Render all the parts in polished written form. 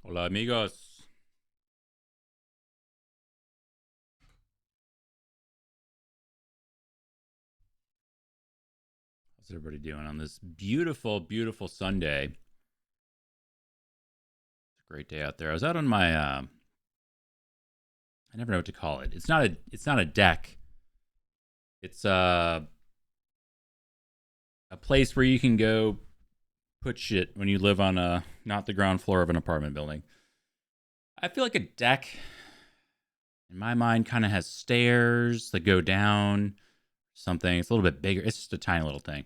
Hola, amigos. How's everybody doing on this beautiful, beautiful Sunday? It's a great day out there. I was out on my I never know what to call it. It's not a deck. It's a place where you can go put shit when you live on not the ground floor of an apartment building. I feel like a deck in my mind kind of has stairs that go down something. It's a little bit bigger. It's just a tiny little thing.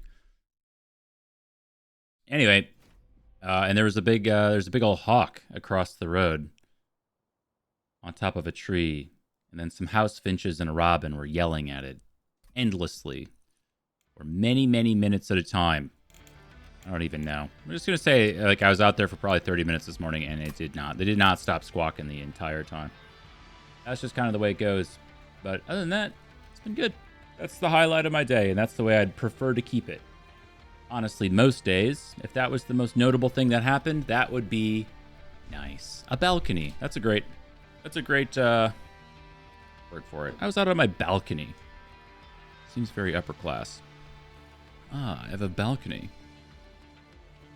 Anyway, and there's a big old hawk across the road on top of a tree, and then some house finches and a robin were yelling at it endlessly for many, many minutes at a time. I don't even know. I'm just gonna say, like, I was out there for probably 30 minutes this morning, and it did not. They did not stop squawking the entire time. That's just kind of the way it goes. But other than that, it's been good. That's the highlight of my day, and that's the way I'd prefer to keep it. Honestly, most days, if that was the most notable thing that happened, that would be nice. A balcony. That's a great word for it. I was out on my balcony. Seems very upper class. I have a balcony.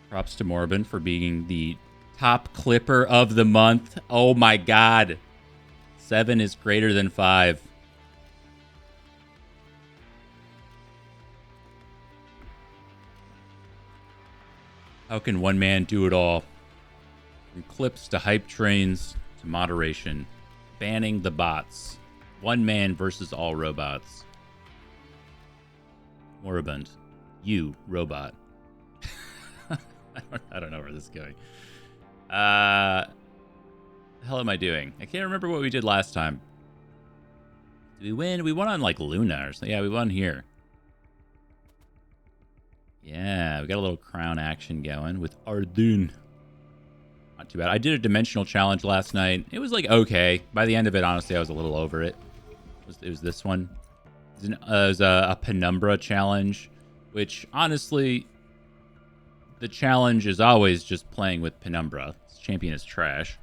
Props to Morbin for being the top clipper of the month. Oh my god. 7 is greater than 5. How can one man do it all? From clips to hype trains to moderation. Banning the bots. One man versus all robots. Moribund. You, robot. I don't know where this is going. The hell am I doing? I can't remember what we did last time. Did we win? We won on like Luna or something. Yeah, we won here. Yeah, we got a little crown action going with Ardun. Not too bad. I did a dimensional challenge last night. It was like okay. By the end of it, honestly, I was a little over it. It was this one. It was a penumbra challenge, which honestly, the challenge is always just playing with penumbra. This champion is trash.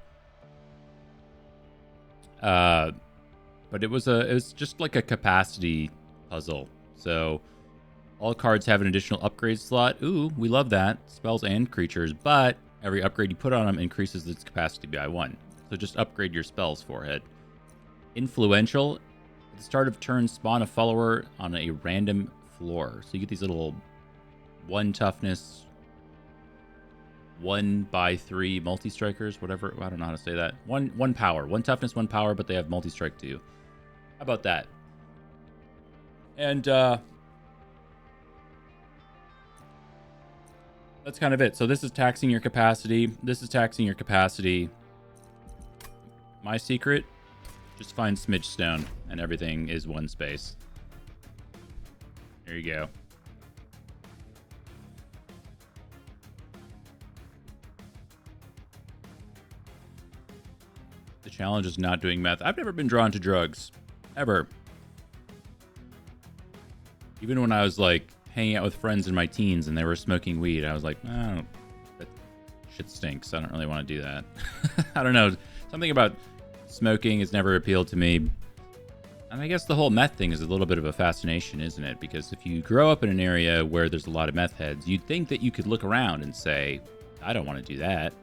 But it was just like a capacity puzzle. So all cards have an additional upgrade slot. Ooh, we love that. Spells and creatures, but every upgrade you put on them increases its capacity by 1. So just upgrade your spells, forehead. Influential. At the start of turn, spawn a follower on a random floor. So you get these little 1 toughness, 1x3 multi-strikers, whatever. I don't know how to say that. One power. 1 toughness, 1 power, but they have multi-strike too. How about that? And that's kind of it. So this is taxing your capacity. This is taxing your capacity. My secret, just find Smidge Stone and everything is 1 space. There you go. The challenge is not doing meth. I've never been drawn to drugs. Ever. Even when I was like hanging out with friends in my teens and they were smoking weed, I was like, oh, that shit stinks. I don't really want to do that. I don't know. Something about smoking has never appealed to me. And I guess the whole meth thing is a little bit of a fascination, isn't it? Because if you grow up in an area where there's a lot of meth heads, you'd think that you could look around and say, I don't want to do that.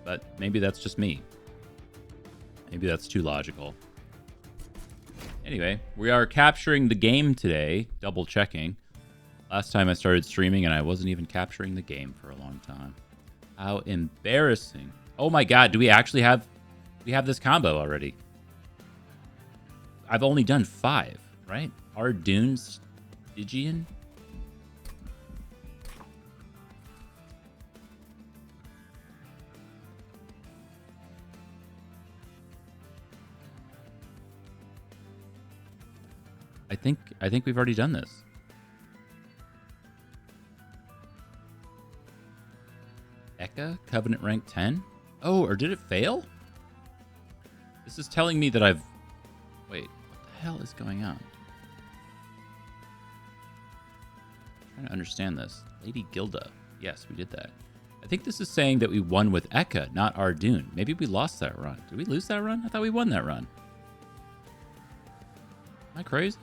But maybe that's just me. Maybe that's too logical. Anyway, we are capturing the game today. Double checking. Last time I started streaming and I wasn't even capturing the game for a long time. How embarrassing. Oh my god, do we actually have... We have this combo already. I've only done 5, right? Ardune's Stygian? I think we've already done this. Eka, Covenant rank 10? Oh, or did it fail? This is telling me that I've... Wait, what the hell is going on? I'm trying to understand this. Lady Gilda. Yes, we did that. I think this is saying that we won with Eka, not Ardoon. Maybe we lost that run. Did we lose that run? I thought we won that run. Am I crazy?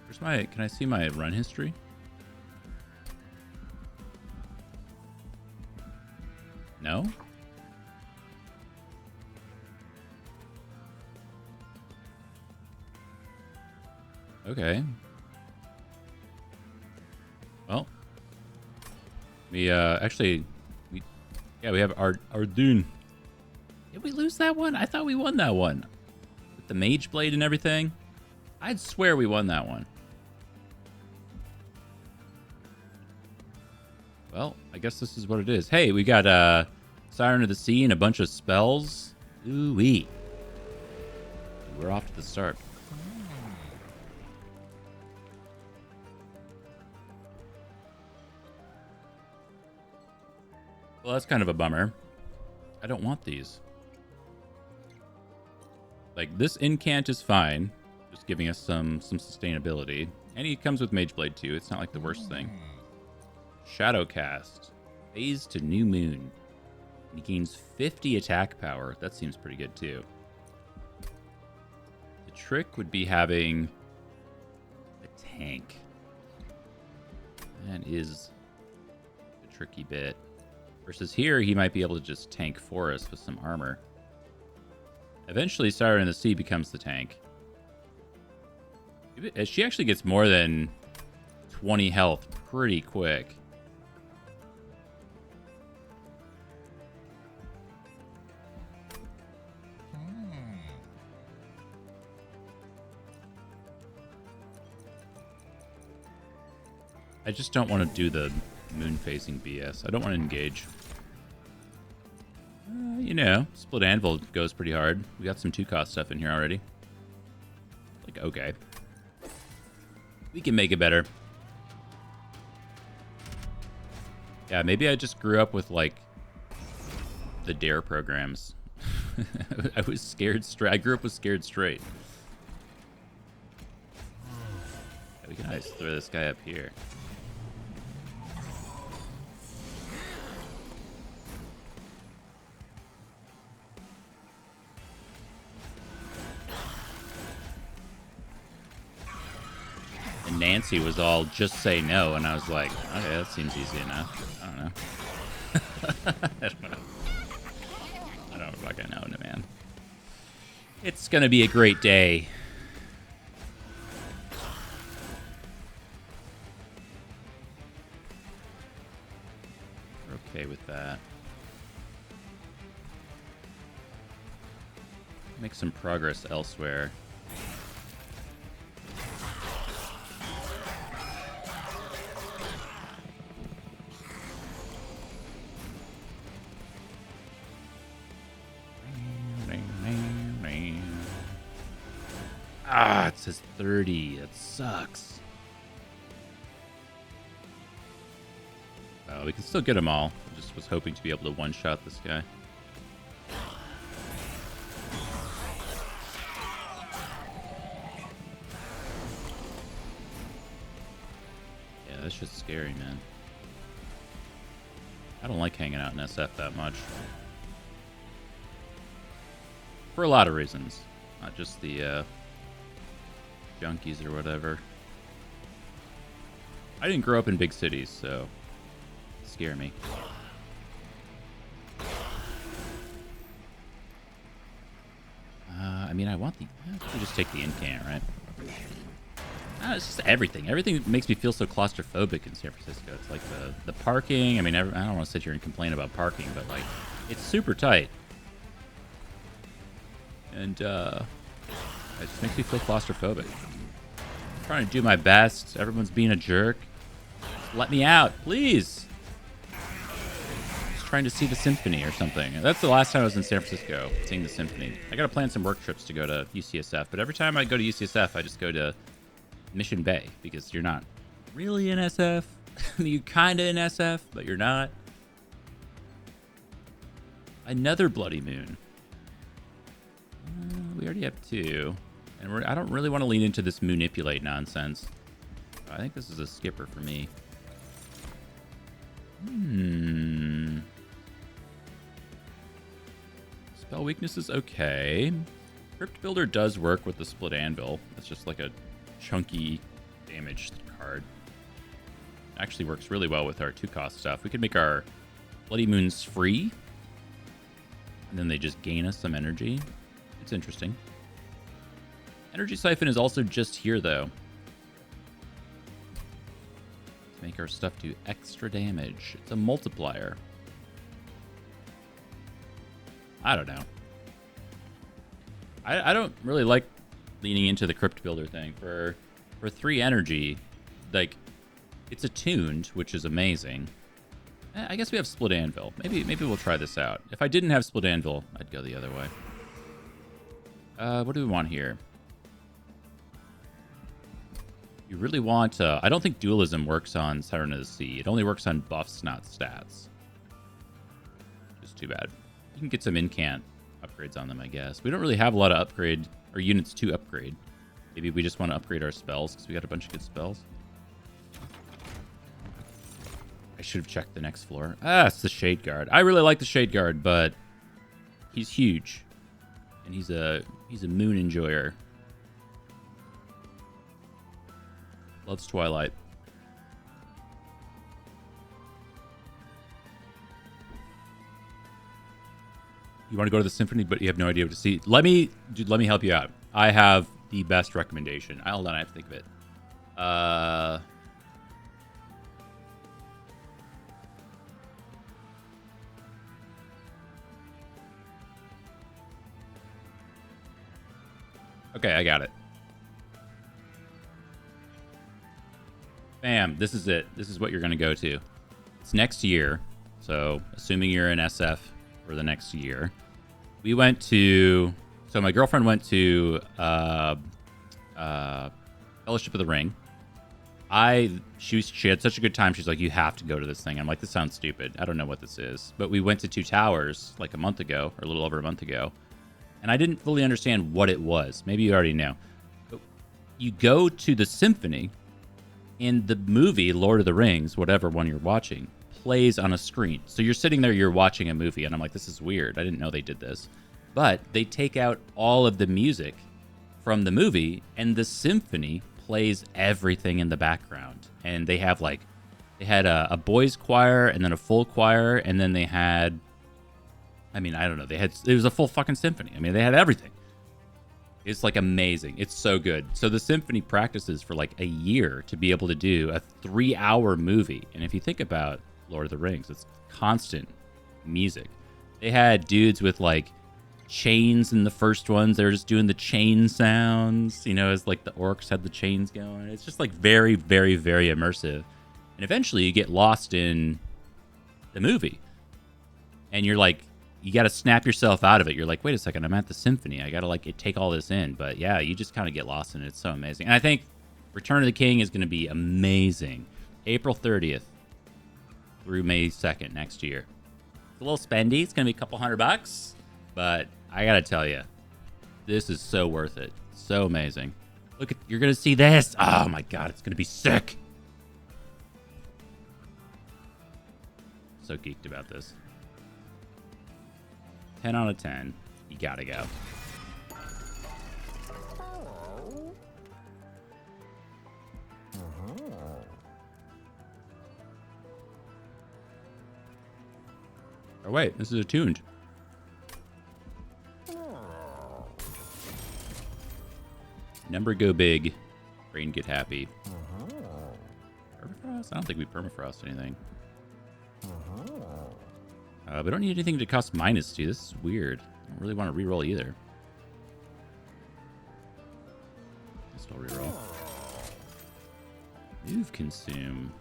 Where's my... Can I see my run history? No? Okay. Well, we actually we have Ardoon. Did we lose that one? I thought we won that one with the Mage Blade and everything. I'd swear we won that one. Well, I guess this is what it is. Hey, we got Siren of the Sea and a bunch of spells. Ooh-wee. We're off to the start. Well, that's kind of a bummer. I don't want these. Like, this incant is fine. Just giving us some sustainability. And he comes with Mage Blade too. It's not like the worst thing. Shadowcast. Phase to New Moon. He gains 50 attack power. That seems pretty good too. The trick would be having a tank. That is a tricky bit. Versus here, he might be able to just tank for us with some armor. Eventually, Siren in the Sea becomes the tank. She actually gets more than 20 health pretty quick. I just don't want to do the moon-facing BS. I don't want to engage. You know, Split Anvil goes pretty hard. We got some 2-cost stuff in here already. Like, okay. We can make it better. Yeah, maybe I just grew up with, like, the Dare programs. I was scared straight. I grew up with Scared Straight. Yeah, we can always throw this guy up here. Nancy was all just say no, and I was like, okay, that seems easy enough. I don't know. I don't know. I don't fucking know, man. It's gonna be a great day. We're okay with that. Make some progress elsewhere. Ah, it says 30. That sucks. Oh, we can still get them all. I just was hoping to be able to one-shot this guy. Yeah, that's just scary, man. I don't like hanging out in SF that much. For a lot of reasons. Not just the, junkies or whatever. I didn't grow up in big cities, so it scare me. I mean, I want the... I just take the incant, right? It's just everything. Everything makes me feel so claustrophobic in San Francisco. It's like the parking. I mean, I don't want to sit here and complain about parking, but like, it's super tight. And it just makes me feel claustrophobic. I'm trying to do my best. Everyone's being a jerk. Just let me out, please. Just trying to see the symphony or something. That's the last time I was in San Francisco, seeing the symphony. I got to plan some work trips to go to UCSF, but every time I go to UCSF, I just go to Mission Bay, because you're not really in SF. You're kind of in SF, but you're not. Another Bloody Moon. We already have 2. And I don't really want to lean into this manipulate nonsense. I think this is a skipper for me. Spell weakness is okay. Crypt Builder does work with the Split Anvil. It's just like a chunky damage card. Actually works really well with our 2-cost stuff. We could make our Bloody Moons free, and then they just gain us some energy. It's interesting. Energy Siphon is also just here, though, to make our stuff do extra damage. It's a multiplier. I don't know. I don't really like leaning into the Crypt Builder thing. For 3 energy, like, it's attuned, which is amazing. I guess we have Split Anvil. Maybe we'll try this out. If I didn't have Split Anvil, I'd go the other way. What do we want here? You really want... I don't think Dualism works on Siren of the Sea. It only works on buffs, not stats. Just too bad. You can get some incant upgrades on them, I guess. We don't really have a lot of upgrade or units to upgrade. Maybe we just want to upgrade our spells because we got a bunch of good spells. I should have checked the next floor. It's the Shade Guard. I really like the Shade Guard, but he's huge. And he's a moon enjoyer. Loves Twilight. You want to go to the Symphony, but you have no idea what to see. Let me help you out. I have the best recommendation. Hold on, I have to think of it. Okay, I got it. Bam, this is it. This is what you're going to go to. It's next year. So, assuming you're in SF for the next year. We went to... So, my girlfriend went to Fellowship of the Ring. She had such a good time. She's like, you have to go to this thing. I'm like, this sounds stupid. I don't know what this is. But we went to Two Towers like a month ago, or a little over a month ago. And I didn't fully understand what it was. Maybe you already know. But you go to the Symphony, and the movie, Lord of the Rings, whatever one you're watching, plays on a screen. So you're sitting there, you're watching a movie, and I'm like, this is weird. I didn't know they did this. But they take out all of the music from the movie, and the Symphony plays everything in the background. And they have they had a boys choir, and then a full choir, and then they had... I mean, I don't know. It was a full fucking symphony. I mean, they had everything. It's like amazing. It's so good. So the symphony practices for like a year to be able to do a 3-hour movie. And if you think about Lord of the Rings, it's constant music. They had dudes with like chains in the first ones. They were just doing the chain sounds, as like the orcs had the chains going. It's just like very, very, very immersive. And eventually you get lost in the movie. And you're like, you got to snap yourself out of it. You're like, wait a second, I'm at the symphony. I got to take all this in. But yeah, you just kind of get lost in it. It's so amazing. And I think Return of the King is going to be amazing. April 30th through May 2nd next year. It's a little spendy. It's going to be a couple $100. But I got to tell you, this is so worth it. So amazing. Look, you're going to see this. Oh my God, it's going to be sick. So geeked about this. 10 out of 10. You gotta go. Oh, wait. This is attuned. Number go big. Brain get happy. Permafrost? I don't think we permafrost anything. We don't need anything to cost -2. This is weird. I don't really want to reroll either. I'll still reroll. Move consume.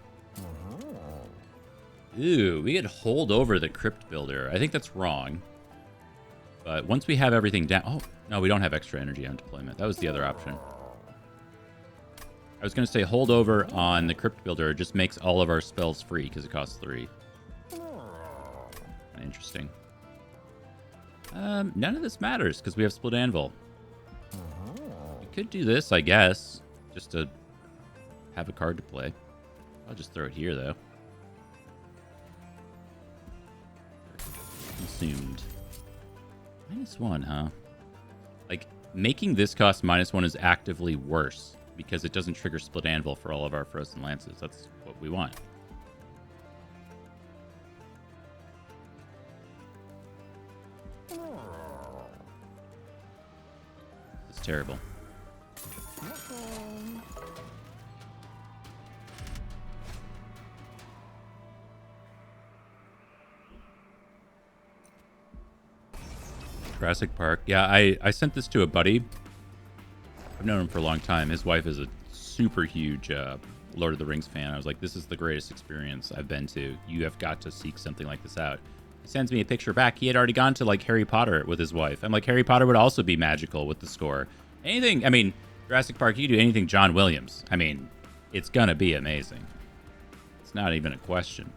Ooh, we could hold over the Crypt Builder. I think that's wrong. But once we have everything down... Oh, no, we don't have extra energy on deployment. That was the other option. I was going to say hold over on the Crypt Builder. It just makes all of our spells free because it costs 3. Interesting. None of this matters because we have Split Anvil. could do this, I guess, just to have a card to play. I'll just throw it here, though. Consumed. -1, huh? Like, making this cost -1 is actively worse because it doesn't trigger Split Anvil for all of our Frozen Lances. That's what we want. It's terrible. Jurassic Park. Yeah, I sent this to a buddy. I've known him for a long time. His wife is a super huge Lord of the Rings fan. I was like, this is the greatest experience I've been to. You have got to seek something like this out. He sends me a picture back. He had already gone to like Harry Potter with his wife. I'm like, Harry Potter would also be magical with the score. Anything, I mean, Jurassic Park, you do anything John Williams. I mean, it's gonna be amazing. It's not even a question.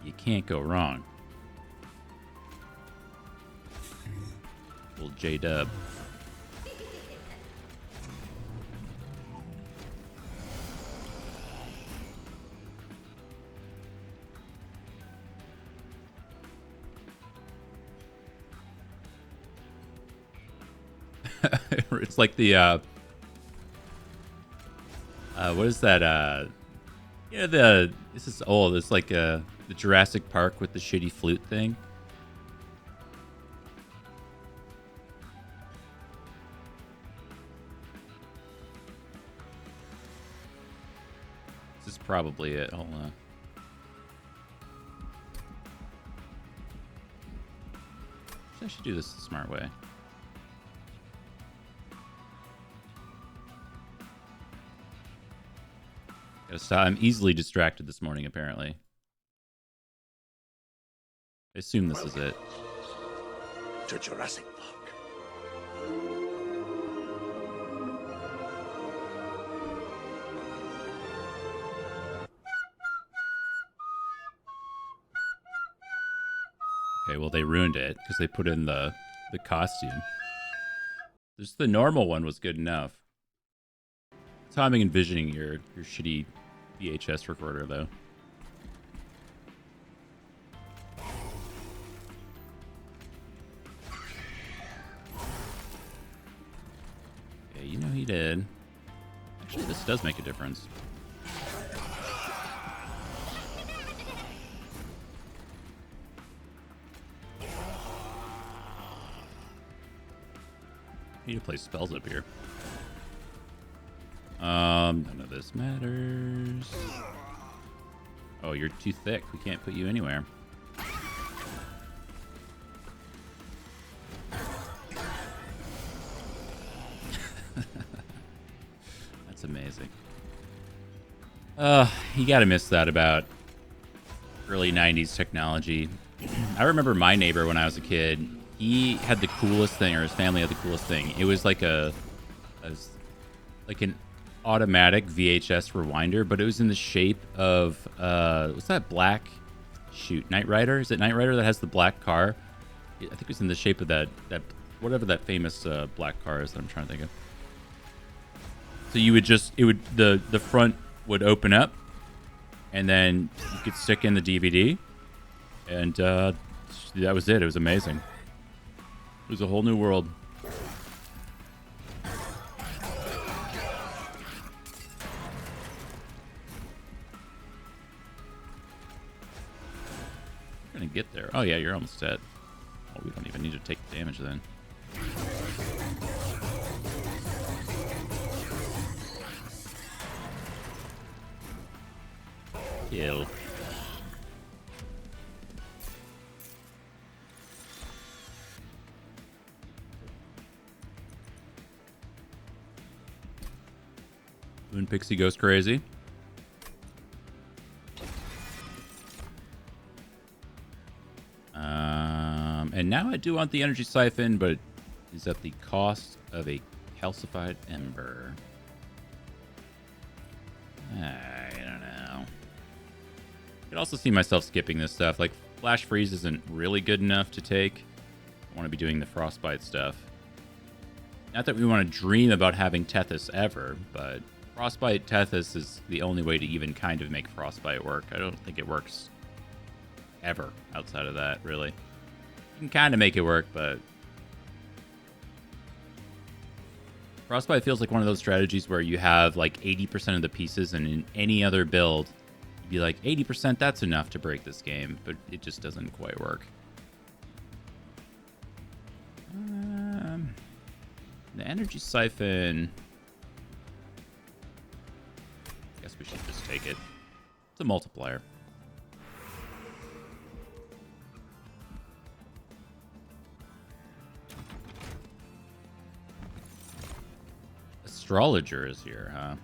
You can't go wrong. Little J-Dub. It's like the what is that? Yeah, this is old. It's like the Jurassic Park with the shitty flute thing. This is probably it. Hold on. I should do this the smart way. I'm easily distracted this morning, apparently. I assume this is it. To Jurassic Park. Okay, well, they ruined it because they put in the costume. Just the normal one was good enough. That's how I'm envisioning your shitty VHS recorder, though. Yeah, you know he did. Actually, this does make a difference. I need to play spells up here. None of this matters. Oh, you're too thick. We can't put you anywhere. That's amazing. You gotta miss that about early 90s technology. I remember my neighbor when I was a kid. He had the coolest thing, or his family had the coolest thing. It was like an automatic VHS rewinder, but it was in the shape of what's that black Knight Rider? Is it Knight Rider that has the black car? I think it was in the shape of that whatever that famous black car is that I'm trying to think of. So you would the front would open up, and then you could stick in the DVD, and that was it. It was amazing. It was a whole new world. We're gonna get there. Oh yeah, you're almost dead. Oh, we don't even need to take damage then. Kill. Moon Pixie goes crazy. And now I do want the energy siphon, but it's at the cost of a calcified ember. I don't know. I could also see myself skipping this stuff. Like, Flash Freeze isn't really good enough to take. I want to be doing the Frostbite stuff. Not that we want to dream about having Tethys ever, but Frostbite Tethys is the only way to even kind of make Frostbite work. I don't think it works ever outside of that, really. You can kind of make it work, but Frostbite feels like one of those strategies where you have like 80% of the pieces, and in any other build, you'd be like, 80%, that's enough to break this game, but it just doesn't quite work. The energy siphon. I guess we should just take it. It's a multiplier. Astrologer is here, huh?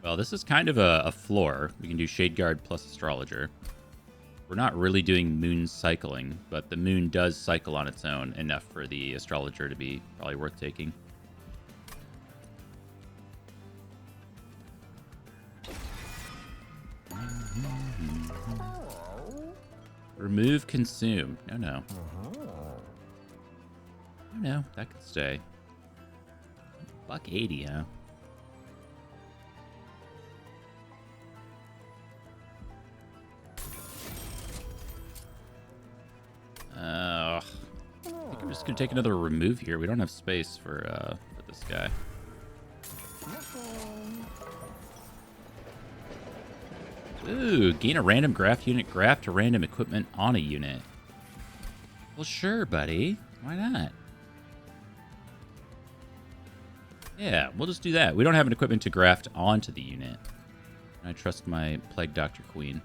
Well, this is kind of a floor. We can do Shade Guard plus Astrologer. We're not really doing moon cycling, but the moon does cycle on its own enough for the Astrologer to be probably worth taking. Remove consume. No. No, that could stay. $1.80, huh? I think I'm just gonna take another remove here. We don't have space for this guy. Ooh, gain a random graft unit, graft to random equipment on a unit. Well, sure, buddy. Why not? Yeah, we'll just do that. We don't have an equipment to graft onto the unit. I trust my Plague Doctor Queen.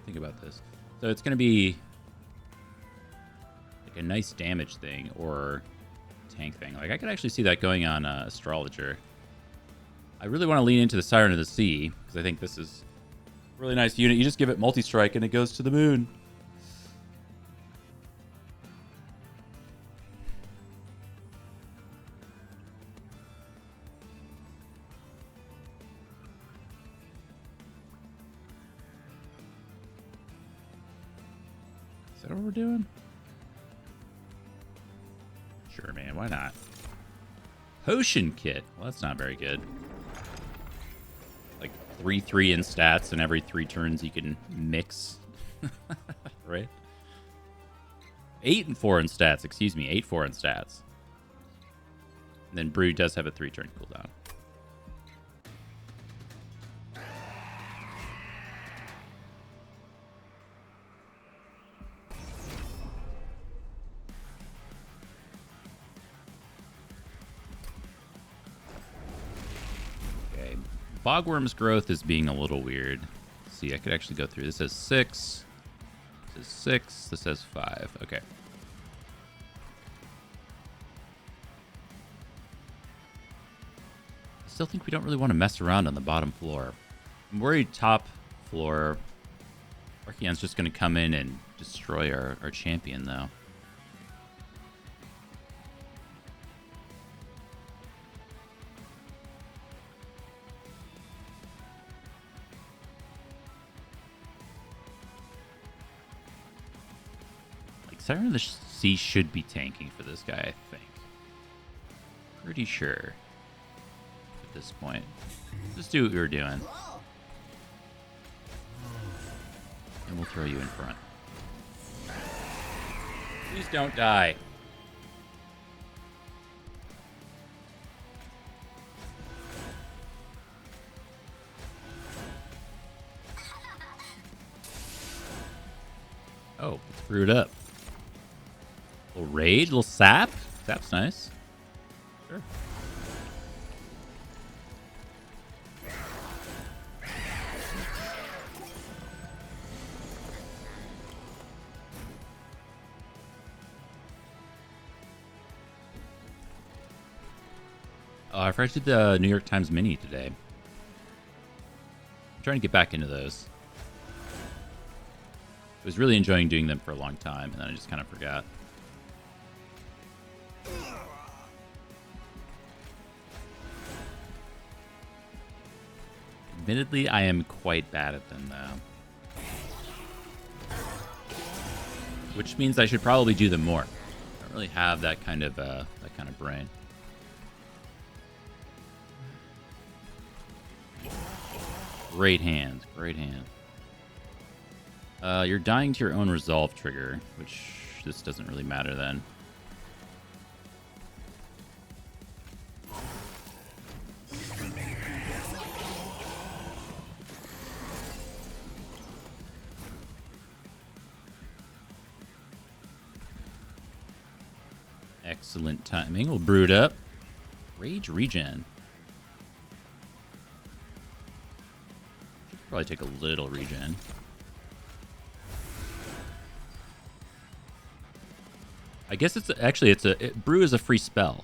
Think about this. So it's going to be like a nice damage thing or tank thing. Like I could actually see that going on Astrologer. I really want to lean into the Siren of the Sea because I think this is a really nice unit. You just give it multi-strike and it goes to the moon. Is that what we're doing? Sure, man. Why not? Potion kit. Well, that's not very good. Like 3/3 in stats, and every 3 turns you can mix. Right? 8 and 4 in stats. Excuse me. 8/4 in stats. And then Brew does have a 3-turn cooldown. Bogworm's growth is being a little weird. Let's see, I could actually go through. This says 6. This says 6. This says 5. Okay. I still think we don't really want to mess around on the bottom floor. I'm worried top floor. Archeon's just going to come in and destroy our champion, though. Siren of the Sea should be tanking for this guy, I think. Pretty sure at this point. Just do what we were doing. And we'll throw you in front. Please don't die. Oh, it's brewed up. Little raid, little sap. Sap's nice. Sure. Oh, I forgot to do the New York Times Mini today. I'm trying to get back into those. I was really enjoying doing them for a long time, and then I just kind of forgot. Admittedly, I am quite bad at them, though. Which means I should probably do them more. don't really have that kind of brain. Great hand. Great hand. You're dying to your own resolve trigger, which this doesn't really matter then. Excellent timing. We'll brew it up. Rage regen. Should probably take a little regen. I guess it's actually brew is a free spell.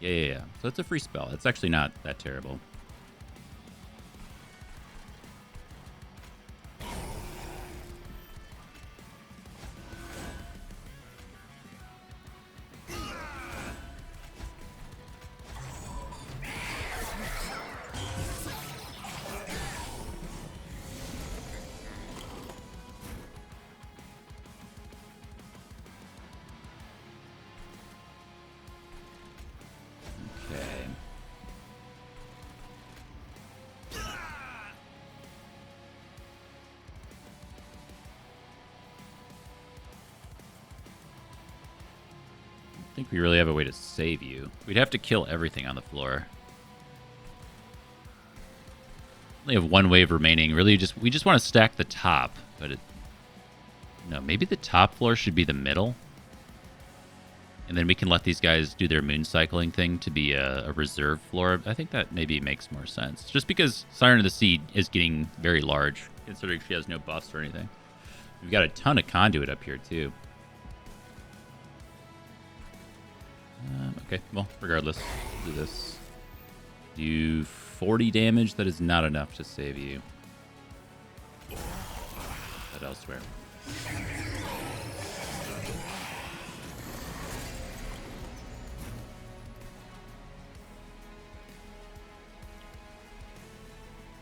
Yeah. So it's a free spell. It's actually not that terrible. I think we really have a way to save you. We'd have to kill everything on the floor. Only have one wave remaining. Really, we just want to stack the top, but no, maybe the top floor should be the middle, and then we can let these guys do their moon cycling thing to be a reserve floor. I think that maybe makes more sense, just because Siren of the Sea is getting very large, considering she has no buffs or anything. We've got a ton of conduit up here too. Okay, well, regardless, do this. Do 40 damage. That is not enough to save you. But elsewhere.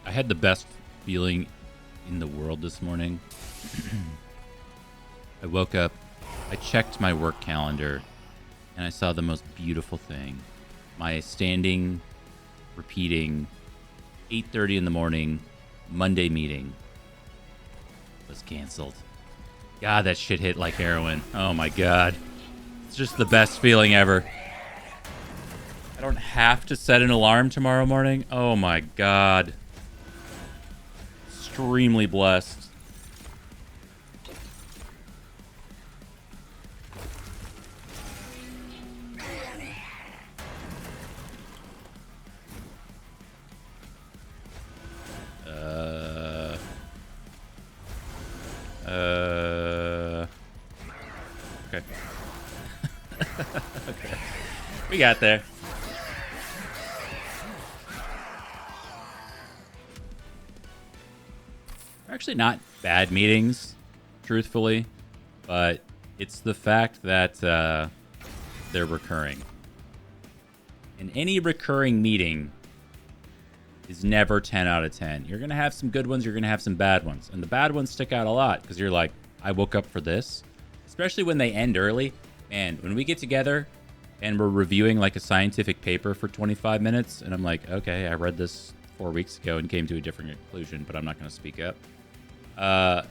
I had the best feeling in the world this morning. I woke up, I checked my work calendar, and I saw the most beautiful thing. My standing, repeating, 8:30 in the morning, Monday meeting was canceled. God, that shit hit like heroin. Oh my God. It's just the best feeling ever. I don't have to set an alarm tomorrow morning. Oh my God. Extremely blessed. Okay. Okay. We got there. They're actually not bad meetings, truthfully, but it's the fact that they're recurring. And any recurring meeting is never 10 out of 10. You're going to have some good ones, you're going to have some bad ones. And the bad ones stick out a lot because you're like, I woke up for this. Especially when they end early. Man, when we get together and we're reviewing like a scientific paper for 25 minutes, and I'm like, okay, I read this 4 weeks ago and came to a different conclusion, but I'm not going to speak up. And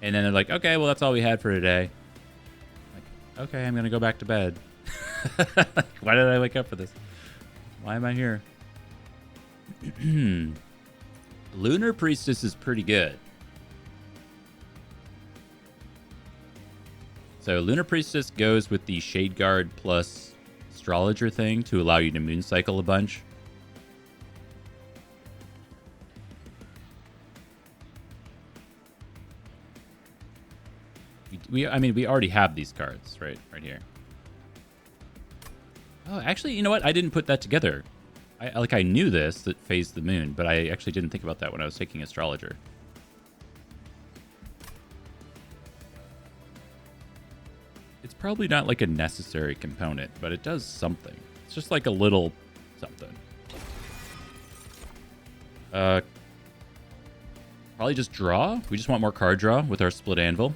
then they're like, okay, well, that's all we had for today. Like, okay, I'm going to go back to bed. Why did I wake up for this? Why am I here? Lunar Priestess is pretty good. So Lunar Priestess goes with the Shade Guard plus Astrologer thing to allow you to moon cycle a bunch. We already have these cards, right here. Oh, actually, you know what? I didn't put that together. I knew this, that Phase the Moon, but I actually didn't think about that when I was taking Astrologer. It's probably not like a necessary component, but it does something. It's just like a little something. Probably just draw. We just want more card draw with our split anvil.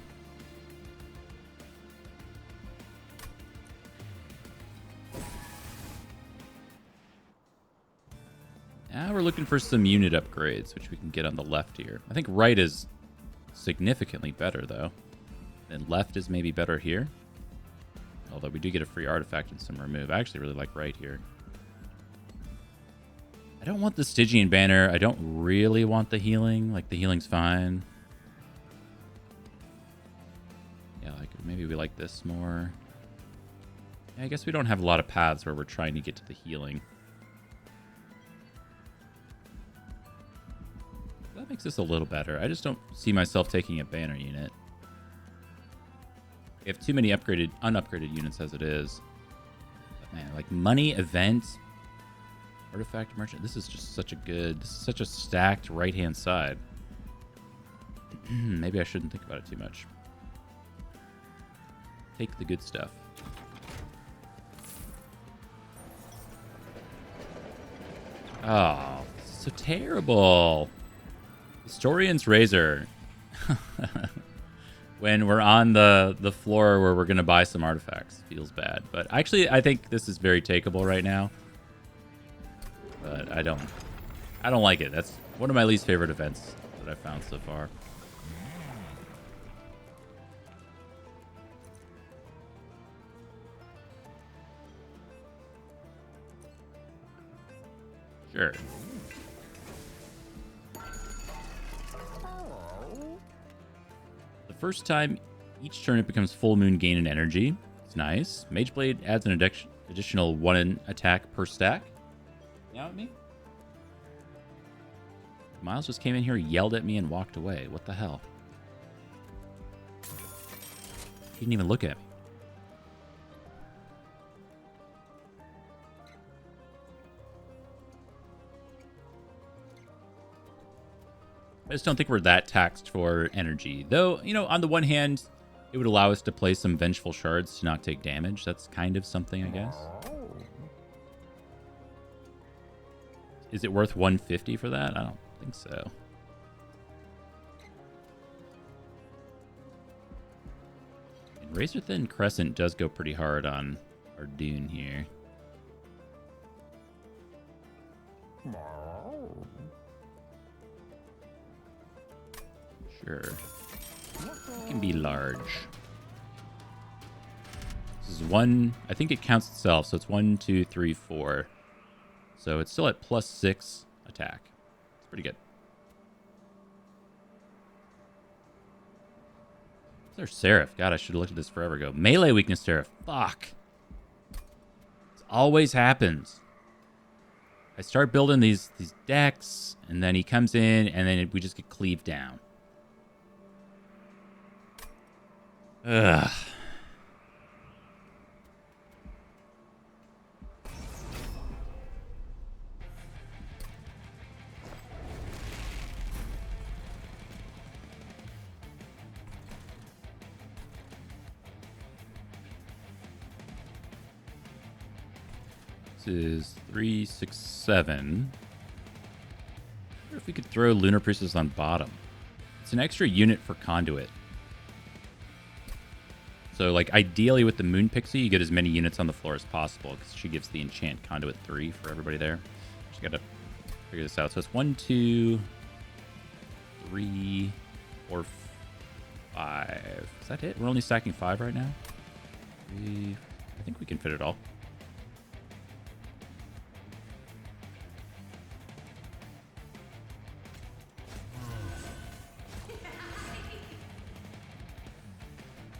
looking for some unit upgrades, which we can get on the left here. I think right is significantly better, though. And left is maybe better here. Although we do get a free artifact and some remove. I actually really like right here. I don't want the Stygian banner. I don't really want the healing. Like, the healing's fine. Yeah, like maybe we like this more. Yeah, I guess we don't have a lot of paths where we're trying to get to the healing. That makes this a little better. I just don't see myself taking a banner unit. We have too many unupgraded units as it is. But man, like money, event, artifact, merchant. This is just such a stacked right-hand side. Maybe I shouldn't think about it too much. Take the good stuff. Oh, so terrible. Historian's Razor. When we're on the floor where we're going to buy some artifacts. Feels bad. But actually, I think this is very takeable right now. But I don't like it. That's one of my least favorite events that I've found so far. Sure. The first time each turn it becomes full moon gain in energy. It's nice. Mage Blade adds an additional 1 attack per stack. Yeah, with me? Miles just came in here, yelled at me, and walked away. What the hell? He didn't even look at me. I just don't think we're that taxed for energy. Though, you know, on the one hand, it would allow us to play some Vengeful Shards to not take damage. That's kind of something, I guess. Is it worth 150 for that? I don't think so. And Razor Thin Crescent does go pretty hard on our Dune here. Sure. It can be large. This is 1. I think it counts itself, so it's 1, 2, 3, 4. So it's still at +6 attack. It's pretty good. There's Seraph. God, I should have looked at this forever ago. Melee weakness Seraph. Fuck. This always happens. I start building these decks, and then he comes in, and then we just get cleaved down. Ugh. This is 3, 6, 7. I wonder if we could throw Lunar Priestess on bottom. It's an extra unit for Conduit. So, like, ideally with the Moon Pixie, you get as many units on the floor as possible because she gives the enchant Conduit 3 for everybody there. Just gotta figure this out. So it's 1, 2, 3, 4, 5. Is that it? We're only stacking 5 right now? 3. I think we can fit it all.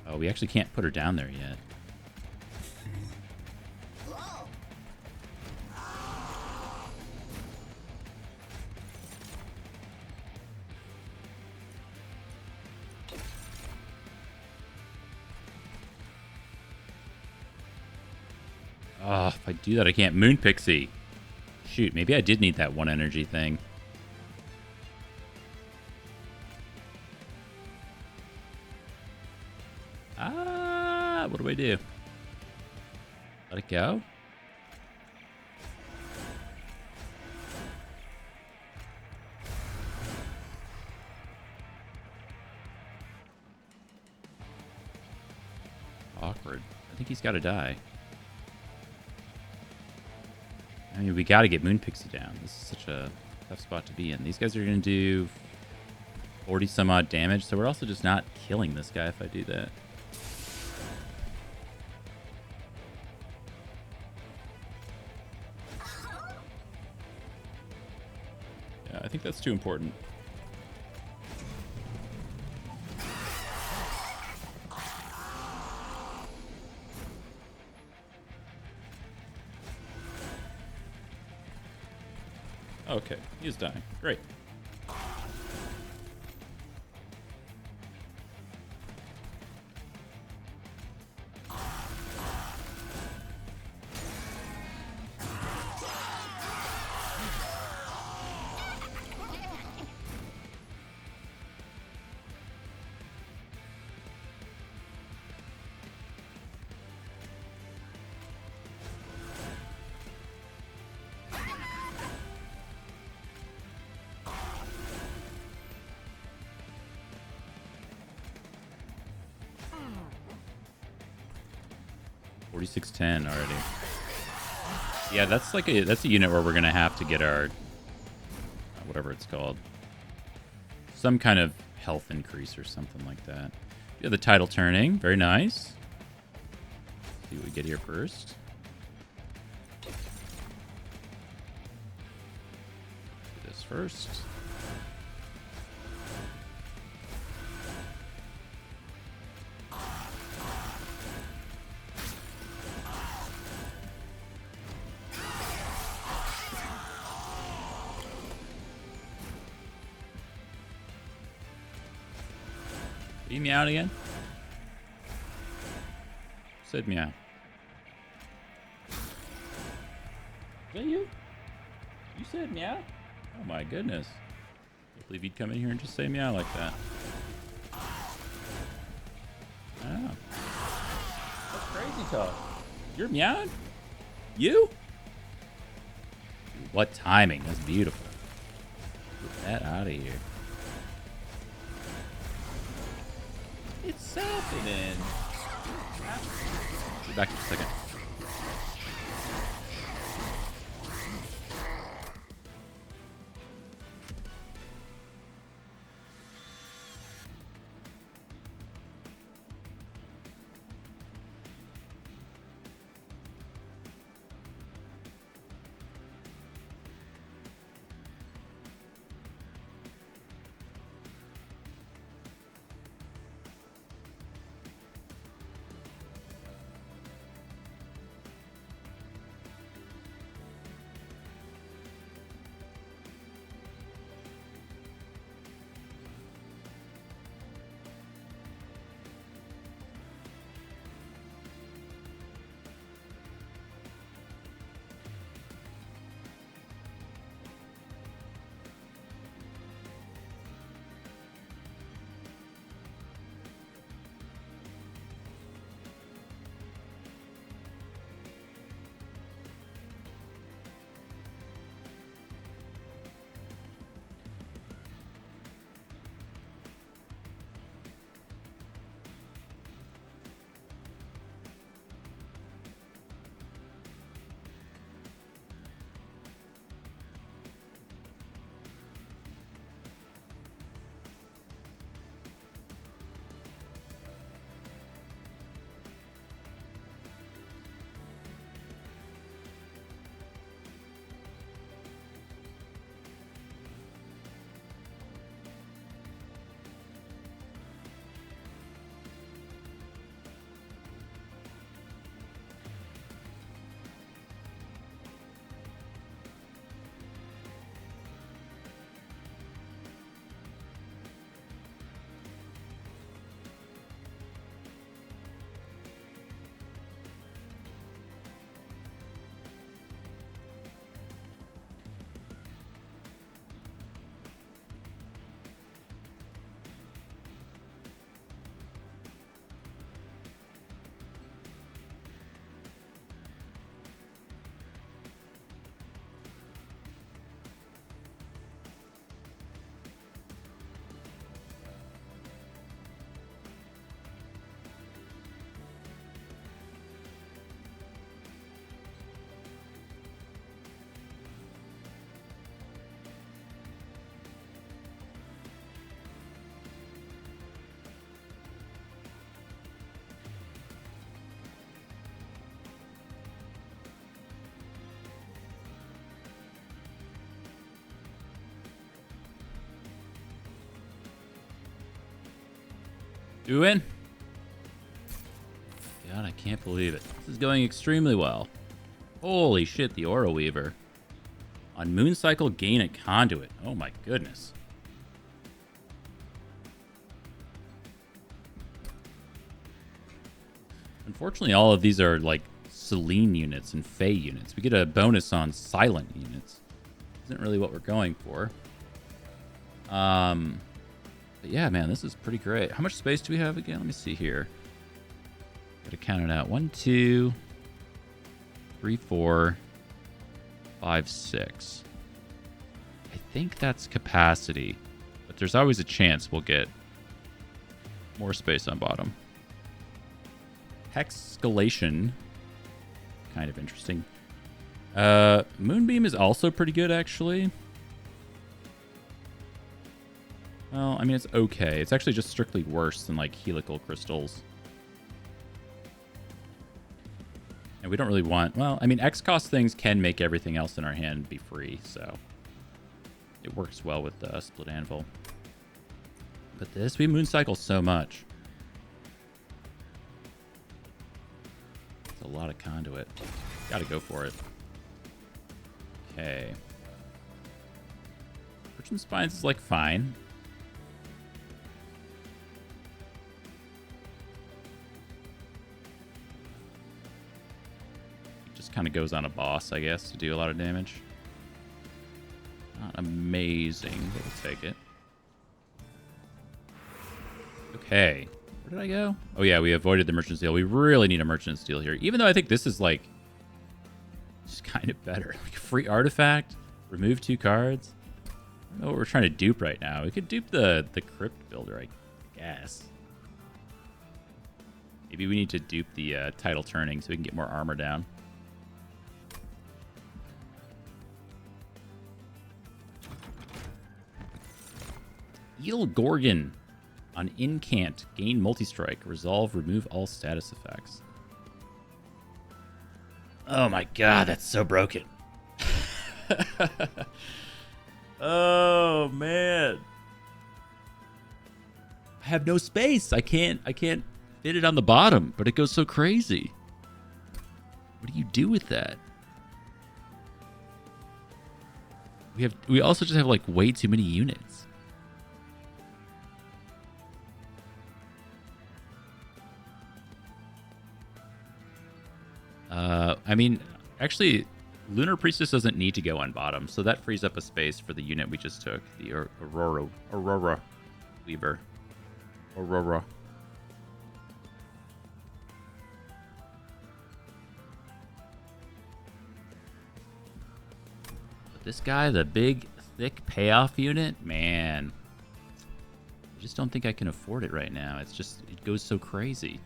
Oh, we actually can't put her down there yet. Oh, if I do that, I can't. Moon Pixie. Shoot, maybe I did need that 1 energy thing. What do I do? Let it go? Awkward. I think he's got to die. I mean, we got to get Moon Pixie down. This is such a Tough spot to be in. These guys are going to do 40 some odd damage, so we're also just not killing this guy if I do that. Yeah, I think that's too important. Okay, he's dying. Great. $46.10 already. Yeah, that's like that's a unit where we're gonna have to get our whatever it's called, some kind of health increase or something like that. Yeah, the title turning, very nice. See what we get here first. Do this first. Did you meow again? Said meow. Is that you? You said meow? Oh my goodness. Can't believe you'd come in here and just say meow like that. Oh. That's crazy talk. You're meowing? You? What timing. That's beautiful. Get that out of here. It's happening. Be back in a second. Do we win? God, I can't believe it. This is going extremely well. Holy shit, the Aura Weaver. On Moon Cycle, gain a conduit. Oh my goodness. Unfortunately, all of these are like Selene units and Fey units. We get a bonus on silent units. Isn't really what we're going for. But yeah, man, this is pretty great. How much space do we have again? Let me see here. Gotta count it out. 1, 2, 3, 4, 5, 6. I think that's capacity, but there's always a chance we'll get more space on bottom. Hexcalation, kind of interesting. Moonbeam is also pretty good, actually. Well, I mean, it's okay. It's actually just strictly worse than, like, helical crystals. And we don't really want... Well, I mean, X-cost things can make everything else in our hand be free, so... It works well with the Split Anvil. But this, we mooncycle so much. It's a lot of conduit. Gotta go for it. Okay. Merchant Spines is, like, fine. Kind of goes on a boss, I guess, to do a lot of damage. Not amazing, but we'll take it. Okay. Where did I go? Oh, yeah, we avoided the Merchant Steel. We really need a Merchant Steel here, even though I think this is, like, just kind of better. Like, free artifact, remove 2 cards. I don't know what we're trying to dupe right now. We could dupe the Crypt Builder, I guess. Maybe we need to dupe the Tidal Turning so we can get more armor down. Eel Gorgon. On Incant, gain multi-strike. Resolve, remove all status effects. Oh my god, that's so broken. Oh man. I have no space. I can't fit it on the bottom, but it goes so crazy. What do you do with that? We also just have like way too many units. I mean, actually, Lunar Priestess doesn't need to go on bottom, so that frees up a space for the unit we just took, the Aurora Weaver. Aurora. But this guy, the big, thick payoff unit, man, I just don't think I can afford it right now. It's just, it goes so crazy.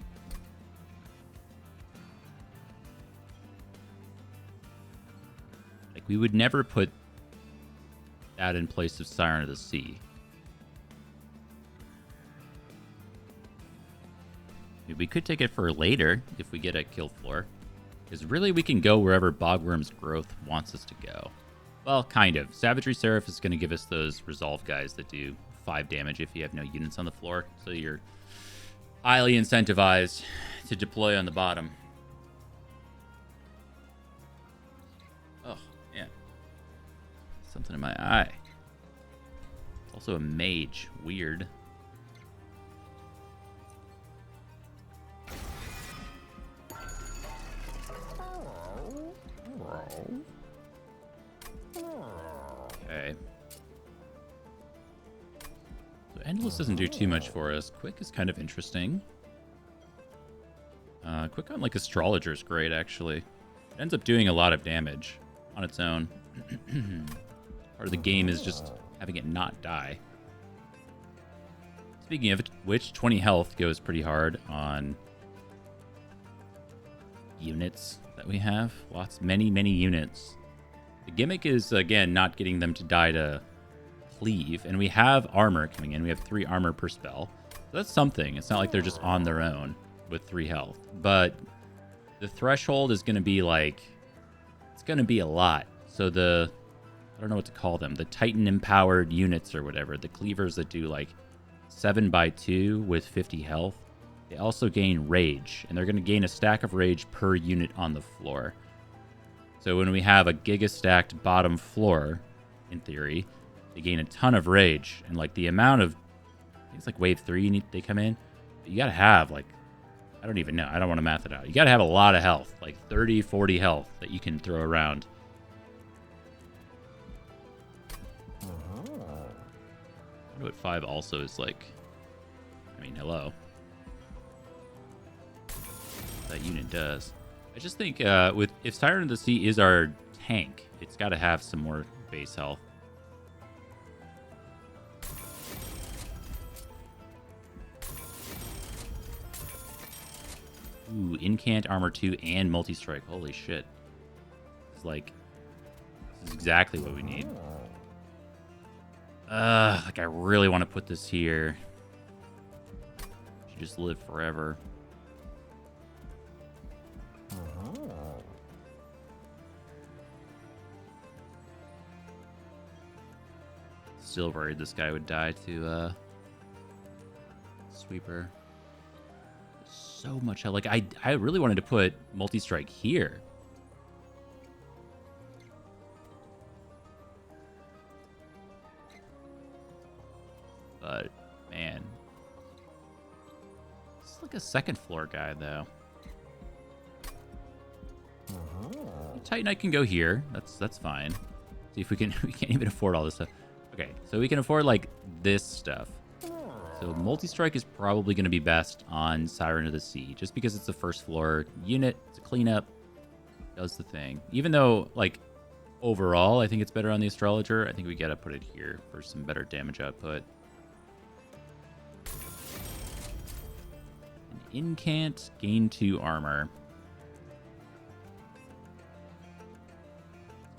We would never put that in place of Siren of the Sea. I mean, we could take it for later if we get a kill floor. Because really we can go wherever Bogworm's growth wants us to go. Well, kind of. Savagery Seraph is going to give us those resolve guys that do 5 damage if you have no units on the floor. So you're highly incentivized to deploy on the bottom. Something in my eye. It's also a mage. Weird. Okay. So Endless doesn't do too much for us. Quick is kind of interesting. Quick on like Astrologer is great, actually. It ends up doing a lot of damage on its own. Part of the game is just having it not die. Speaking of which, 20 health goes pretty hard on units that we have. Many units. The gimmick is, again, not getting them to die to cleave. And we have armor coming in. We have 3 armor per spell. So that's something. It's not like they're just on their own with 3 health. But the threshold is going to be like... It's going to be a lot. So I don't know what to call them. The Titan-empowered units or whatever. The cleavers that do like 7x2 with 50 health. They also gain rage, and they're going to gain a stack of rage per unit on the floor. So when we have a giga-stacked bottom floor, in theory, they gain a ton of rage. And, like, the amount of... I think it's like wave 3 they come in. But you got to have, like... I don't even know. I don't want to math it out. You got to have a lot of health. Like 30, 40 health that you can throw around. What 5 also is like... I mean, hello. That unit does. I just think if Siren of the Sea is our tank, it's got to have some more base health. Ooh, incant armor 2 and multi-strike. Holy shit. It's like, this is exactly what we need. Like I really want to put this here. Should just live forever. Still worried this guy would die to Sweeper. So much hell. Like I really wanted to put multi-strike here. But man. It's like a second floor guy though. Titanite can go here. That's fine. See if we can we can't even afford all this stuff. Okay, so we can afford like this stuff. So multi-strike is probably going to be best on Siren of the Sea, just because it's a first floor unit. It's a cleanup, does the thing. Even though, like, overall, I think it's better on the Astrologer. I think we got to put it here for some better damage output. An incant, gain 2 armor.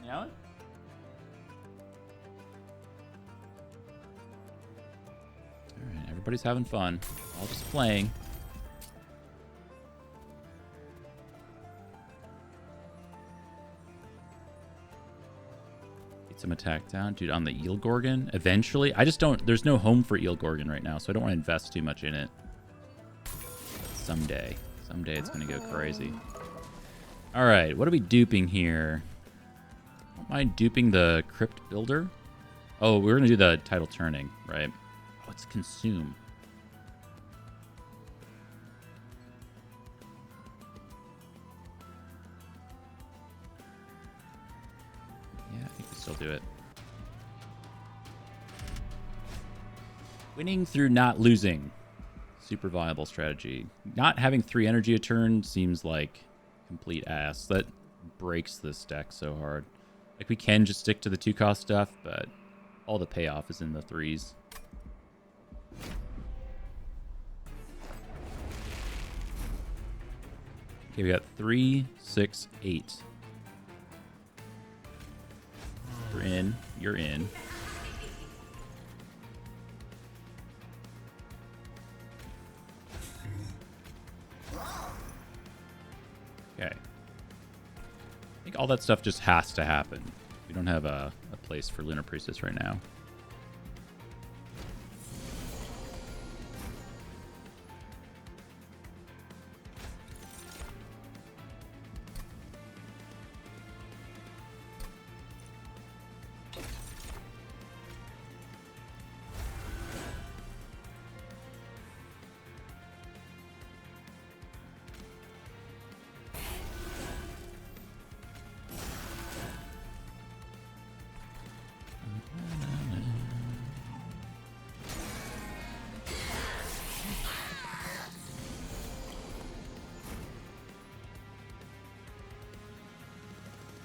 Yeah. Alright, everybody's having fun. All just playing. Get some attack down. Dude, on the Eel Gorgon, eventually. I just don't... There's no home for Eel Gorgon right now, so I don't want to invest too much in it. But someday. Someday it's going to go crazy. Alright, what are we duping here? Don't mind duping the Crypt Builder. Oh, we're going to do the title turning, right? Oh, it's consume. Yeah, I think we still do it. Winning through not losing. Super viable strategy. Not having 3 energy a turn seems like complete ass. That breaks this deck so hard. Like, we can just stick to the 2-cost stuff, but all the payoff is in the 3s. Okay, we got 3, 6, 8. You're in. You're in. Okay. I think all that stuff just has to happen. We don't have a place for Lunar Priestess right now.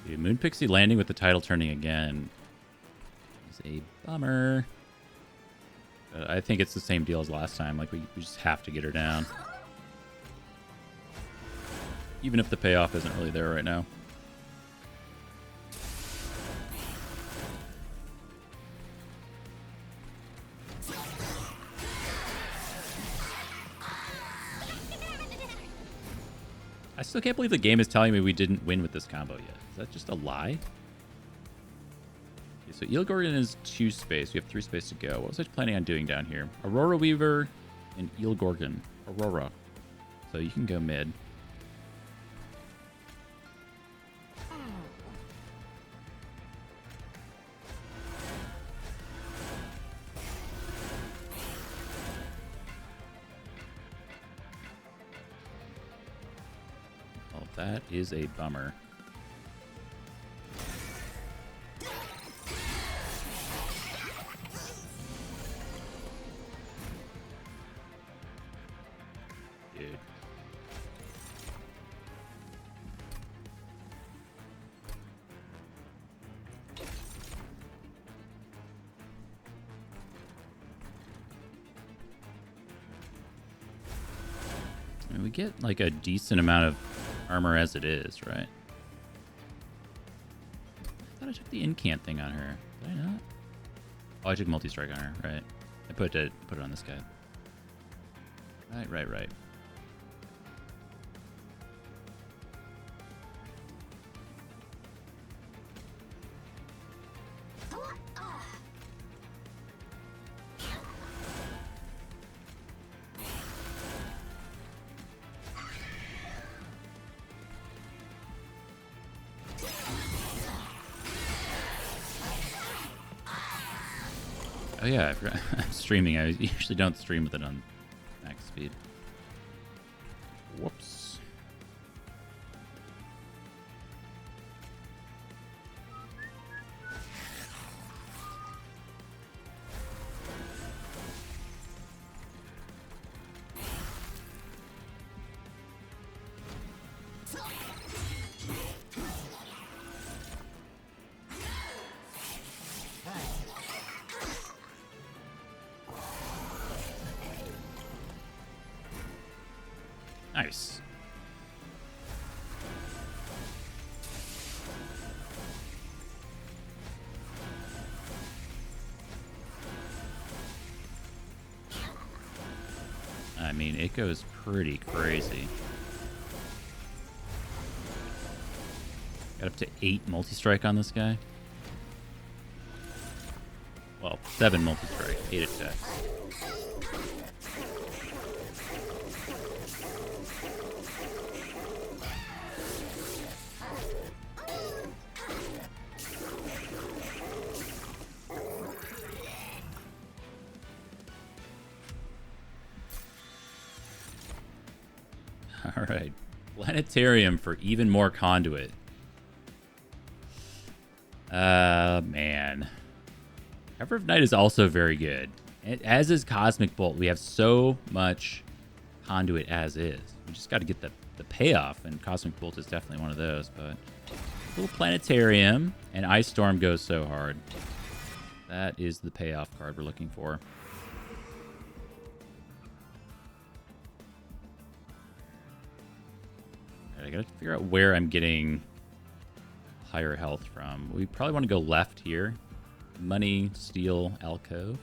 Dude, Moon Pixie landing with the title turning again is a bummer. I think it's the same deal as last time. Like, we just have to get her down. Even if the payoff isn't really there right now. I still can't believe the game is telling me we didn't win with this combo yet. Is that just a lie? Okay, so Eel Gorgon is 2 space. We have 3 space to go. What was I planning on doing down here? Aurora Weaver and Eel Gorgon. Aurora. So you can go mid. Oh, that is a bummer. Dude. I mean, we get like a decent amount of armor as it is, right? I thought I took the incant thing on her. Did I not? Oh, I took multi-strike on her, right? I put it on this guy. Right. Oh yeah, I forgot. I'm streaming. I usually don't stream with it on max speed. Whoops. Nice. I mean, it goes pretty crazy. Got up to 8 multi-strike on this guy. Well, 7 multi-strike, 8 attacks. Alright. Planetarium for even more conduit. Man. Cover of Night is also very good. As is Cosmic Bolt. We have so much conduit as is. We just got to get the payoff, and Cosmic Bolt is definitely one of those. But little Planetarium, and Ice Storm goes so hard. That is the payoff card we're looking for. I gotta figure out where I'm getting higher health from. We probably want to go left here. Money, steel, alcove.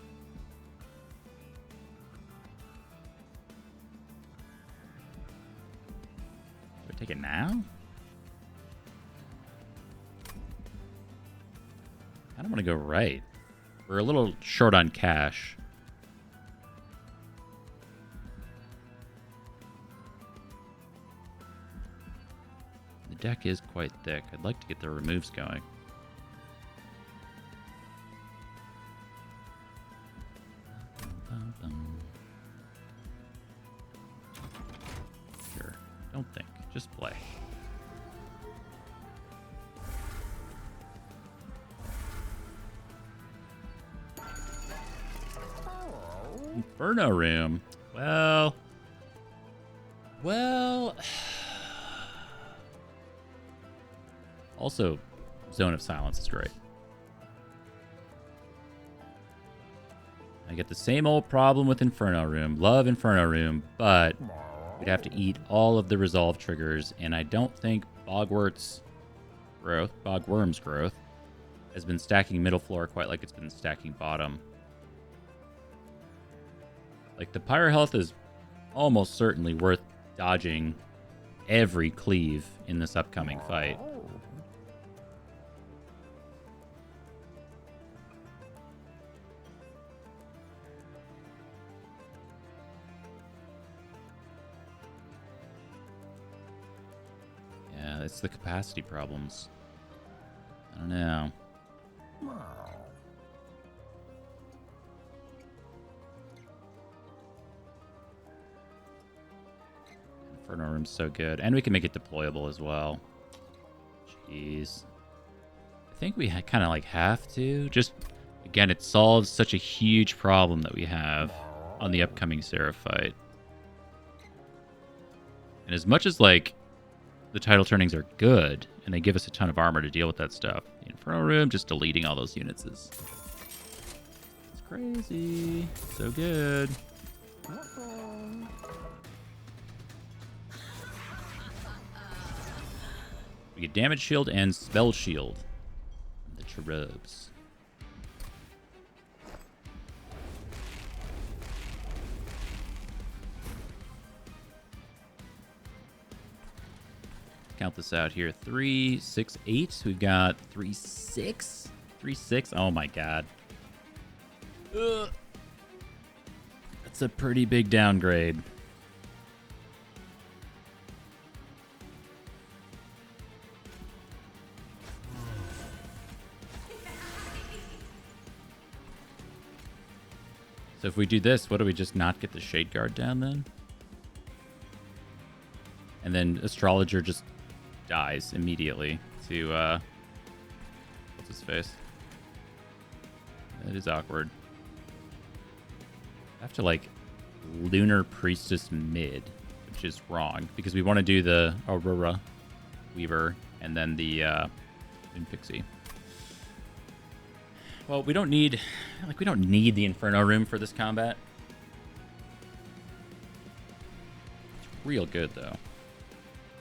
Do I take it now? I don't want to go right. We're a little short on cash. The deck is quite thick. I'd like to get the removes going. Sure. Don't think. Just play. Inferno Room. Well. Also, Zone of Silence is great. I get the same old problem with Inferno Room. Love Inferno Room, but we'd have to eat all of the resolve triggers, and I don't think Bogworm's growth, has been stacking middle floor quite like it's been stacking bottom. Like, the Pyro Health is almost certainly worth dodging every cleave in this upcoming fight. It's the capacity problems. I don't know. Inferno Room's so good. And we can make it deployable as well. Jeez. I think we kind of like have to. Just, again, it solves such a huge problem that we have on the upcoming Seraph fight. And as much as, like, the title turnings are good, and they give us a ton of armor to deal with that stuff, the Inferno Room, just deleting all those units is... It's crazy. So good. We get damage shield and spell shield. The cherubs. Count this out here. 3, 6, 8. We've got 3, 6. 3, 6. Oh my god. Ugh. That's a pretty big downgrade. So if we do this, what do we just not get the Shade Guard down then? And then Astrologer just dies immediately to, what's his face? That is awkward. I have to, like, Lunar Priestess mid, which is wrong, because we want to do the Aurora Weaver and then the Moon Pixie. Well, we don't need the Inferno Room for this combat. It's real good, though.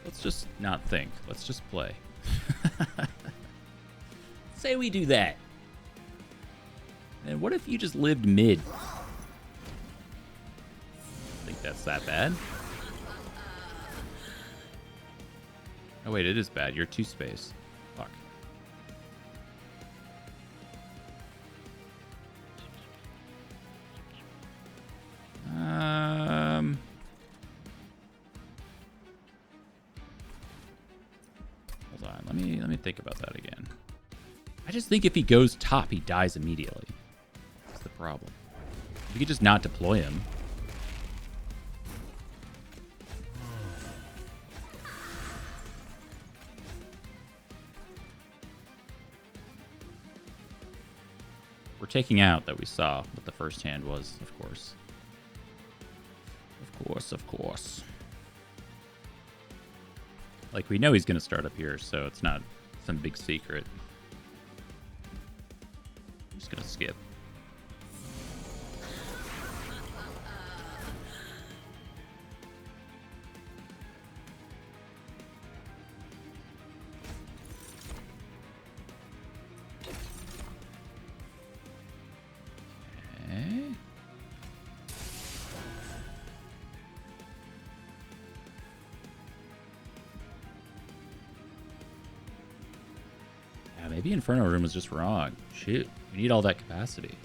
Let's just not think. Let's just play. Say we do that. And what if you just lived mid? I think that's that bad. Oh, wait, it is bad. You're 2 space. Fuck. Hold on. Let me think about that again. I just think if he goes top, he dies immediately. That's the problem. We could just not deploy him. We're taking out that we saw what the first hand was, of course. Of course, of course. Like, we know he's going to start up here, so it's not some big secret. I'm just going to skip. Okay. Yeah, maybe Inferno Room was just wrong. Shoot, we need all that capacity.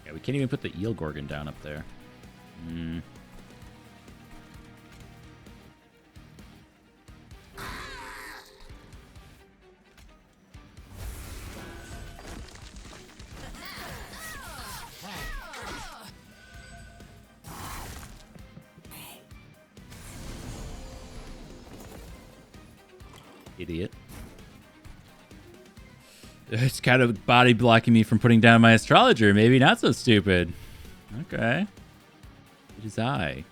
Yeah, we can't even put the Eel Gorgon down up there. Idiot. It's kind of body blocking me from putting down my astrologer. Maybe not so stupid. Okay. It is I.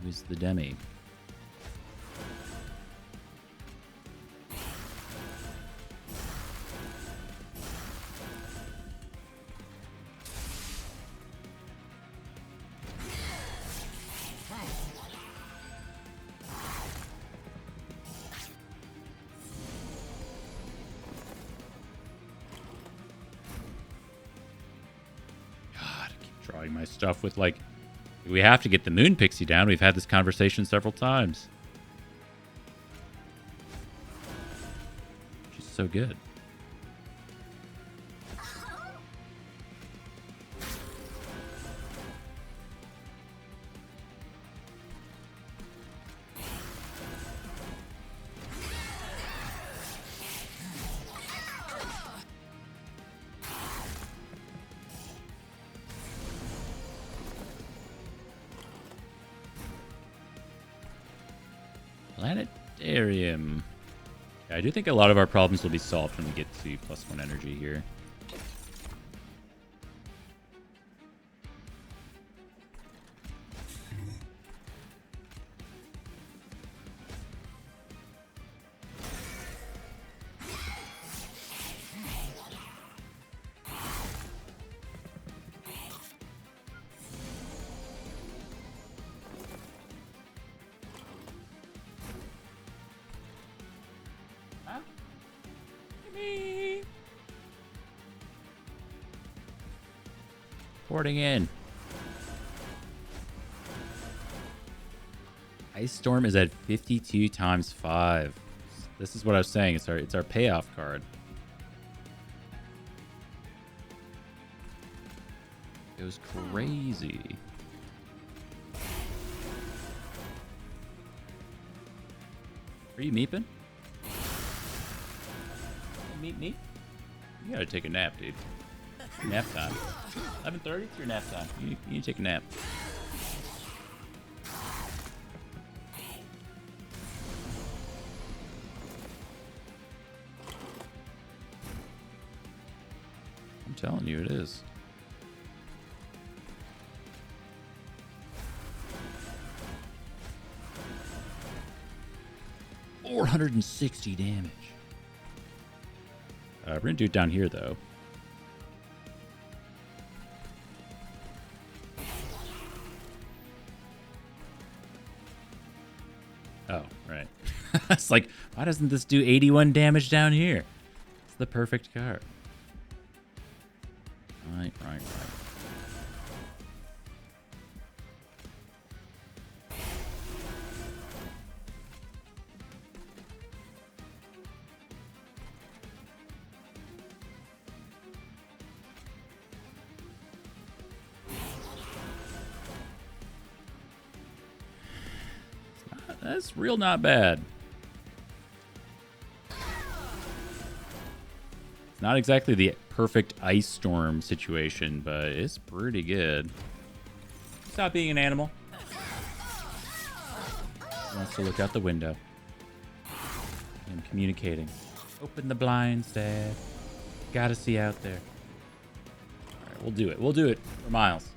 Who's the demi? Drawing my stuff with, like... We have to get the moon pixie down. We've had this conversation several times. She's so good. Planetarium. Yeah, I do think a lot of our problems will be solved when we get to +1 energy here. Porting in. Ice Storm is at 52 times 5. This is what I was saying. It's our payoff card. It was crazy. Are you meeping? Meep meep? You gotta take a nap, dude. Nap time. 11:30? It's your nap time. You need to take a nap. I'm telling you, it is. $460 damage. We're gonna do it down here, though. Oh, right. It's like, why doesn't this do 81 damage down here? It's the perfect card. Right. That's real not bad. It's not exactly the perfect ice storm situation, but it's pretty good. Stop being an animal. He wants to look out the window. I'm communicating. Open the blinds, Dad. Gotta see out there. Alright, we'll do it. We'll do it for Miles.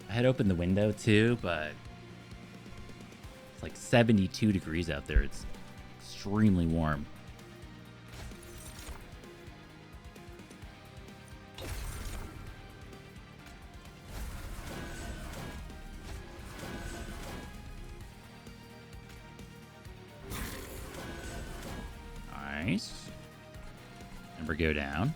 I had opened the window too, but it's like 72 degrees out there. It's extremely warm. Nice. Never go down.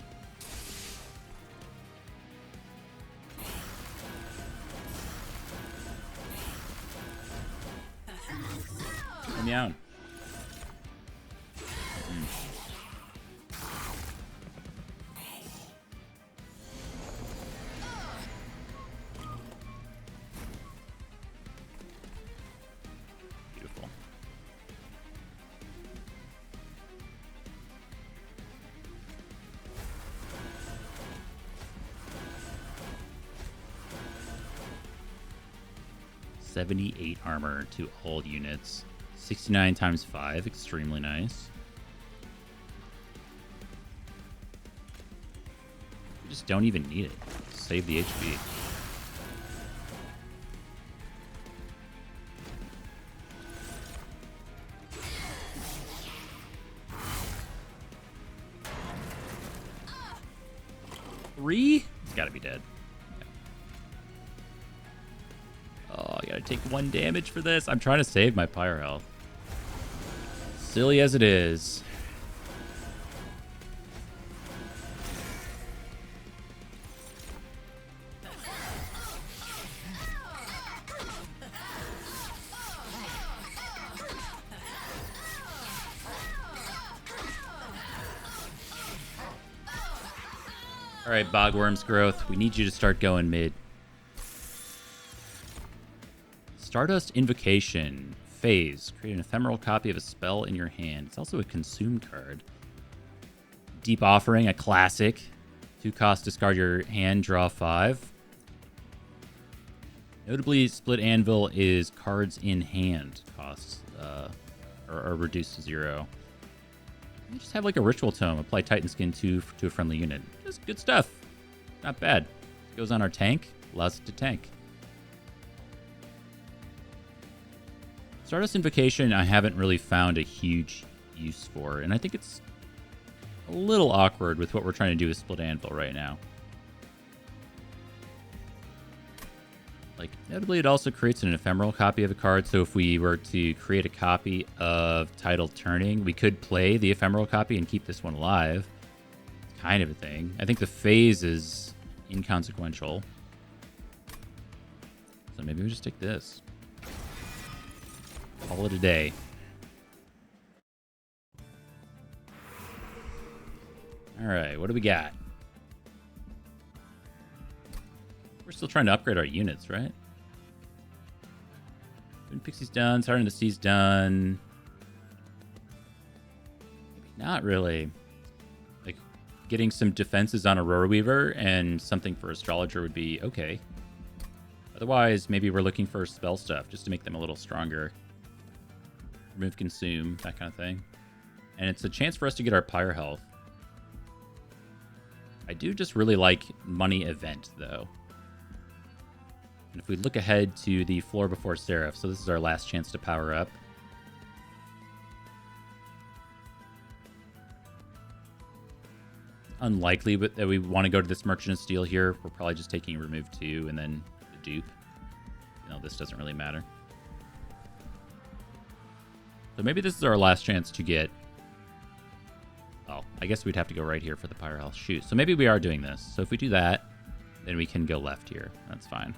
Meow. Beautiful. $78 armor to all units. 69 times 5, extremely nice. We just don't even need it. Save the HP. Three? It's gotta be dead. Oh, I gotta take 1 damage for this. I'm trying to save my pyre health. Silly as it is. All right, Bogworm's growth. We need you to start going mid. Stardust Invocation. Phase. Create an ephemeral copy of a spell in your hand. It's also a consume card. Deep Offering, a classic. 2 cost, discard your hand, draw 5. Notably, Split Anvil is cards in hand costs are reduced to 0. You just have like a Ritual Tome. Apply Titan Skin 2 to a friendly unit. Just good stuff. Not bad. Goes on our tank. Allows it to tank. Stardust Invocation I haven't really found a huge use for. And I think it's a little awkward with what we're trying to do with Split Anvil right now. Like, notably, it also creates an ephemeral copy of a card, so if we were to create a copy of Tidal Turning, we could play the ephemeral copy and keep this one alive. It's kind of a thing. I think the phase is inconsequential. So maybe we just take this. Call it a day. Alright, what do we got? We're still trying to upgrade our units, right? Twin Pixie's done. Siren of the Sea's done. Not really. Like, getting some defenses on Aurora Weaver and something for Astrologer would be okay. Otherwise, maybe we're looking for spell stuff just to make them a little stronger. Remove Consume, that kind of thing. And it's a chance for us to get our Pyre health. I do just really like Money Event, though. And if we look ahead to the floor before Seraph, so this is our last chance to power up. Unlikely but that we want to go to this Merchant of Steel here. We're probably just taking Remove 2 and then the dupe. This doesn't really matter. So maybe this is our last chance to get... Oh, I guess we'd have to go right here for the Pyre Health. Shoot. So maybe we are doing this. So if we do that, then we can go left here. That's fine.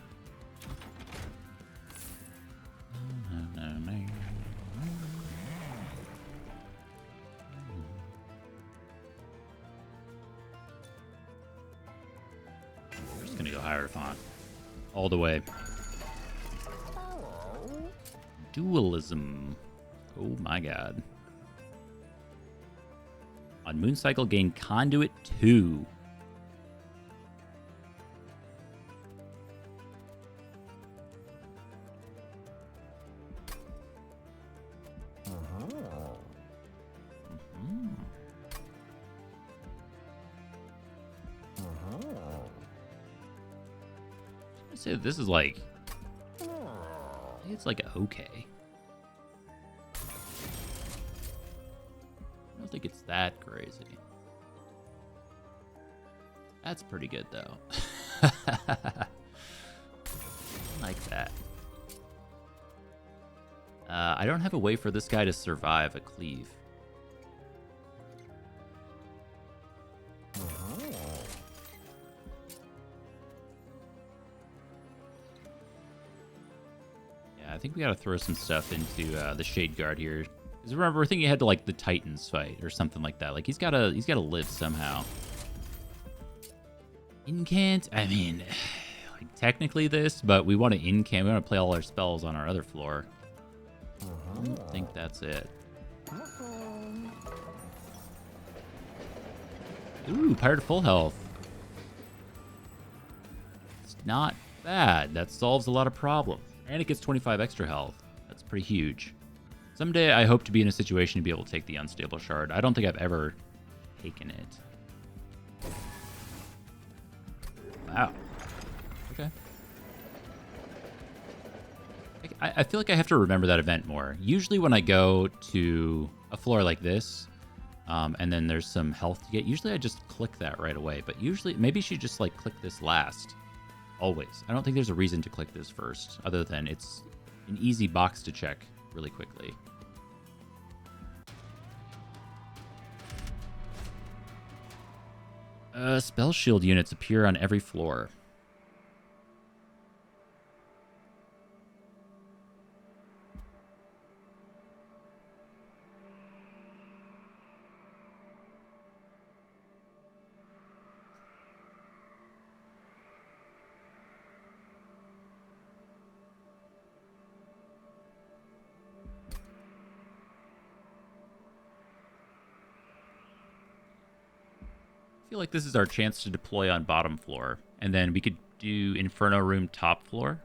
We're just gonna go Hierophant. All the way. Dualism. Oh my god. On Moon Cycle, gain Conduit 2. I'd say this is like... I think it's like okay. I don't think it's that crazy. That's pretty good, though. Like that. I don't have a way for this guy to survive a cleave. Yeah, I think we gotta throw some stuff into the Shade Guard here. Because remember, we're thinking ahead to like the Titans fight or something like that. Like he's gotta live somehow. Incant, I mean, like technically this, but we want to incant. We want to play all our spells on our other floor. I don't think that's it. Ooh, Pirate Full Health. It's not bad. That solves a lot of problems. And it gets 25 extra health. That's pretty huge. Someday I hope to be in a situation to be able to take the Unstable Shard. I don't think I've ever taken it. Wow. Okay. I feel like I have to remember that event more. Usually when I go to a floor like this, and then there's some health to get, usually I just click that right away. But usually, maybe you should just like click this last. Always. I don't think there's a reason to click this first, other than it's an easy box to check really quickly. Spell shield units appear on every floor. I feel like this is our chance to deploy on bottom floor, and then we could do Inferno Room top floor.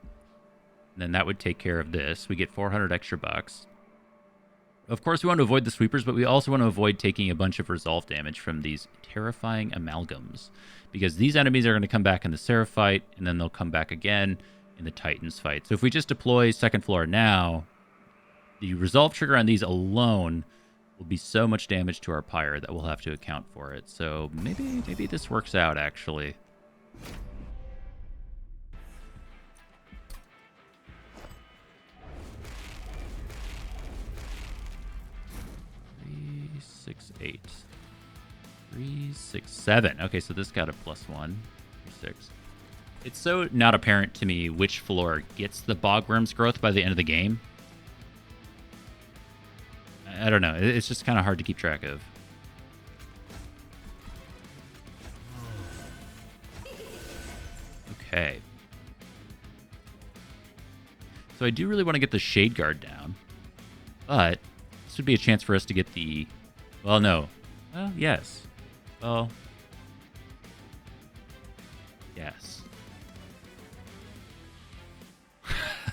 And then that would take care of this. We get 400 extra bucks. Of course, we want to avoid the sweepers, but we also want to avoid taking a bunch of resolve damage from these terrifying amalgams, because these enemies are going to come back in the Seraph fight, and then they'll come back again in the Titans fight. So if we just deploy second floor now, the resolve trigger on these alone will be so much damage to our pyre that we'll have to account for it. So maybe this works out, actually. Three, 6, 8. 3, 6, 7. Okay, so this got a +1. 6. It's so not apparent to me which floor gets the Bogworm's growth by the end of the game. I don't know. It's just kind of hard to keep track of. Okay. So I do really want to get the Shade Guard down. But this would be a chance for us to get the... Well, no. Well, yes. Well... Yes.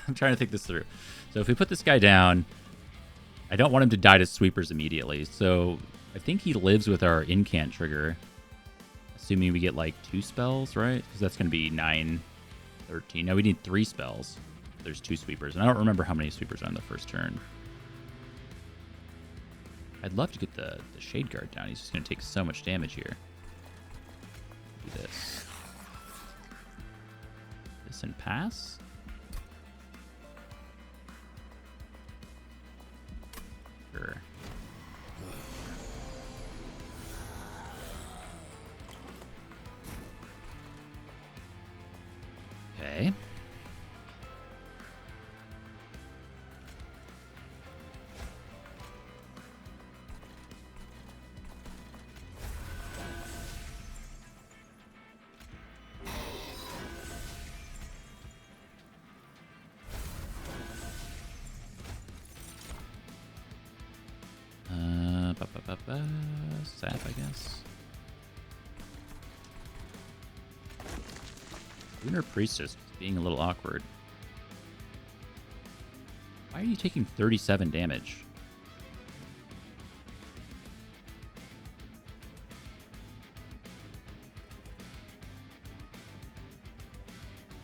I'm trying to think this through. So if we put this guy down... I don't want him to die to sweepers immediately, so I think he lives with our incant trigger. Assuming we get like 2 spells, right? Because that's going to be 9, 13. No, we need 3 spells. There's 2 sweepers, and I don't remember how many sweepers are on the first turn. I'd love to get the Shade Guard down. He's just going to take so much damage here. Do this. This and pass. Sure. Okay. Sap, I guess. Lunar Priestess being a little awkward. Why are you taking 37 damage?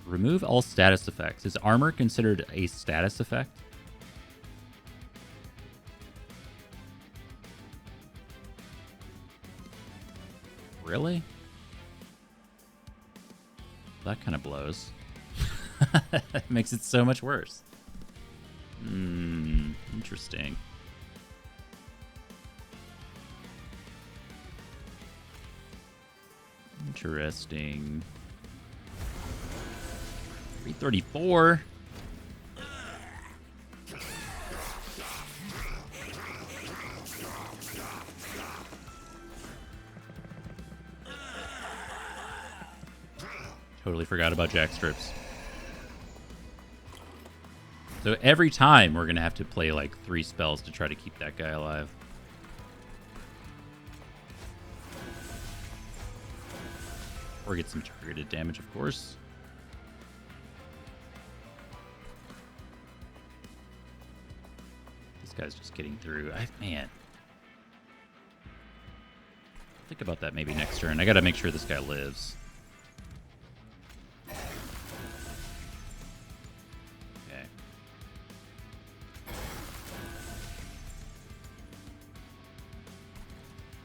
Remove all status effects. Is armor considered a status effect? Really? That kind of blows. Makes it so much worse. Interesting. Interesting. 334. Totally forgot about jack strips. So every time we're going to have to play like 3 spells to try to keep that guy alive. Or get some targeted damage, of course. This guy's just getting through. Man. Think about that maybe next turn. I got to make sure this guy lives.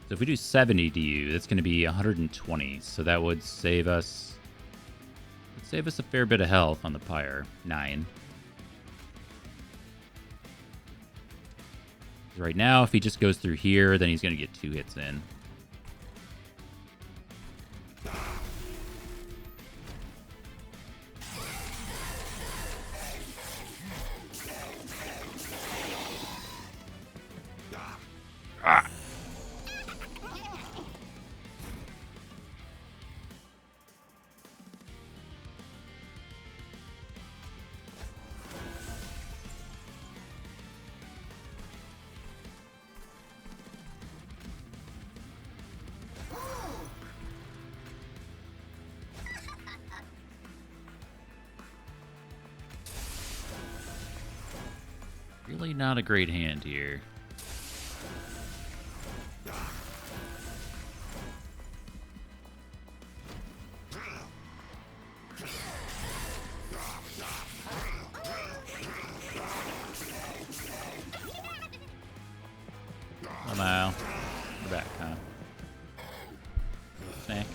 So if we do 70 DU, that's going to be 120. So that would save us, let's Save us a fair bit of health on the pyre. 9. Right now, if he just goes through here, then he's going to get 2 hits in. Really not a great hand here. Oh no. We're back, huh? Snack.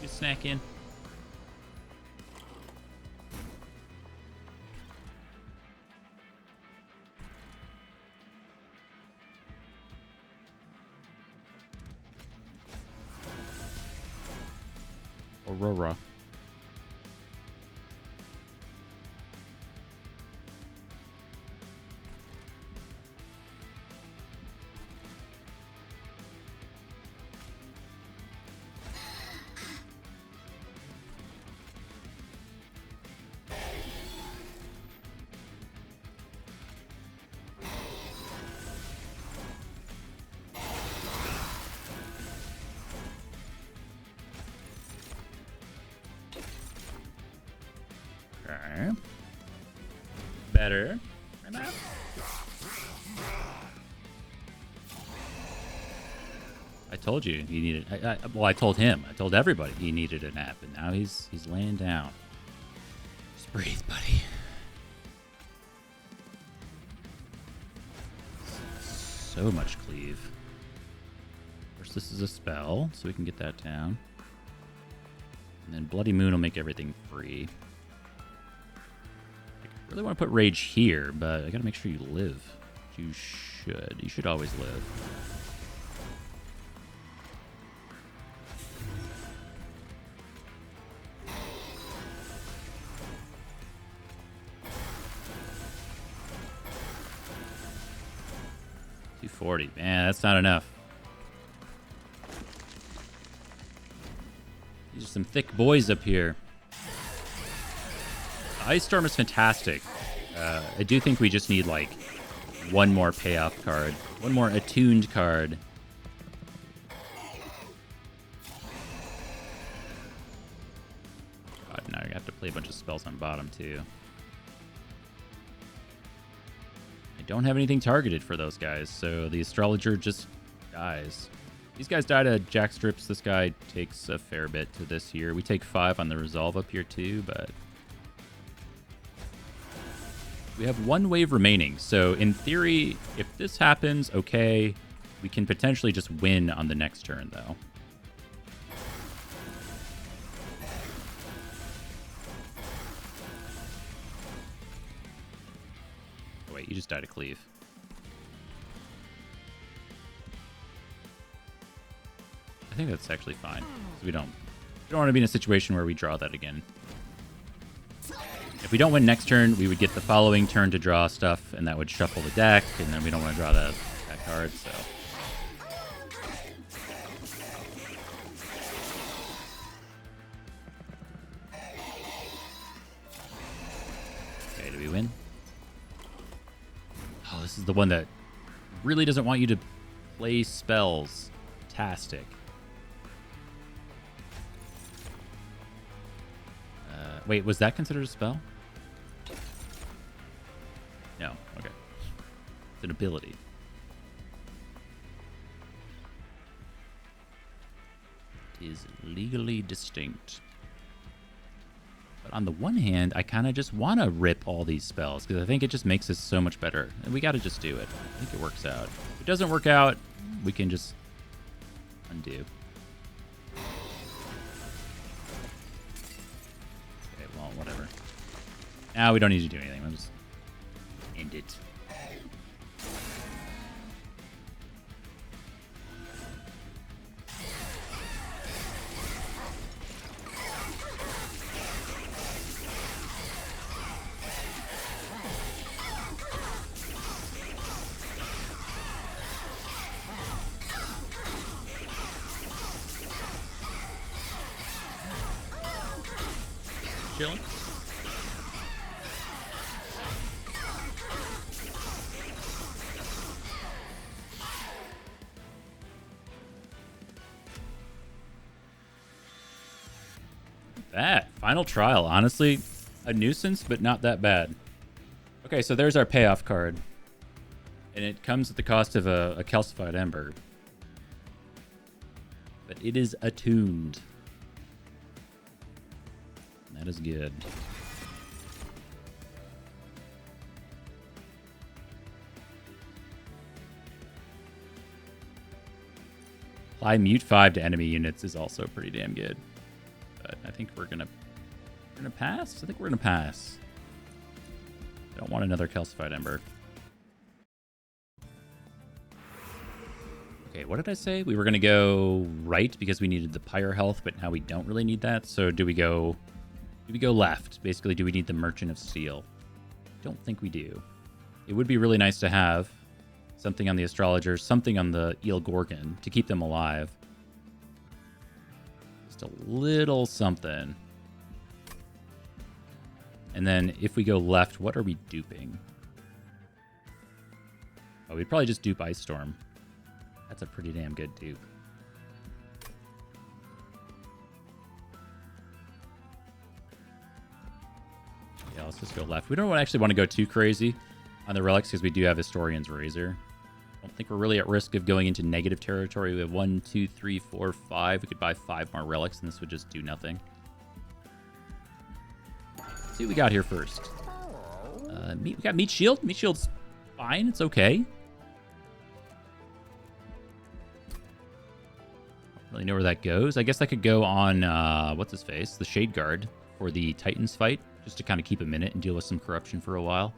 You snack in. Aurora. Okay. Better. I'm out. I told you he needed. Well, I told him. I told everybody he needed a nap, and now he's laying down. Just breathe, buddy. So much cleave. First, this is a spell, so we can get that down. And then Bloody Moon will make everything free. I really want to put Rage here, but I gotta make sure you live. You should. You should always live. $240. Man, that's not enough. These are some thick boys up here. Ice Storm is fantastic. I do think we just need, like, one more payoff card. One more attuned card. God, now I have to play a bunch of spells on bottom, too. I don't have anything targeted for those guys, so the Astrologer just dies. These guys die to Jack Strips. This guy takes a fair bit to this here. We take 5 on the Resolve up here, too, but... we have 1 wave remaining, so in theory, if this happens, okay, we can potentially just win on the next turn, though. Oh, wait, you just died to cleave. I think that's actually fine. So we don't want to be in a situation where we draw that again. If we don't win next turn, we would get the following turn to draw stuff, and that would shuffle the deck, and then we don't want to draw that card, so... okay, do we win? Oh, this is the one that really doesn't want you to play spells. Fantastic. Wait, was that considered a spell? No, okay. It's an ability. It is legally distinct. But on the one hand, I kind of just want to rip all these spells, because I think it just makes us so much better. And we got to just do it. I think it works out. If it doesn't work out, we can just undo. Whatever. Now we don't need to do anything. We'll just end it. Chilling. That final trial, honestly, a nuisance, but not that bad. Okay, so there's our payoff card, and it comes at the cost of a calcified ember, but it is attuned. That is good. Apply mute 5 to enemy units is also pretty damn good. But I think we're gonna pass. I think we're gonna pass. I don't want another calcified ember. Okay, what did I say? We were gonna go right because we needed the pyre health, but now we don't really need that. So do we go left? Basically, do we need the Merchant of Steel? Don't think we do. It would be really nice to have something on the Astrologer, something on the Eel Gorgon to keep them alive. Just a little something. And then if we go left, what are we duping? Oh, we'd probably just dupe Ice Storm. That's a pretty damn good dupe. Yeah, let's just go left. We don't actually want to go too crazy on the relics because we do have Historian's Razor. I don't think we're really at risk of going into negative territory. We have 1, 2, 3, 4, 5. We could buy 5 more relics and this would just do nothing. Let's see what we got here first. We got Meat Shield. Meat Shield's fine. It's okay. Don't really know where that goes. I guess that could go on, what's his face? The Shade Guard for the Titans fight. Just to kind of keep a minute and deal with some corruption for a while.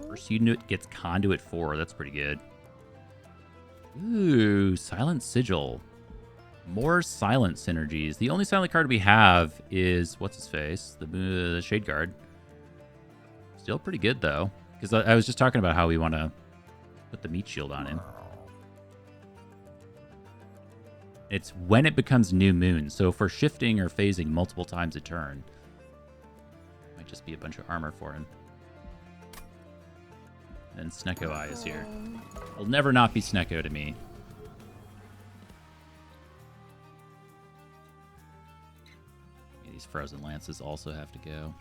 First unit gets Conduit 4. That's pretty good. Ooh, Silent Sigil. More silent synergies. The only silent card we have is, what's his face? The Shade Guard. Still pretty good, though. Because I was just talking about how we want to put the Meat Shield on him. It's when it becomes New Moon. So if we're shifting or phasing multiple times a turn, might just be a bunch of armor for him. And Snecko Eye is here. Will never not be Snecko to me. Yeah, these Frozen Lances also have to go.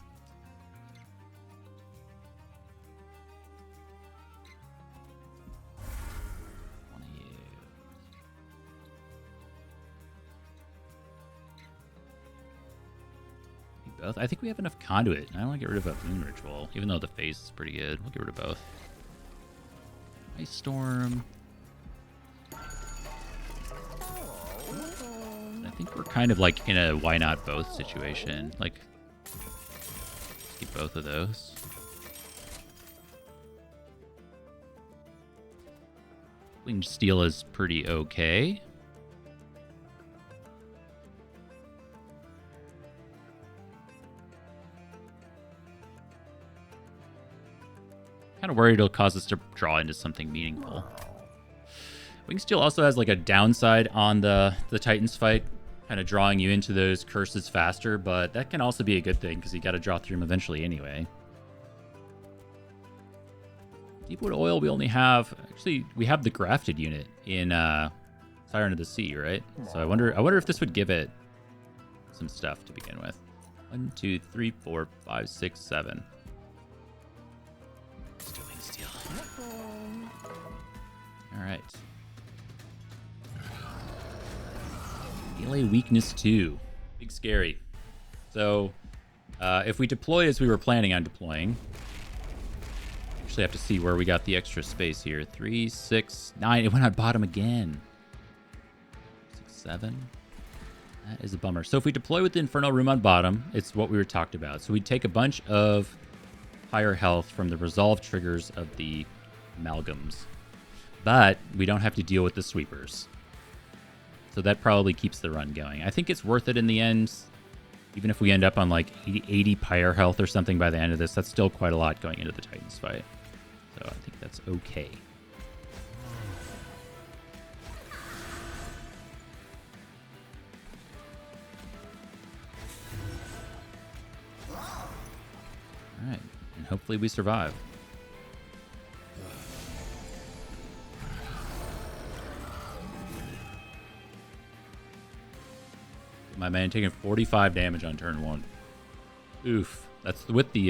One of you. Both. I think we have enough conduit. I don't want to get rid of a Moon Ritual, even though the face is pretty good. We'll get rid of both. Ice Storm. I think we're kind of like in a why not both situation. Like, keep both of those. Winged Steel is pretty okay. Kind of worried it'll cause us to draw into something meaningful. Winged Steel also has like a downside on the Titans fight, kind of drawing you into those curses faster, but that can also be a good thing because you got to draw through them eventually anyway. Deepwood Oil we only have, actually we have the grafted unit in Siren of the Sea, right? So I wonder if this would give it some stuff to begin with. 1, 2, 3, 4, 5, 6, 7. Let's do Winged Steel. All right. Melee weakness 2. Big scary. So if we deploy as we were planning on deploying, actually have to see where we got the extra space here. 3, 6, 9. It went on bottom again. 6, 7. That is a bummer. So if we deploy with the Infernal Room on bottom, it's what we were talked about. So we take a bunch of higher health from the resolve triggers of the amalgams. But we don't have to deal with the sweepers. So that probably keeps the run going. I think it's worth it in the end. Even if we end up on like 80 pyre health or something by the end of this, that's still quite a lot going into the Titans fight. So I think that's okay. All right, and hopefully we survive. My man taking 45 damage on turn 1. Oof. That's with the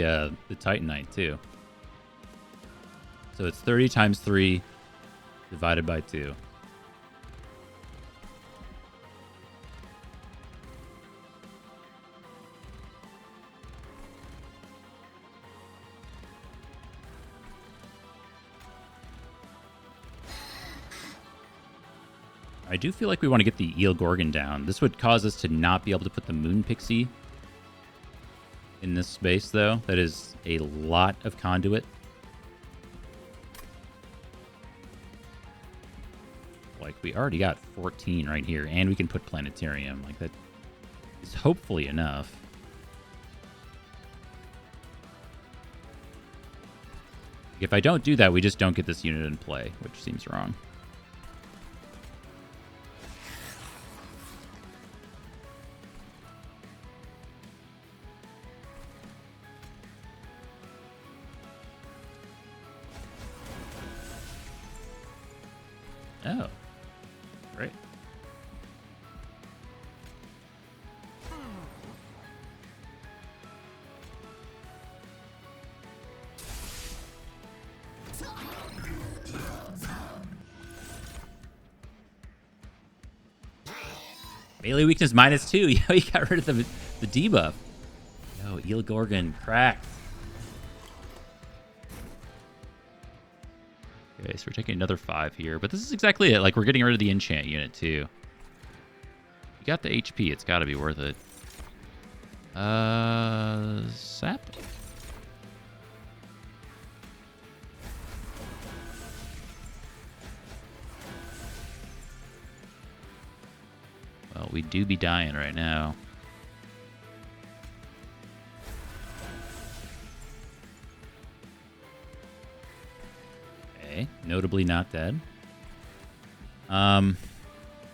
Titanite too. So it's 30 times 3 divided by 2. I do feel like we want to get the Eel Gorgon down. This would cause us to not be able to put the Moon Pixie in this space, though. That is a lot of conduit. Like, we already got 14 right here, and we can put Planetarium. Like, that is hopefully enough. If I don't do that, we just don't get this unit in play, which seems wrong. Oh, great. Melee weakness -2. Yeah, we got rid of the debuff. Yo, Eel Gorgon cracked. Okay, so we're taking another 5 here, but this is exactly it. Like, we're getting rid of the enchant unit too. You got the HP, it's got to be worth it. Sap. Well, we do be dying right now. Okay, notably not dead. We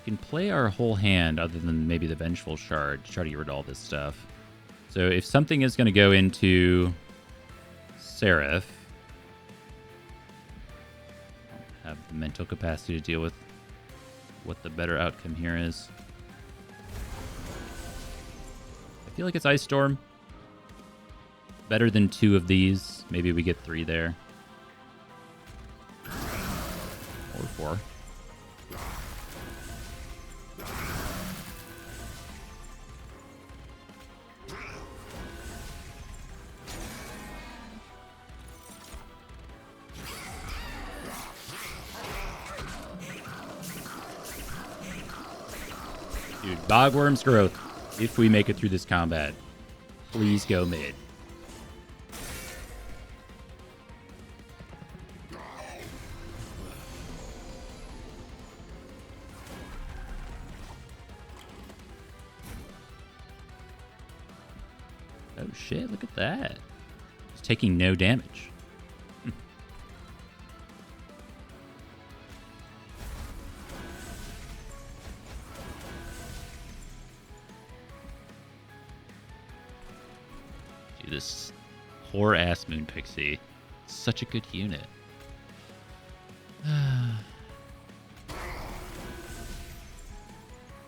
can play our whole hand other than maybe the Vengeful Shard to try to get rid of all this stuff. So if something is going to go into Seraph, I don't have the mental capacity to deal with what the better outcome here is. I feel like it's Ice Storm. Better than 2 of these. Maybe we get 3 there. Or 4. Dude, Bogworm's Growth. If we make it through this combat, please go mid. Oh shit, look at that. It's taking no damage. Dude, this poor ass Moon Pixie. Such a good unit.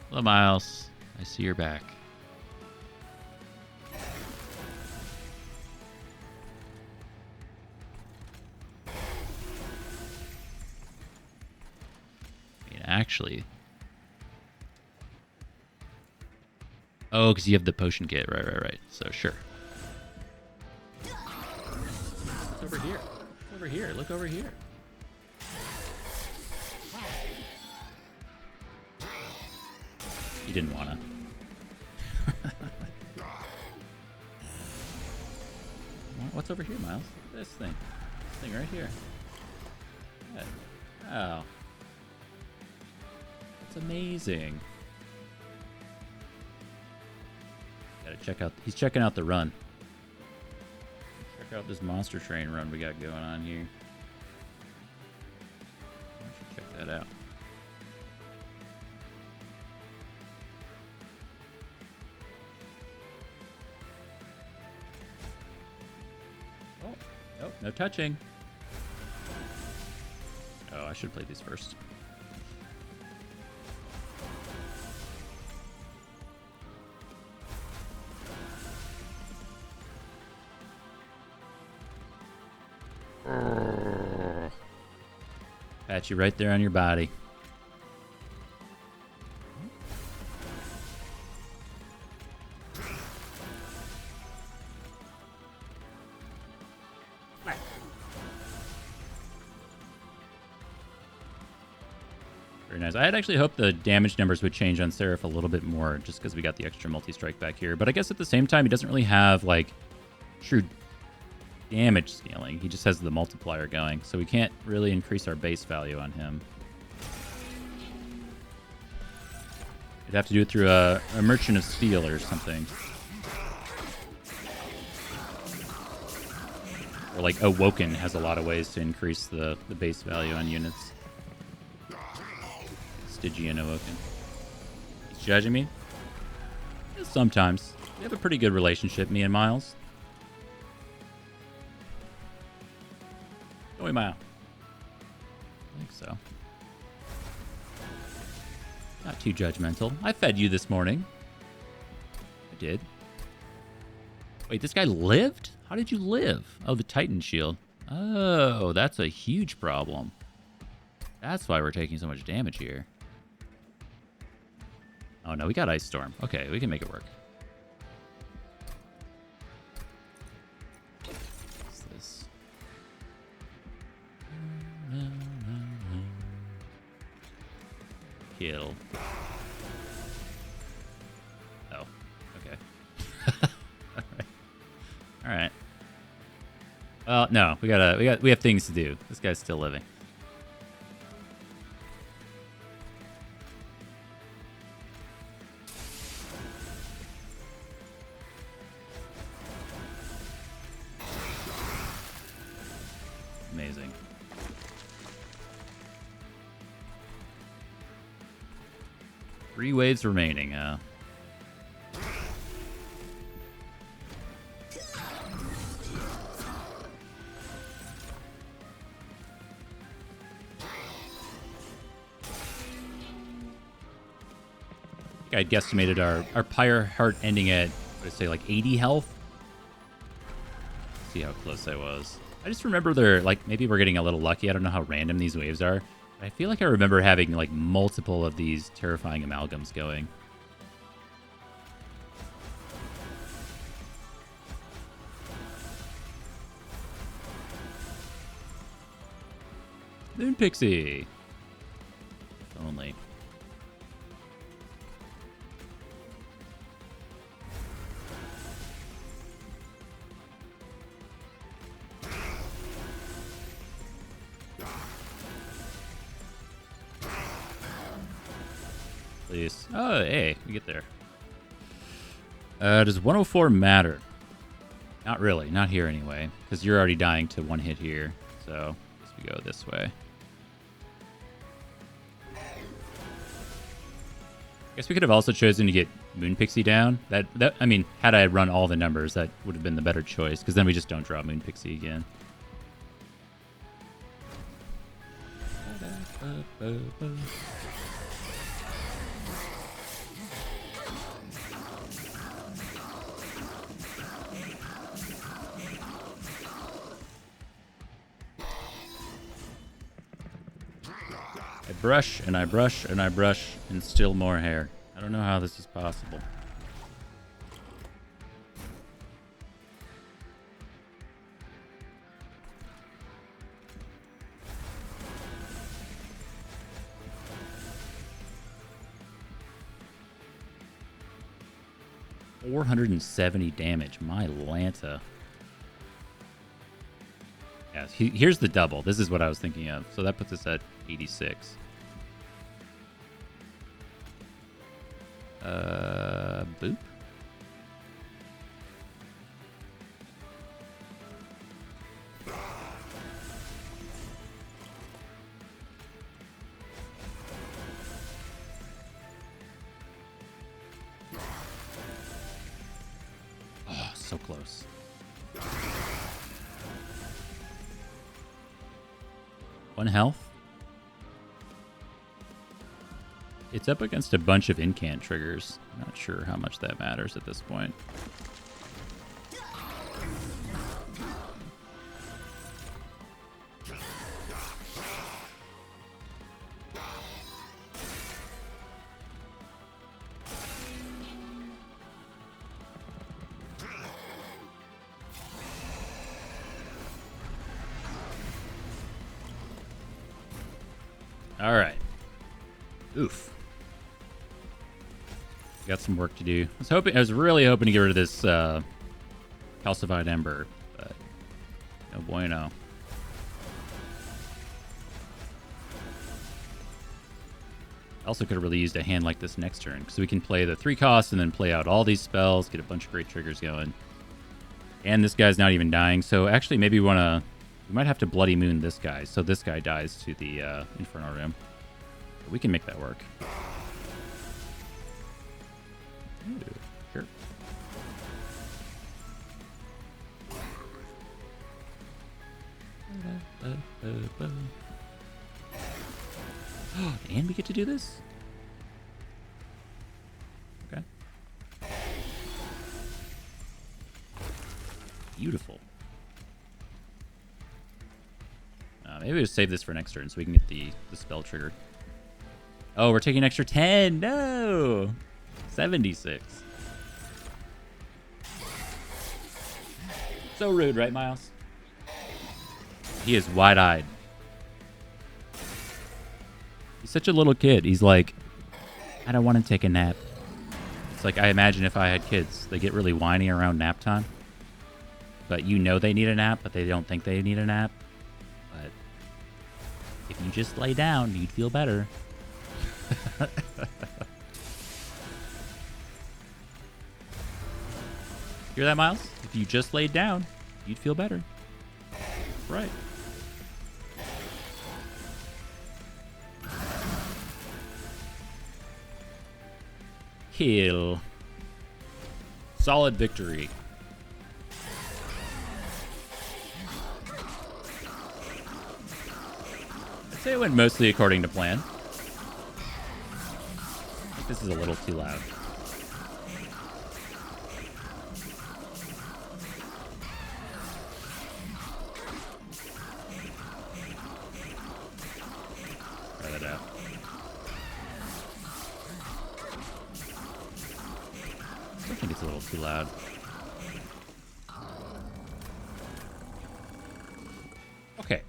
Hello, Miles. I see you're back. Actually. Oh, because you have the potion kit. Right. So, sure. Look over here. Look over here. Look over here. He didn't want to. What's over here, Miles? This thing. This thing right here. Oh. It's amazing. Gotta check out. He's checking out the run. Check out this monster train run we got going on here. I should check that out. Oh, nope, no touching. Oh, I should play these first. Pat you right there on your body. Very nice. I had actually hoped the damage numbers would change on Seraph a little bit more, just because we got the extra multi-strike back here. But I guess at the same time, he doesn't really have, like, true damage scaling. He just has the multiplier going, so we can't really increase our base value on him. You'd have to do it through a Merchant of Steel or something. Or like Awoken has a lot of ways to increase the base value on units. Stygian Awoken. He's judging me? Sometimes. We have a pretty good relationship, me and Miles. Don't we, Miles? I think so. Not too judgmental. I fed you this morning. I did. Wait, this guy lived? How did you live? Oh, the Titan shield. Oh, that's a huge problem. That's why we're taking so much damage here. Oh, no, we got Ice Storm. Okay, we can make it work. What's this? Kill. Oh, okay. All right. Well, no, we have things to do. This guy's still living. Amazing. Three waves remaining, huh? I guesstimated our Pyre Heart ending at, what did I say, like 80 health? Let's see how close I was. I just remember they're, like, maybe we're getting a little lucky. I don't know how random these waves are. But I feel like I remember having, like, multiple of these terrifying amalgams going. Moon Pixie. If only. Please. Oh, hey, we get there. Does 104 matter? Not really. Not here anyway, because you're already dying to one hit here. So, I guess we go this way. I guess we could have also chosen to get Moon Pixie down. I mean, had I run all the numbers, that would have been the better choice, because then we just don't draw Moon Pixie again. I brush, and I brush, and I brush, and still more hair. I don't know how this is possible. 470 damage. My Lanta. Yeah, here's the double. This is what I was thinking of. So that puts us at 86. Boop. Oh, so close. One health. It's up against a bunch of incant triggers. I'm not sure how much that matters at this point. All right. Oof. Got some work to do. I was really hoping to get rid of this calcified ember, but no bueno. I also could have really used a hand like this next turn, because we can play the 3 costs and then play out all these spells, get a bunch of great triggers going. And this guy's not even dying, so actually maybe we might have to Bloody Moon this guy, so this guy dies to the Inferno Rim. But we can make that work. Ooh, sure. And we get to do this? Okay. Beautiful. Maybe we'll save this for next turn so we can get the spell triggered. Oh, we're taking an extra 10. No! 76. So rude, right, Miles? He is wide-eyed. He's such a little kid. He's like, I don't want to take a nap. It's like, I imagine if I had kids, they get really whiny around nap time. But you know they need a nap, but they don't think they need a nap. But if you just lay down, you'd feel better. Hear that, Miles? If you just laid down, you'd feel better. Right. Kill. Solid victory. I'd say it went mostly according to plan. This is a little too loud. Try that out. I think it's a little too loud. Okay.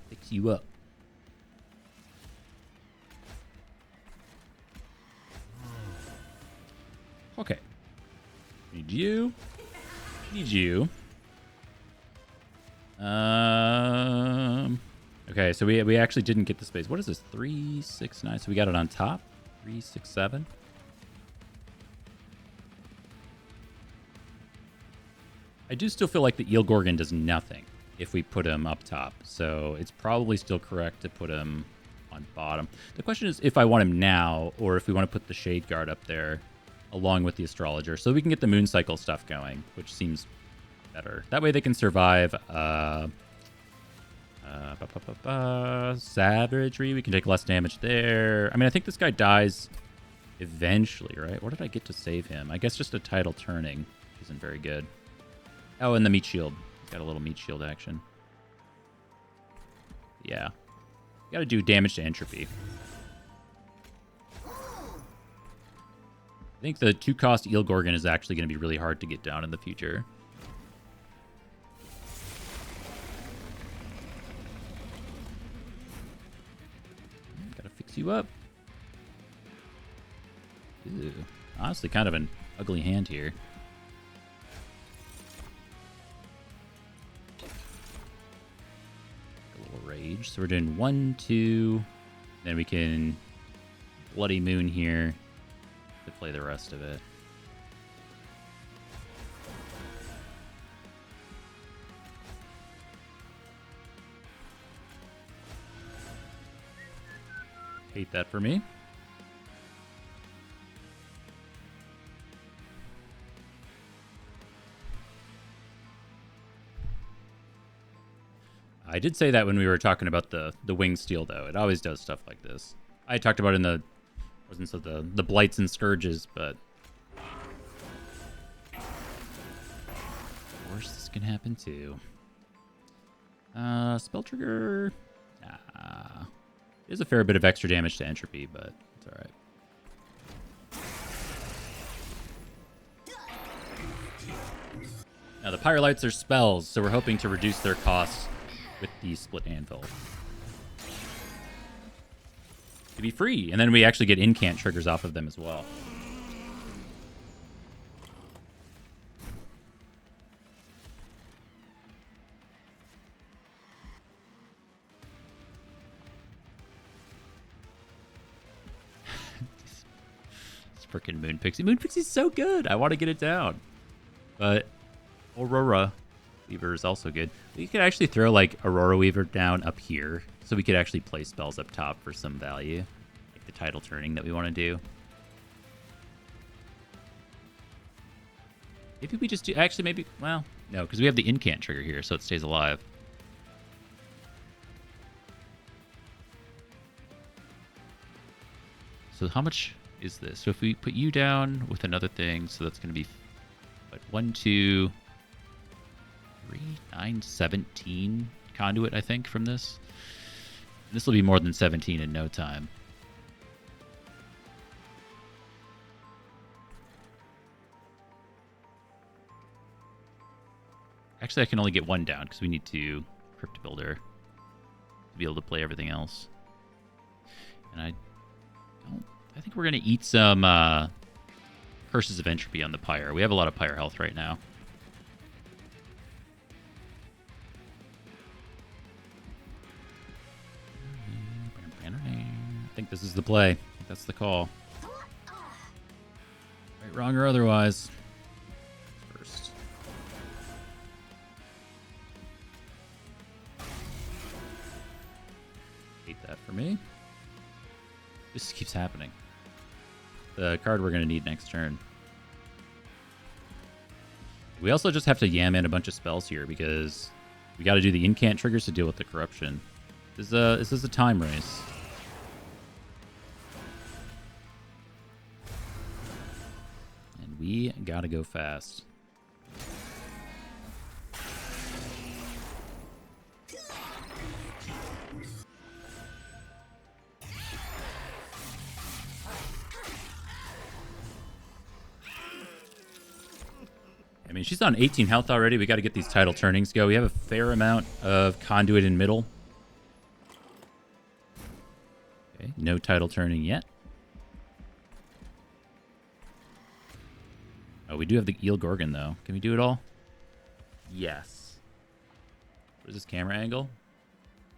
Fix you up. Okay. Need you. Need you. Okay, so we actually didn't get the space. What is this? 3, 6, 9. So we got it on top. 3, 6, 7. I do still feel like the Eel Gorgon does nothing if we put him up top. So it's probably still correct to put him on bottom. The question is if I want him now or if we want to put the Shade Guard up there along with the Astrologer so we can get the Moon Cycle stuff going, which seems better. That way they can survive, I Savagery. We can take less damage there. I mean, I think this guy dies eventually, right? What did I get to save him? I guess just a tidal turning isn't very good. Oh, and the meat shield. Got a little meat shield action. Yeah. Got to do damage to entropy. I think the 2-cost Eel Gorgon is actually going to be really hard to get down in the future. Gotta fix you up. Ooh. Honestly, kind of an ugly hand here. A little rage. So we're doing 1, 2. Then we can Bloody Moon here to play the rest of it. Hate that for me. I did say that when we were talking about the wing steel, though. It always does stuff like this. I talked about it in the wasn't so the blights and scourges, but of course this can happen too. Spell trigger. There's a fair bit of extra damage to entropy, but it's all right. Now the Pyrolites are spells, so we're hoping to reduce their costs with the split anvil to be free, and then we actually get incant triggers off of them as well. This freaking Moon Pixie. Moon Pixie's so good. I want to get it down, but Aurora Weaver is also good. We could actually throw like Aurora Weaver down up here, so we could actually play spells up top for some value, like the tidal turning that we want to do. Maybe we just do. Actually, maybe. Well, no, because we have the incant trigger here, so it stays alive. So how much is this? So if we put you down with another thing, so that's going to be what, 1, 2, 3, 9, 17 conduit, I think, from this. This will be more than 17 in no time. Actually, I can only get one down because we need to Crypt Builder to be able to play everything else. And I think we're going to eat some Curses of Entropy on the Pyre. We have a lot of Pyre health right now. I think this is the play. That's the call. Right, wrong, or otherwise. First. Hate that for me. This keeps happening. The card we're going to need next turn. We also just have to yam in a bunch of spells here because we got to do the incant triggers to deal with the corruption. This is a time race. And we got to go fast. I mean, she's on 18 health already. We got to get these tidal turnings go. We have a fair amount of conduit in middle. Okay, no tidal turning yet. Oh, we do have the Eel Gorgon, though. Can we do it all? Yes. What is this camera angle?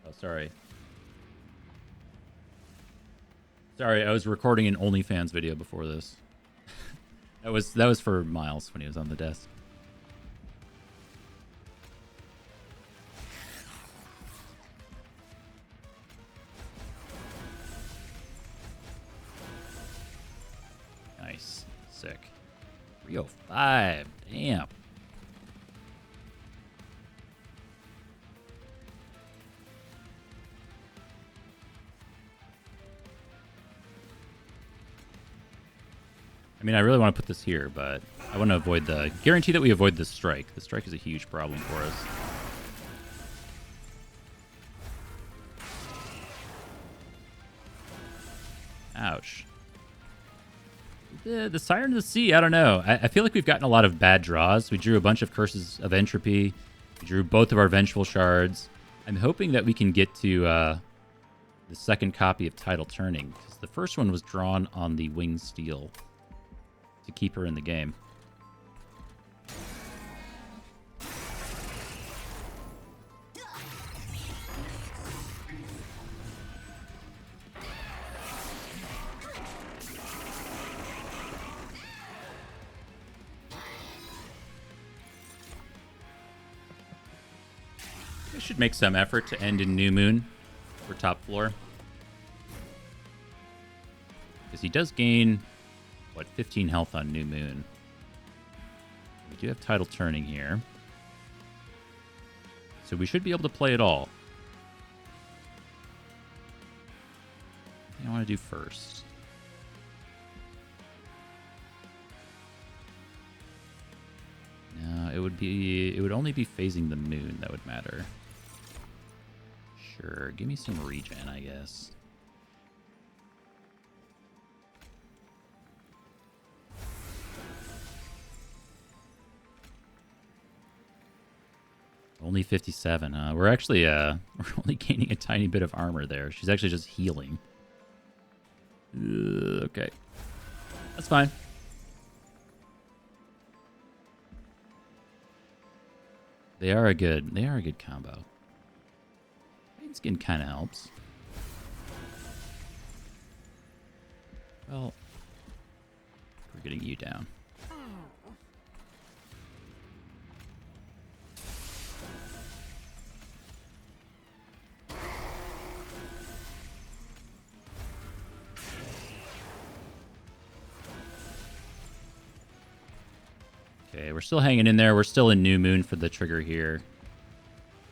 Oh, sorry. Sorry, I was recording an OnlyFans video before this. that was for Miles when he was on the desk. Nice. Sick. 305. Damn. I mean, I really want to put this here, but I want to avoid the... Guarantee that we avoid the strike. The strike is a huge problem for us. Ouch. The Siren of the Sea, I don't know. I feel like we've gotten a lot of bad draws. We drew a bunch of Curses of Entropy. We drew both of our Vengeful Shards. I'm hoping that we can get to the second copy of Tidal Turning, because the first one was drawn on the Winged Steel to keep her in the game. I should make some effort to end in New Moon for top floor. Because he does gain, what, 15 health on New Moon. We do have Tidal Turning here. So we should be able to play it all. What do I want to do first? No, it would only be phasing the moon that would matter. Sure, give me some regen, I guess. Only 57, huh? We're actually we're only gaining a tiny bit of armor there. She's actually just healing. Okay. That's fine. They are a good combo. Skin kind of helps. Well, we're getting you down. Okay, we're still hanging in there. We're still in New Moon for the trigger here.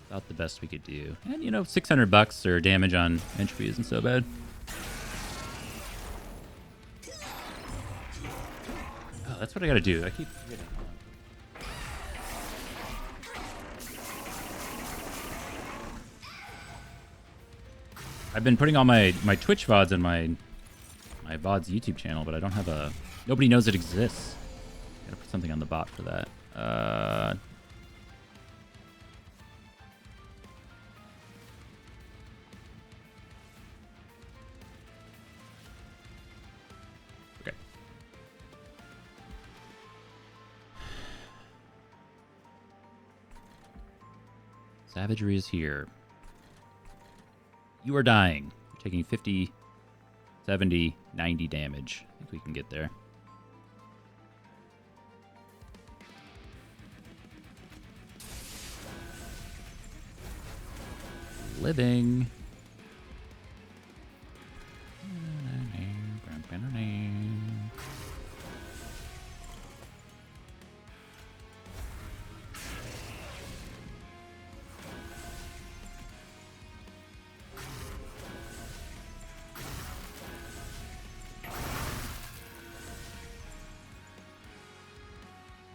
About the best we could do. And, you know, $600 or damage on entropy isn't so bad. Oh, that's what I gotta do. I keep forgetting. I've been putting all my Twitch VODs and my VODs YouTube channel, but I don't have a... Nobody knows it exists. Gotta put something on the bot for that. Okay. Savagery is here. You are dying. You're taking 50, 70, 90 damage. I think we can get there. Living.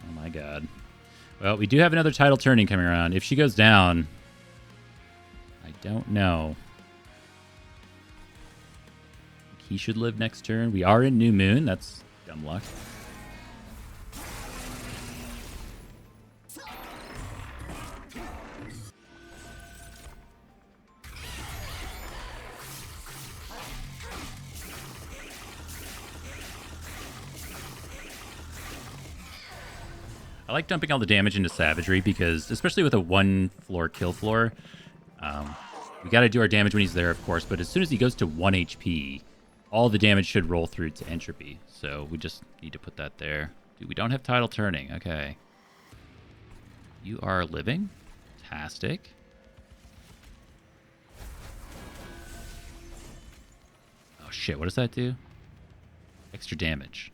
Oh my god. Well, we do have another Tidal Turning coming around. If she goes down, I don't know. He should live next turn. We are in New Moon. That's dumb luck. I like dumping all the damage into Savagery because, especially with a one floor kill floor, we got to do our damage when he's there, of course, but as soon as he goes to 1 HP, all the damage should roll through to Entropy. So we just need to put that there. Dude, we don't have Tidal Turning. Okay. You are living. Fantastic. Oh, shit. What does that do? Extra damage.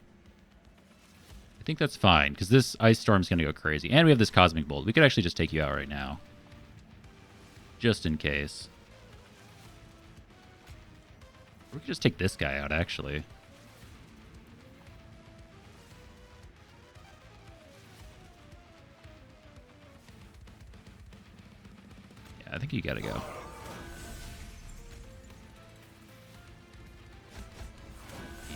I think that's fine, because this Ice Storm's going to go crazy. And we have this Cosmic Bolt. We could actually just take you out right now. Just in case. We could just take this guy out, actually. think you gotta go.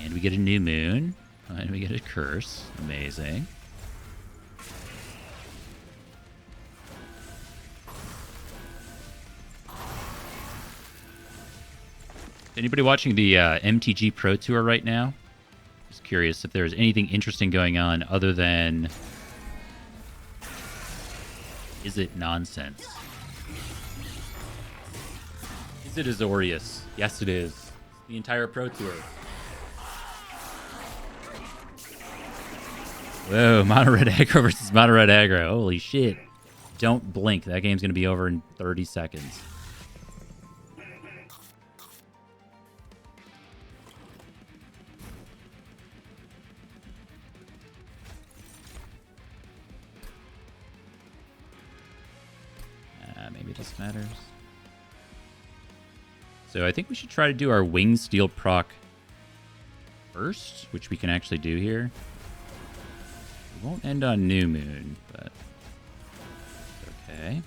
And we get a new moon. And we get a curse. Amazing. Anybody watching the MTG Pro Tour right now? Just curious if there's anything interesting going on other than... Is it nonsense? Is it Azorius? Yes, it is. The entire Pro Tour. Whoa, Mono Red Aggro versus Mono Red Aggro. Holy shit. Don't blink. That game's going to be over in 30 seconds. Maybe this matters. So I think we should try to do our Wing Steel proc first, which we can actually do here. We won't end on New Moon, but okay.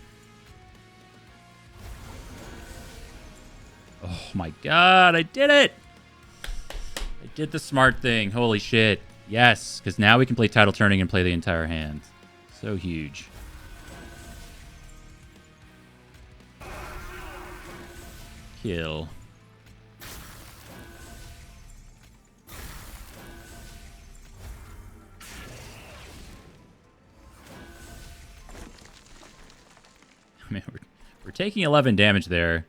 Oh my god, I did it! I did the smart thing. Holy shit. Yes, because now we can play Tidal Turning and play the entire hand. So huge. Kill. I mean, we're taking 11 damage there.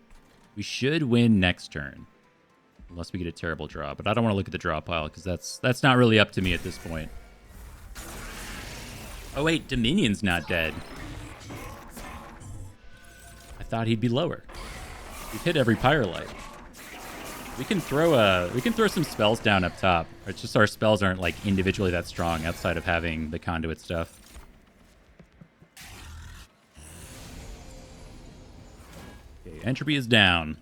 We should win next turn. Unless we get a terrible draw. But I don't want to look at the draw pile, because that's not really up to me at this point. Oh wait, Dominion's not dead. I thought he'd be lower. We've hit every Pyrolite. We can throw some spells down up top. It's just our spells aren't like individually that strong outside of having the conduit stuff. Okay, entropy is down.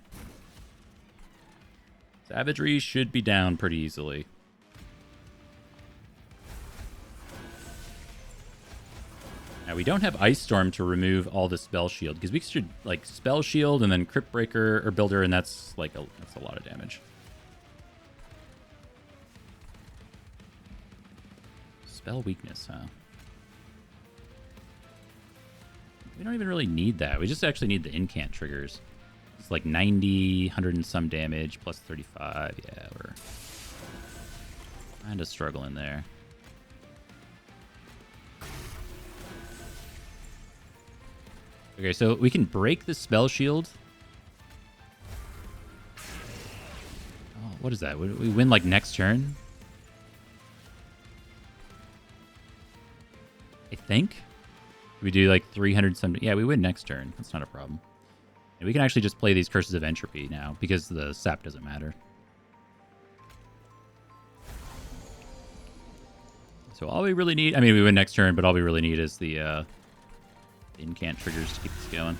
Savagery should be down pretty easily. Now, we don't have Ice Storm to remove all the Spell Shield, because we should, like, Spell Shield and then Crypt Breaker or Builder, and that's, like, that's a lot of damage. Spell Weakness, huh? We don't even really need that. We just actually need the incant triggers. It's like 90, 100 and some damage, plus 35. Yeah, we're kind of struggling there. Okay, so we can break the Spell Shield. Oh, what is that? We win, like, next turn? I think? We do, like, 300 some... Yeah, we win next turn. That's not a problem. And we can actually just play these Curses of Entropy now, because the sap doesn't matter. So all we really need... I mean, we win next turn, but all we really need is the... incant triggers to keep this going.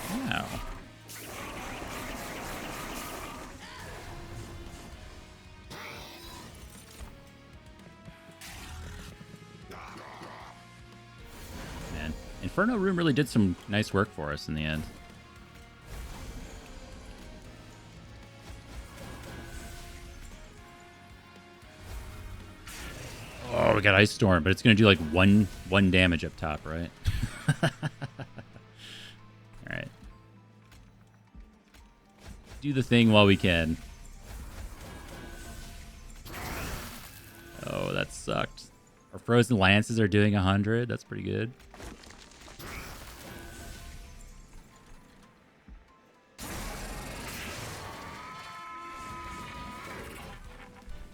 Wow. Man, Inferno Room really did some nice work for us in the end. Oh, we got Ice Storm, but it's going to do like one damage up top, right? Alright. Do the thing while we can. Oh, that sucked. Our Frozen Lances are doing 100. That's pretty good.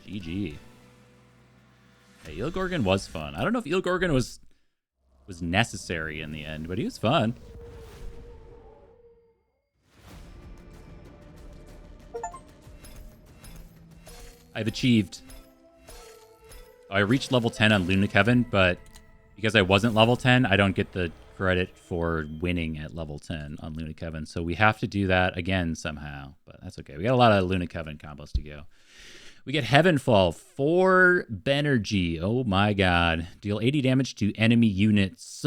GG. Hey, Eel Gorgon was fun. I don't know if Eel Gorgon was necessary in the end, but he was fun. I've achieved. I reached level 10 on Lunac Heaven, but because I wasn't level 10, I don't get the credit for winning at level 10 on Luna Coven. So we have to do that again somehow, but that's okay. We got a lot of Luna Coven combos to go. We get Heavenfall, 4 Benergy. Oh my god. Deal 80 damage to enemy units.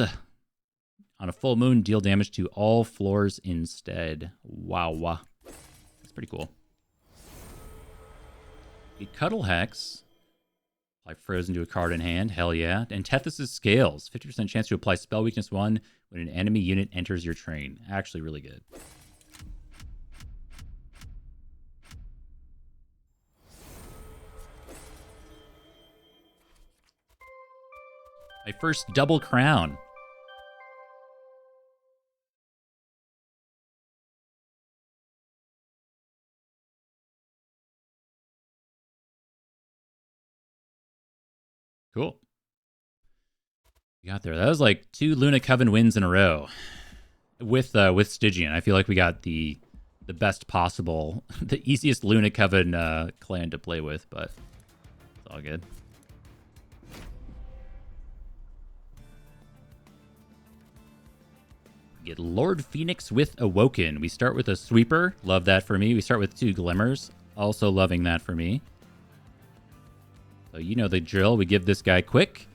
On a full moon, deal damage to all floors instead. Wow. That's pretty cool. We Cuddle Hex. Apply Frozen to a card in hand. Hell yeah. Antithesis Scales. 50% chance to apply Spell Weakness 1 when an enemy unit enters your train. Actually really good. My first double crown. Cool. We got there. That was like 2 Luna Coven wins in a row with Stygian. I feel like we got the best possible, the easiest Luna Coven clan to play with, but it's all good. Get Lord Phoenix with Awoken. We start with a Sweeper. Love that for me. We start with 2 Glimmers. Also loving that for me. So you know the drill. We give this guy Quick.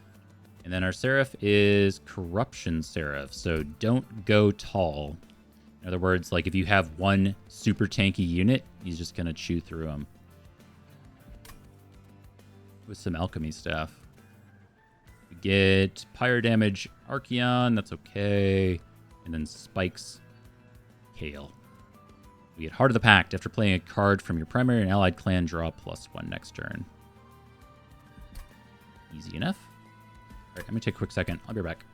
And then our Seraph is Corruption Seraph. So don't go tall. In other words, like if you have one super tanky unit, he's just going to chew through them. With some alchemy stuff. We get Pyro Damage Archeon. That's okay. And then Spikes Kale. We get Heart of the Pact. After playing a card from your primary and allied clan, draw +1 next turn. Easy enough. All right, let me take a quick second. I'll be right back.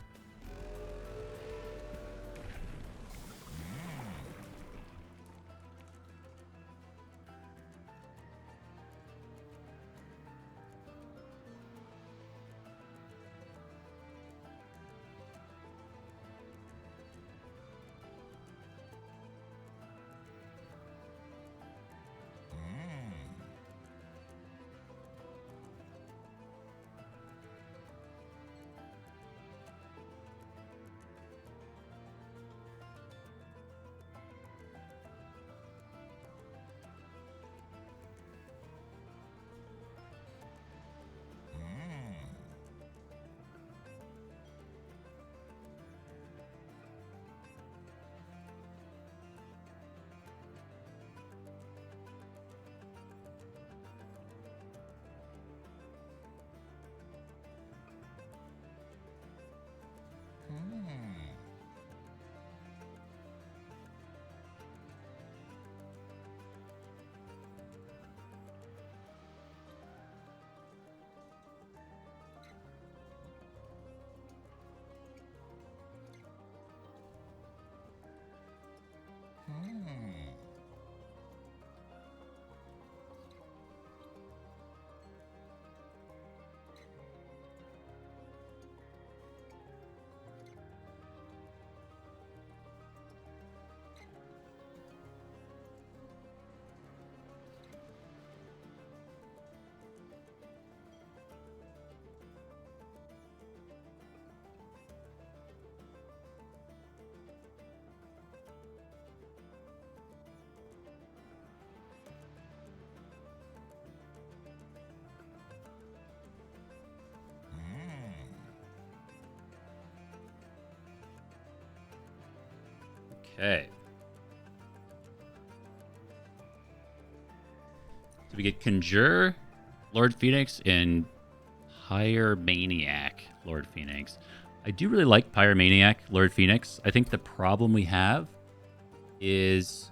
Okay. So we get Conjure, Lord Phoenix, and Pyromaniac, Lord Phoenix. I do really like Pyromaniac, Lord Phoenix. I think the problem we have is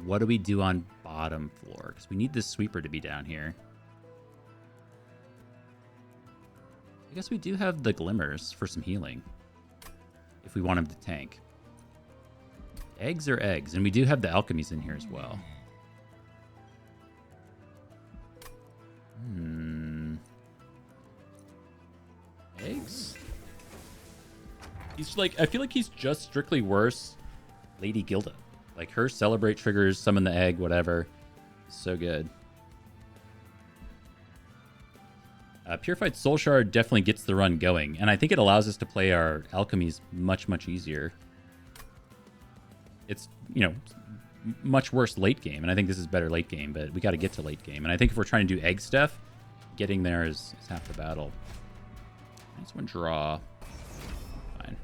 what do we do on bottom floor? Because we need this Sweeper to be down here. I guess we do have the Glimmers for some healing if we want him to tank. Eggs are eggs, and we do have the alchemies in here as well. Eggs? He's like, I feel like he's just strictly worse Lady Gilda. Like her Celebrate triggers, summon the egg, whatever. So good. Purified Soul Shard definitely gets the run going, and I think it allows us to play our alchemies much, much easier. It's, much worse late game, and I think this is better late game, but we got to get to late game. And I think if we're trying to do egg stuff, getting there is half the battle. Nice one draw. Fine.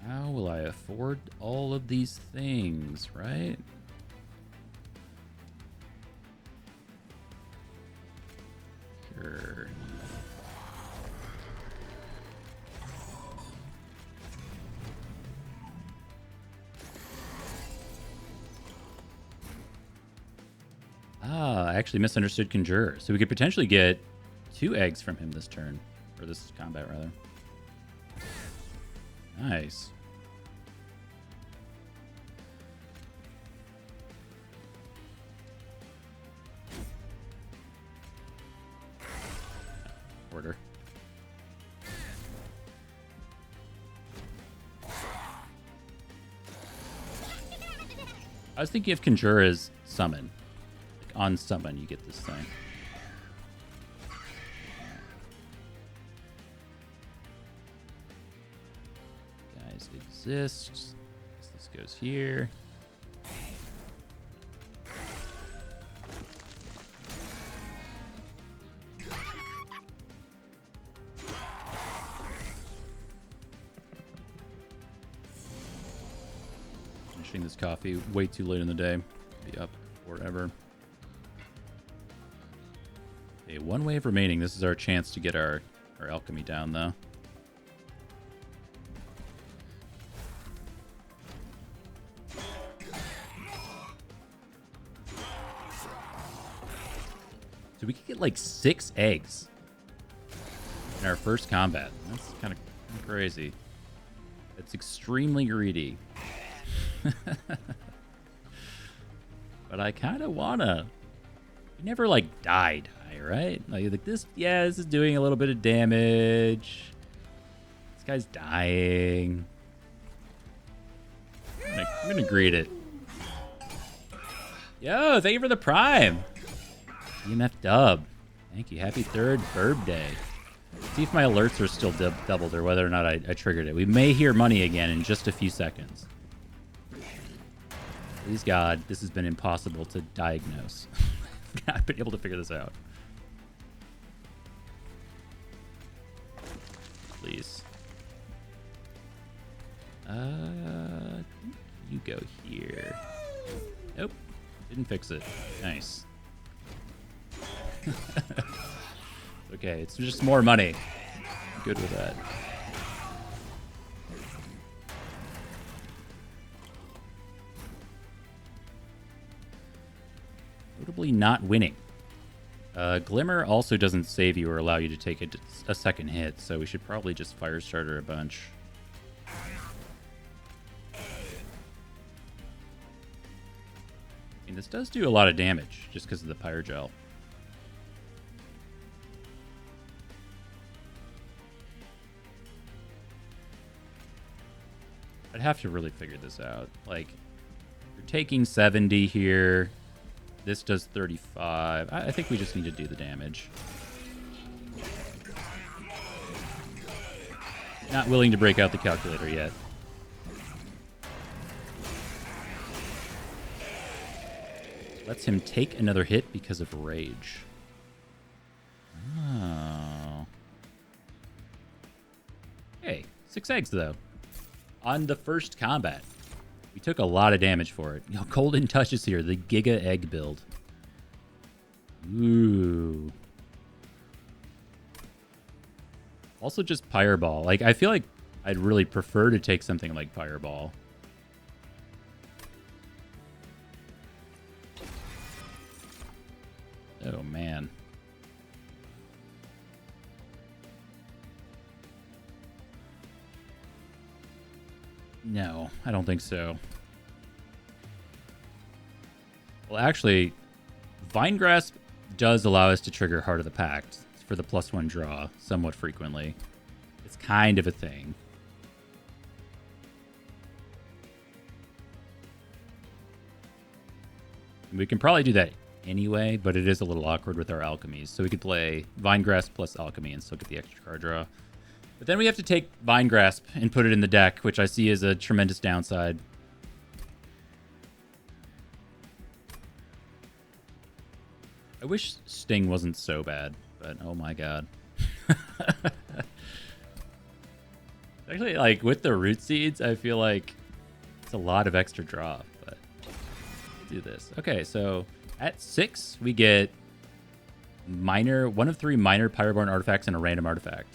How will I afford all of these things, right? Sure. I actually misunderstood Conjurer. So we could potentially get 2 eggs from him this turn. Or this combat, rather. Nice. Order. I was thinking if Conjurer is summon. Like on summon, you get this thing. Guys exist. This goes here. Finishing this coffee way too late in the day. Be up forever. Okay, 1 wave remaining. This is our chance to get our alchemy down, though. So we could get like 6 eggs in our first combat. That's kind of crazy. It's extremely greedy. But I kind of wanna. You never like die, right? Like this. Yeah, this is doing a little bit of damage. This guy's dying. I'm gonna greet it. Yo, thank you for the prime. EMF dub. Thank you. Happy 3rd Burb Day. See if my alerts are still doubled or whether or not I triggered it. We may hear money again in just a few seconds. Please God, this has been impossible to diagnose. I've been able to figure this out. Please. You go here. Nope. Didn't fix it. Nice. Okay, it's just more money. Good with that. Notably not winning. Glimmer also doesn't save you or allow you to take a second hit, so we should probably just Firestarter a bunch. I mean, this does do a lot of damage just because of the Pyrogel. I'd have to really figure this out. Like, you're taking 70 here. This does 35. I think we just need to do the damage. Not willing to break out the calculator yet. Lets him take another hit because of rage. Oh. Hey, 6 eggs though. On the first combat. We took a lot of damage for it. Golden Touches here, the Giga Egg build. Ooh. Also just Fireball. Like, I feel like I'd really prefer to take something like Fireball. Oh, man. No, I don't think so. Well, actually, Vine Grasp does allow us to trigger Heart of the Pact for the +1 draw somewhat frequently. It's kind of a thing. We can probably do that anyway, but it is a little awkward with our alchemies. So we could play Vine Grasp plus Alchemy and still get the extra card draw. But then we have to take Vine Grasp and put it in the deck, which I see as a tremendous downside. I wish Sting wasn't so bad, but oh my god. Actually, like, with the Root Seeds, I feel like it's a lot of extra draw, but let's do this. Okay, so at 6, we get one of 3 minor Pyroborn artifacts and a random artifact.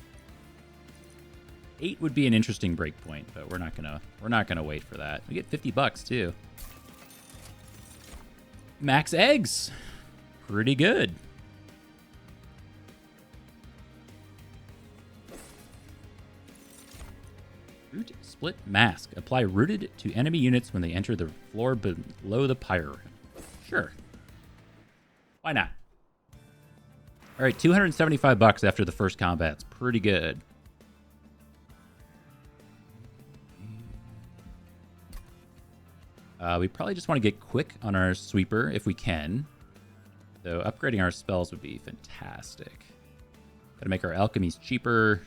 8 would be an interesting breakpoint, but we're not gonna wait for that. We get $50 too. Max eggs. Pretty good. Root Split Mask. Apply rooted to enemy units when they enter the floor below the pyre. Sure. Why not? All right, $275 after the first combat. It's pretty good. We probably just want to get quick on our sweeper if we can. So upgrading our spells would be fantastic. Gotta make our alchemies cheaper.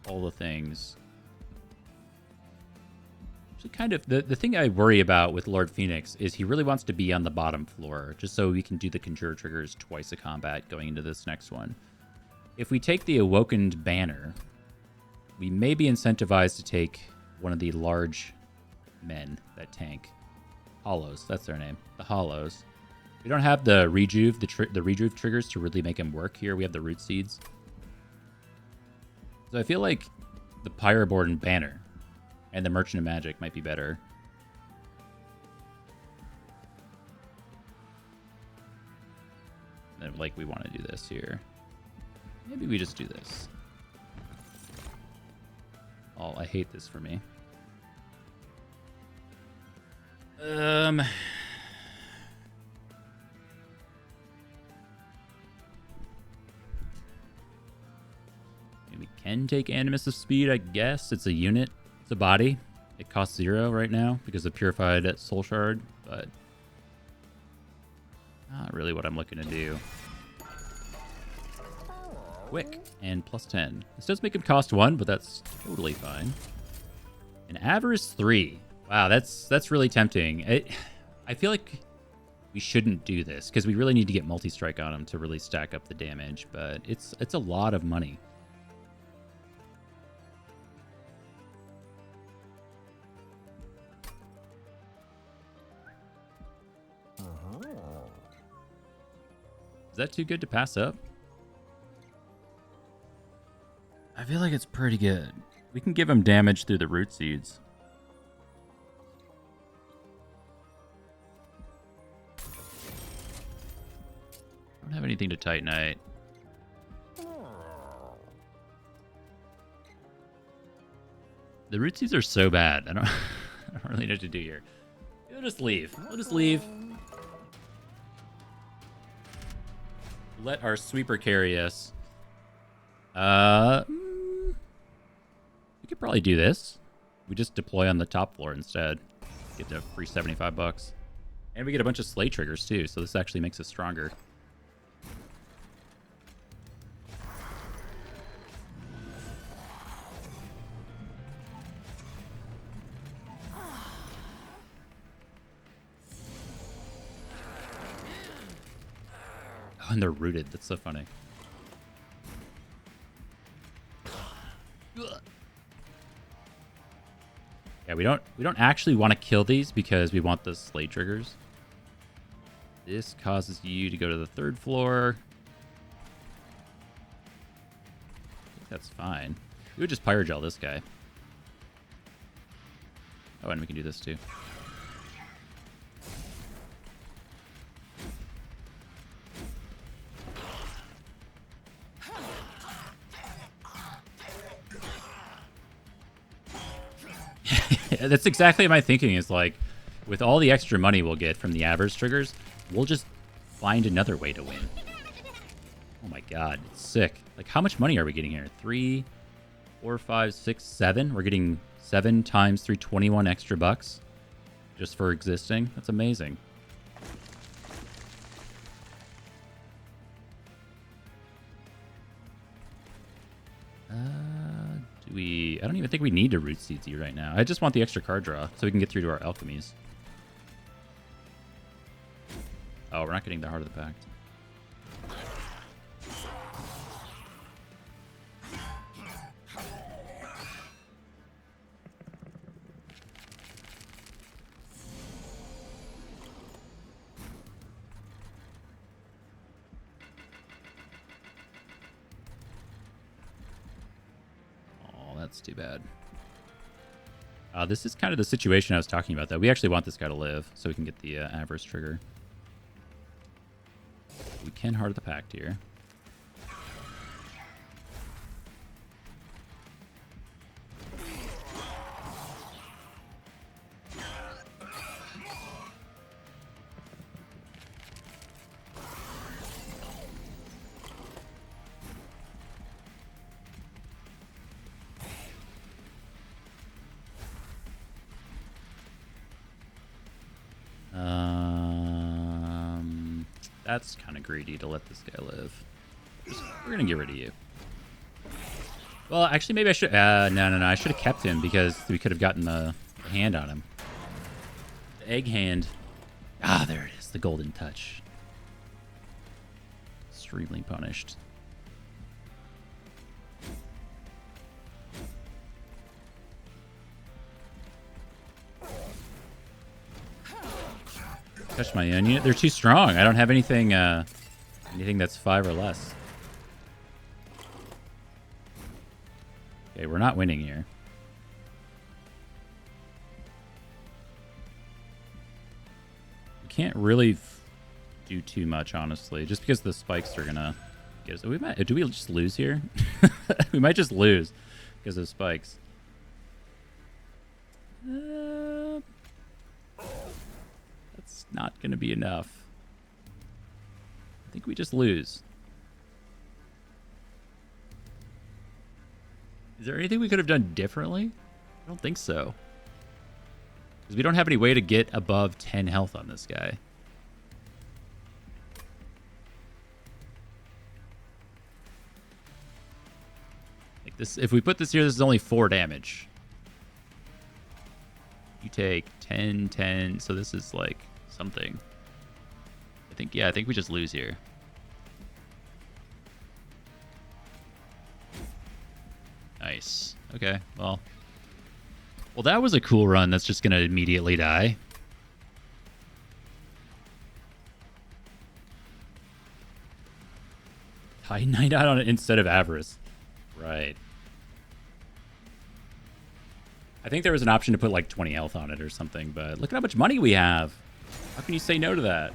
All the things. Actually, kind of, the thing I worry about with Lord Phoenix is he really wants to be on the bottom floor, just so we can do the Conjure triggers twice a combat going into this next one. If we take the Awokened Banner, we may be incentivized to take one of the large men that tank. Hollows, that's their name. The Hollows. We don't have the Rejuve, the Rejuve triggers to really make him work here. We have the Root Seeds. So I feel like the Pyroborn Banner and the Merchant of Magic might be better. And like, we want to do this here. Maybe we just do this. Oh, I hate this for me. We can take Animus of Speed, I guess. It's a unit. It's a body. It costs 0 right now because of Purified Soul Shard, but not really what I'm looking to do. Quick and +10. This does make him cost 1, but that's totally fine. And Avarice 3. Wow, that's really tempting. I feel like we shouldn't do this because we really need to get multi-strike on him to really stack up the damage, but it's a lot of money. Is that too good to pass up? I feel like it's pretty good. We can give him damage through the Root Seeds. I don't have anything to Titanite. The Root Seeds are so bad. I don't really know what to do here. We'll just leave. We'll just leave. Let our sweeper carry us. We could probably do this. We just deploy on the top floor instead. Get the free $75. And we get a bunch of slay triggers too, so this actually makes us stronger. Oh, and they're rooted. That's so funny. Yeah, we don't actually want to kill these because we want the slay triggers. This causes you to go to the 3rd floor. I think that's fine. We would just Pyrogel this guy. Oh, and we can do this too. That's exactly my thinking is like, with all the extra money we'll get from the Avarice triggers, we'll just find another way to win. Oh my god, it's sick. Like, how much money are we getting here? 3, 4, 5, 6, 7? We're getting 7 times 3, 21 extra bucks just for existing. That's amazing. CZ. I don't even think we need to root CZ right now. I just want the extra card draw so we can get through to our alchemies. Oh, we're not getting the Heart of the Pact. That's too bad. This is kind of the situation I was talking about, though. We actually want this guy to live so we can get the Avarice trigger. We can Heart of the Pact here. That's kind of greedy to let this guy live. We're going to get rid of you. Well, actually, maybe I should... no. I should have kept him because we could have gotten the hand on him. The egg hand. Ah, there it is. The golden touch. Extremely punished. Touch my own unit. They're too strong. I don't have anything anything that's 5 or less. Okay, we're not winning here. We can't really do too much, honestly, just because the spikes are gonna get us. Do we just lose here? We might just lose because of spikes. Not going to be enough. I think we just lose. Is there anything we could have done differently? I don't think so. Because we don't have any way to get above 10 health on this guy. Like this, if we put this here, this is only 4 damage. You take 10, 10, so this is like something. I think we just lose here. Nice. Okay, well, that was a cool run that's just gonna immediately die. Titan Knight out on it instead of Avarice. Right. I think there was an option to put like 20 health on it or something, but look at how much money we have. How can you say no to that?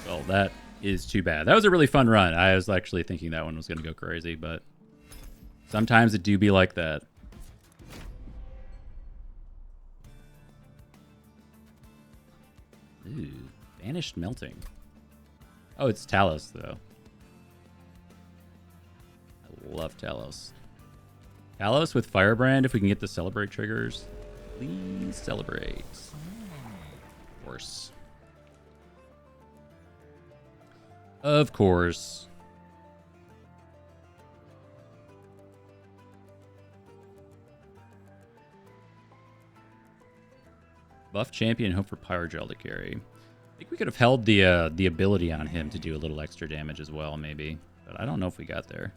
Well, that is too bad. That was a really fun run. I was actually thinking that one was going to go crazy, but sometimes it do be like that. Ooh, Vanished Melting. Oh, it's Talos, though. I love Talos. Talos with Firebrand, if we can get the Celebrate triggers. Please celebrate. Of course. Of course. Buff champion, hope for Pyrogel to carry. I think we could have held the ability on him to do a little extra damage as well, maybe. But I don't know if we got there.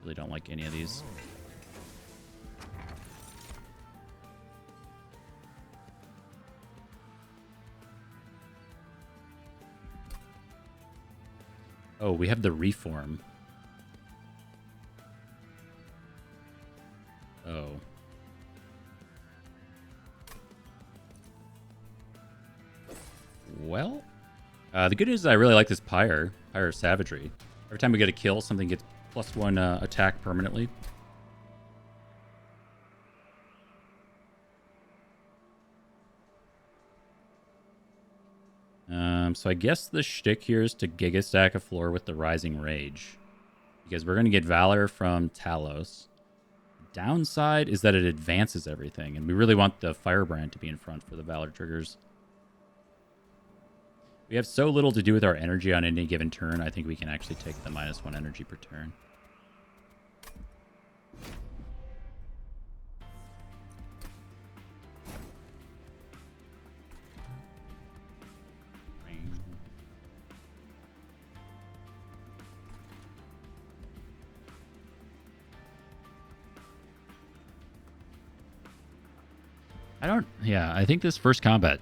Really don't like any of these. Oh, we have the Reform. Oh. Well, the good news is I really like this Pyre Savagery. Every time we get a kill, something gets +1 attack permanently. So I guess the shtick here is to Giga Stack a floor with the Rising Rage. because we're going to get Valor from Talos. Downside is that it advances everything, and we really want the Firebrand to be in front for the Valor triggers. We have so little to do with our energy on any given turn, I think we can actually take the -1 energy per turn. I think this first combat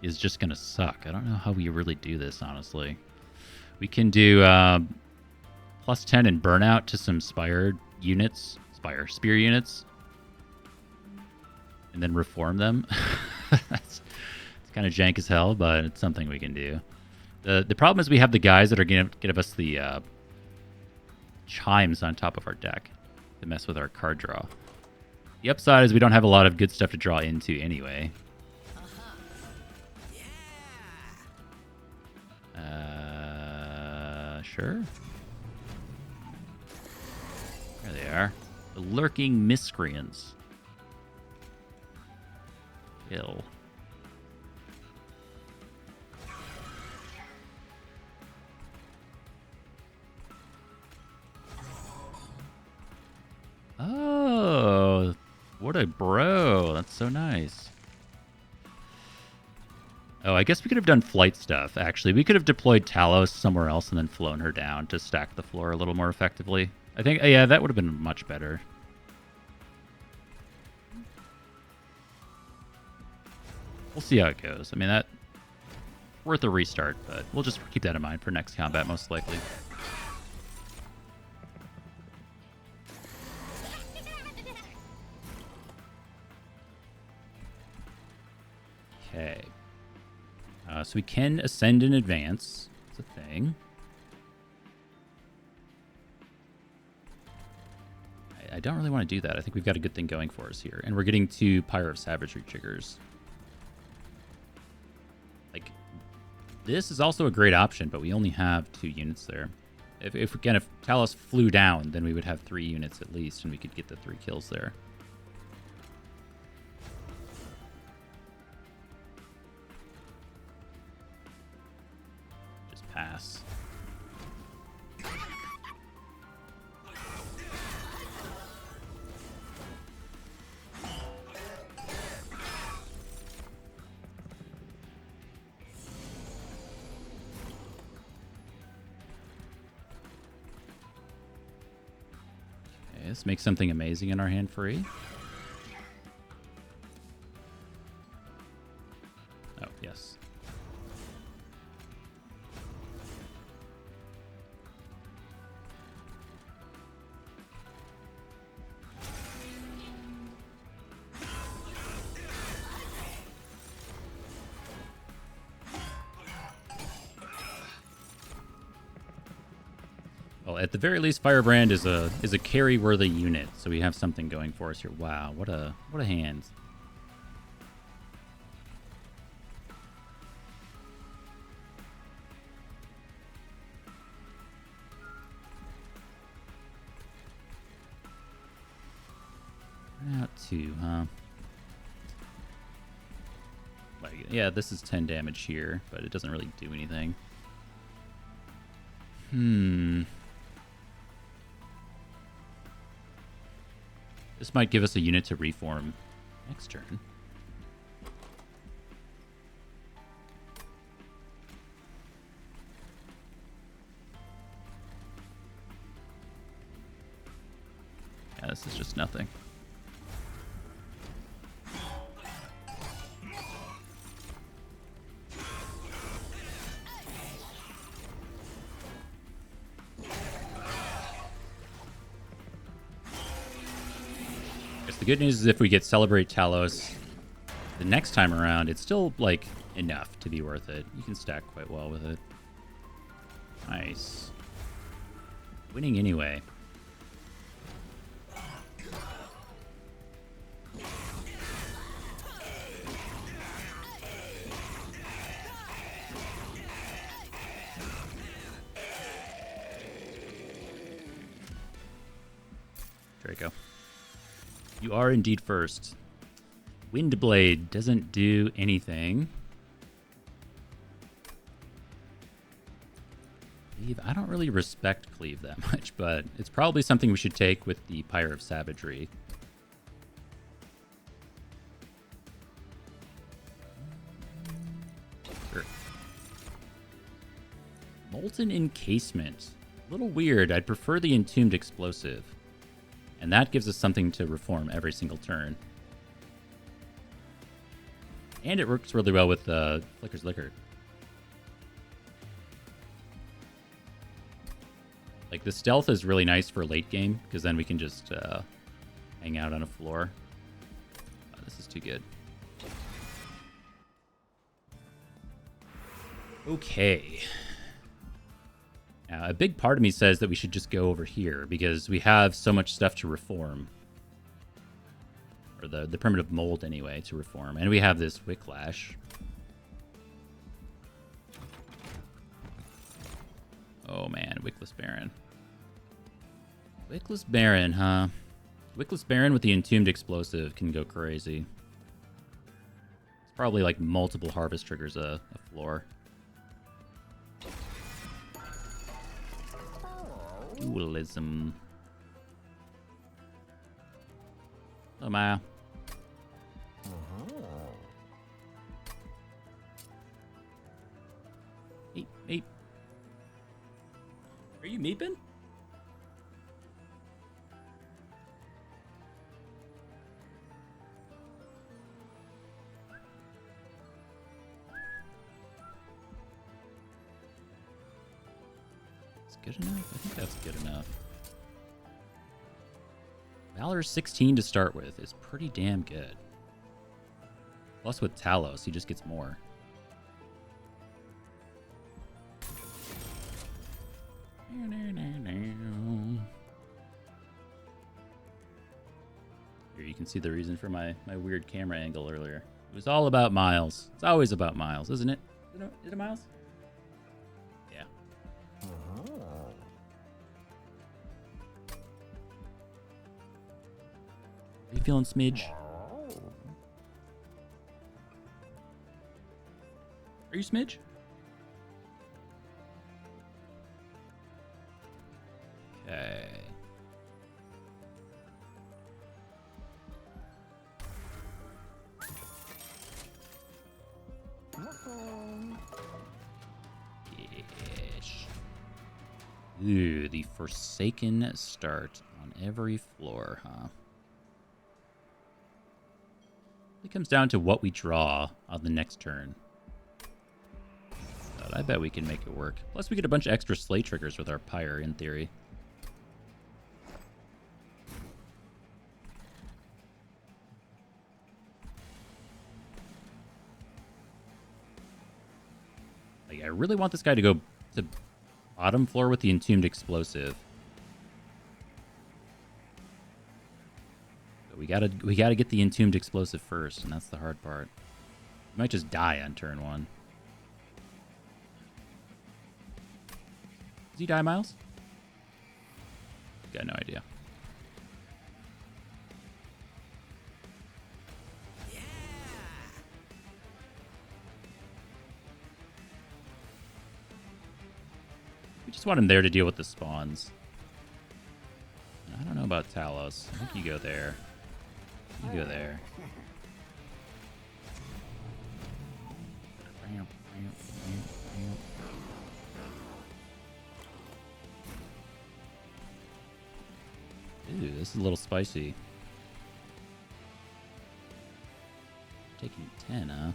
is just going to suck. I don't know how we really do this, honestly. We can do +10 and burnout to some spear units, and then reform them. It's kind of jank as hell, but it's something we can do. The problem is we have the guys that are going to give us the chimes on top of our deck to mess with our card draw. The upside is we don't have a lot of good stuff to draw into anyway. Sure. There they are. The lurking miscreants. Kill. Oh, what a bro. That's so nice. Oh, I guess we could have done flight stuff, actually. We could have deployed Talos somewhere else and then flown her down to stack the floor a little more effectively. I think, yeah, that would have been much better. We'll see how it goes. I mean, that worth a restart, but we'll just keep that in mind for next combat, most likely. Okay. So we can ascend in advance. It's a thing. I don't really want to do that. I think we've got a good thing going for us here. And we're getting 2 Pyre of Savagery triggers. Like, this is also a great option, but we only have 2 units there. If Talos flew down, then we would have 3 units at least, and we could get the 3 kills there. Pass. Okay, let's make something amazing in our hand free. Oh, yes. Well, at the very least, Firebrand is a carry-worthy unit, so we have something going for us here. Wow, what a hand! Out 2, huh? Like, yeah, this is 10 damage here, but it doesn't really do anything. This might give us a unit to reform next turn. Yeah, this is just nothing. The good news is if we get Celebrate Talos the next time around, it's still, like, enough to be worth it. You can stack quite well with it. Nice. Winning anyway. Draco. You are indeed first. Windblade doesn't do anything. Cleave. I don't really respect Cleave that much, but it's probably something we should take with the Pyre of Savagery. Sure. Molten Encasement. A little weird. I'd prefer the Entombed Explosive. And that gives us something to reform every single turn. And it works really well with Flicker's Liquor. Like, the stealth is really nice for late game, because then we can just hang out on a floor. Oh, this is too good. Okay. Now, a big part of me says that we should just go over here, because we have so much stuff to reform. Or the primitive mold, anyway, to reform. And we have this Wicklash. Oh, man. Wickless Baron. Wickless Baron, huh? Wickless Baron with the Entombed Explosive can go crazy. It's probably like multiple Harvest triggers a floor. Dualism. Oh, Maya. Meep, meep. Are you meeping? It's good enough? I think that's good enough. Valor 16 to start with is pretty damn good. Plus with Talos, he just gets more. Here you can see the reason for my weird camera angle earlier. It was all about Miles. It's always about Miles, isn't it? Is it Miles? Yeah. Are you feeling Smidge? Are you Smidge? Okay. Yeesh. Ooh, the Forsaken start on every floor, huh? It comes down to what we draw on the next turn. But I bet we can make it work. Plus, we get a bunch of extra slay triggers with our Pyre, in theory. Like, I really want this guy to go to bottom floor with the Entombed Explosive. But we gotta get the Entombed Explosive first, and that's the hard part. We might just die on turn 1. Does he die, Miles? Got no idea. We just want him there to deal with the spawns. I don't know about Talos. I think you go there. You go there. Ooh, this is a little spicy. Taking 10, huh?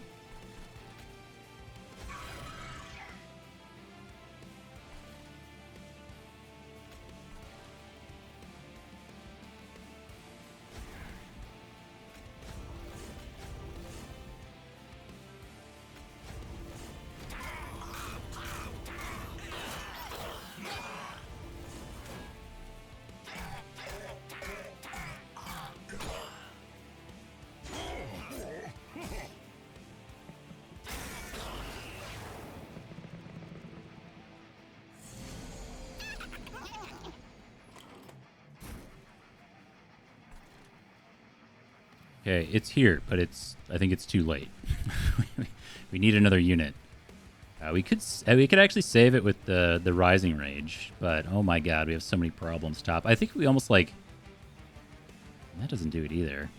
Okay, it's here, but I think it's too late. We need another unit. We could actually save it with the rising rage, but oh my god, we have so many problems. Top. I think we almost like that doesn't do it either.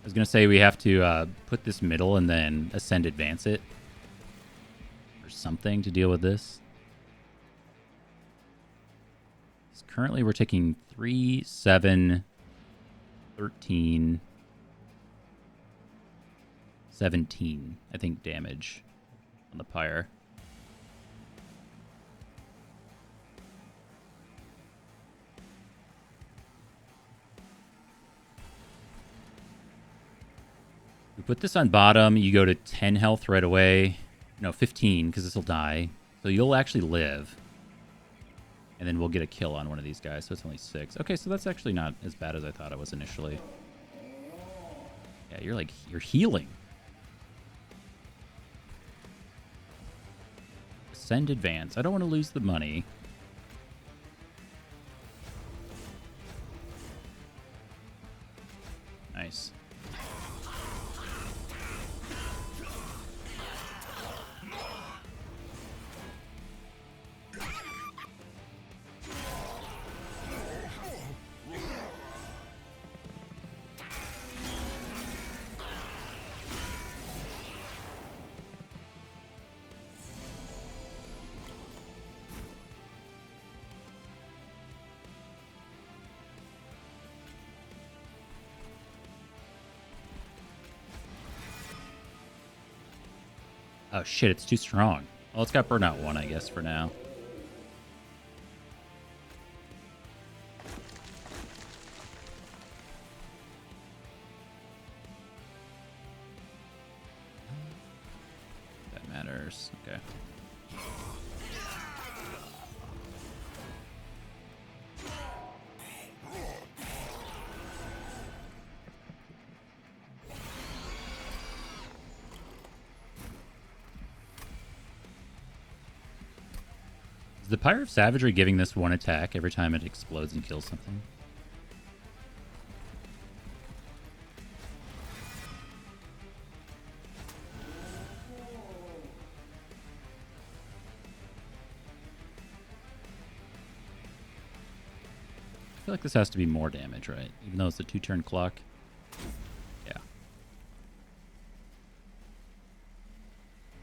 I was gonna say we have to put this middle and then ascend advance it or something to deal with this. Currently, we're taking 3, 7, 13, 17, I think, damage on the pyre. We put this on bottom. You go to 10 health right away. No, 15, because this will die. So you'll actually live. And then we'll get a kill on one of these guys. So it's only 6. Okay, so that's actually not as bad as I thought it was initially. Yeah, you're healing. Send advance. I don't want to lose the money. Nice. Oh shit, it's too strong. Well, it's got burnout 1, I guess, for now. That matters. Okay. Is the Pyre of Savagery giving this 1 attack every time it explodes and kills something? I feel like this has to be more damage, right? Even though it's a 2-turn clock. Yeah.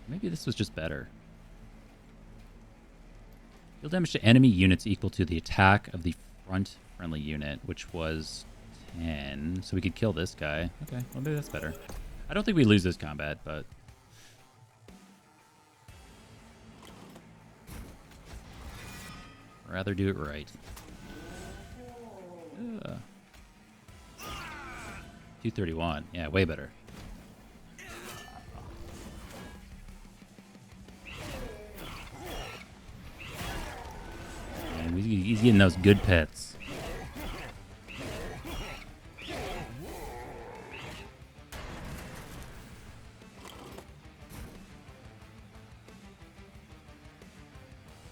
Maybe this was just better. Deal damage to enemy units equal to the attack of the front friendly unit, which was 10. So we could kill this guy. Okay, well maybe that's better. I don't think we lose this combat, but... rather do it right. 231. Yeah, way better. And he's getting those good pets.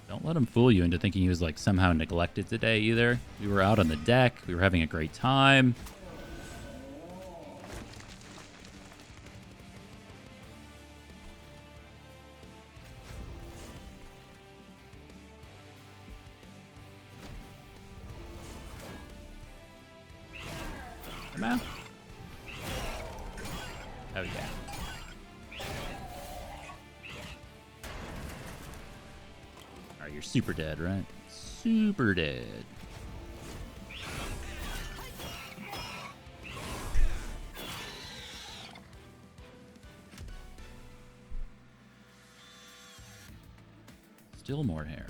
Don't let him fool you into thinking he was like somehow neglected today either. We were out on the deck. We were having a great time. Come on. Oh yeah. Alright, you're super dead, right? Super dead. Still more hair.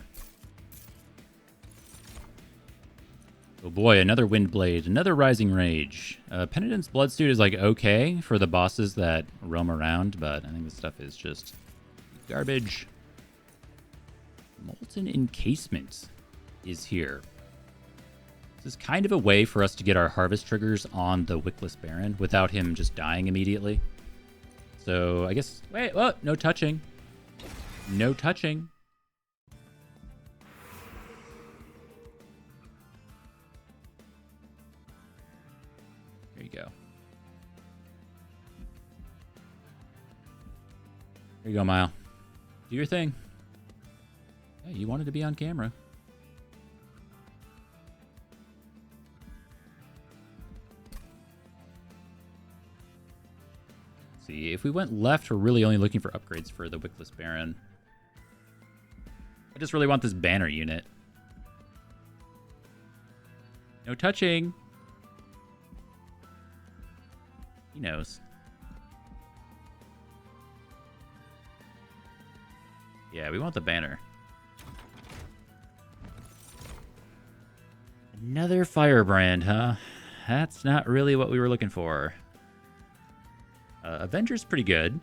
Oh boy, another Windblade, another Rising Rage. Penitent's Bloodsuit is like okay for the bosses that roam around, but I think this stuff is just garbage. Molten Encasement is here. This is kind of a way for us to get our harvest triggers on the Wickless Baron without him just dying immediately. So I guess, wait, oh, no touching. No touching. go. Here you go, Mile. Do your thing. Hey, you wanted to be on camera. Let's see, if we went left, we're really only looking for upgrades for the Wickless Baron. I just really want this banner unit. No touching. He knows. Yeah, we want the banner. Another firebrand, huh? That's not really what we were looking for. Avenger's pretty good.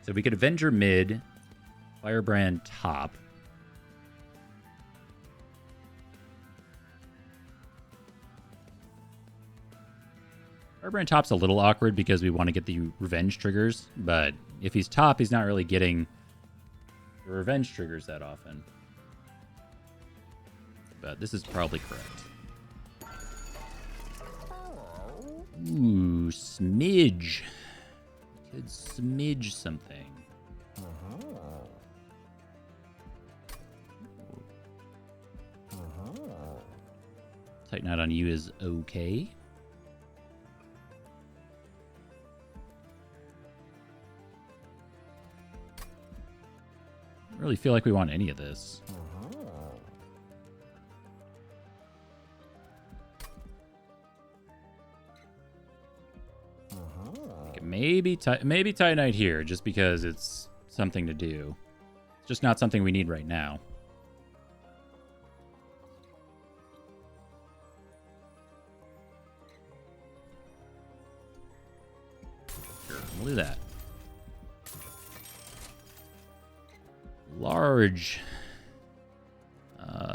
So we could Avenger mid, Firebrand top. Firebrand top's a little awkward because we want to get the revenge triggers, but if he's top, he's not really getting the revenge triggers that often. But this is probably correct. Ooh, smidge. Could smidge something. Tight knot on you is okay. I don't really feel like we want any of this. Maybe Tight Knight here, just because it's something to do. It's just not something we need right now. Sure, we'll do that. Large.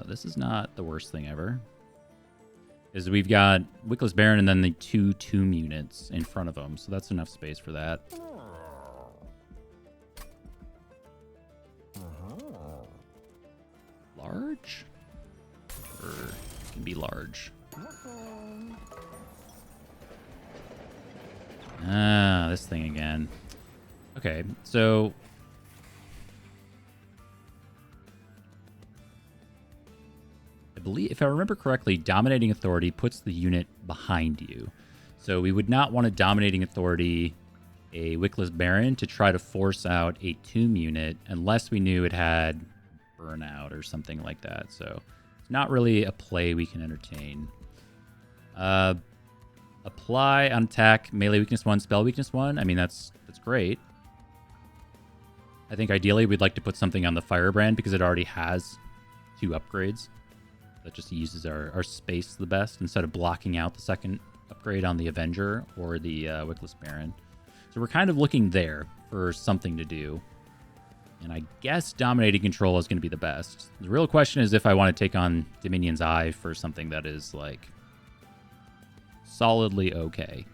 This is not the worst thing ever. Is we've got Wickless Baron and then the 2 tomb units in front of them, so that's enough space for that. Large? Or it can be large. Ah, this thing again. Okay, so if I remember correctly, Dominating Authority puts the unit behind you. So we would not want a Dominating Authority, a Wickless Baron, to try to force out a Tomb unit unless we knew it had Burnout or something like that. So it's not really a play we can entertain. Apply on attack, melee weakness 1, spell weakness 1. I mean, that's great. I think ideally we'd like to put something on the Firebrand because it already has 2 upgrades. That just uses our space the best instead of blocking out the second upgrade on the Avenger or the Wickless Baron. So we're kind of looking there for something to do. And I guess Dominating Control is going to be the best. The real question is if I want to take on Dominion's Eye for something that is, like, solidly okay.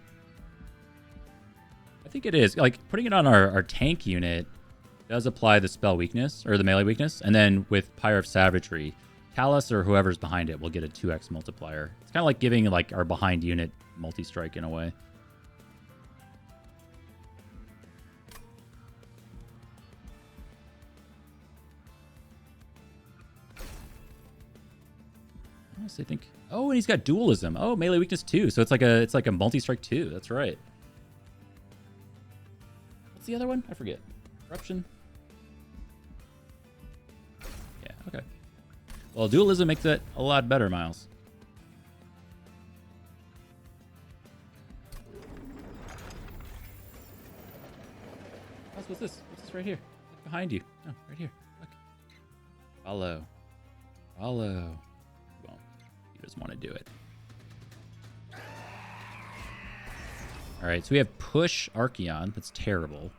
I think it is. Like, putting it on our tank unit does apply the spell weakness, or the melee weakness. And then with Pyre of Savagery, Callus or whoever's behind it will get a 2x multiplier. It's kind of like giving like our behind unit multi-strike in a way. I honestly think. Oh, and he's got dualism. Oh, melee weakness 2. So it's like a multi-strike 2. That's right. What's the other one? I forget. Corruption. Yeah. Okay. Well, dualism makes it a lot better, Miles. What's this? What's this right here? Look behind you. Oh, right here. Look. Follow. Follow. He won't. He doesn't want to do it. Alright, so we have push Archeon. That's terrible.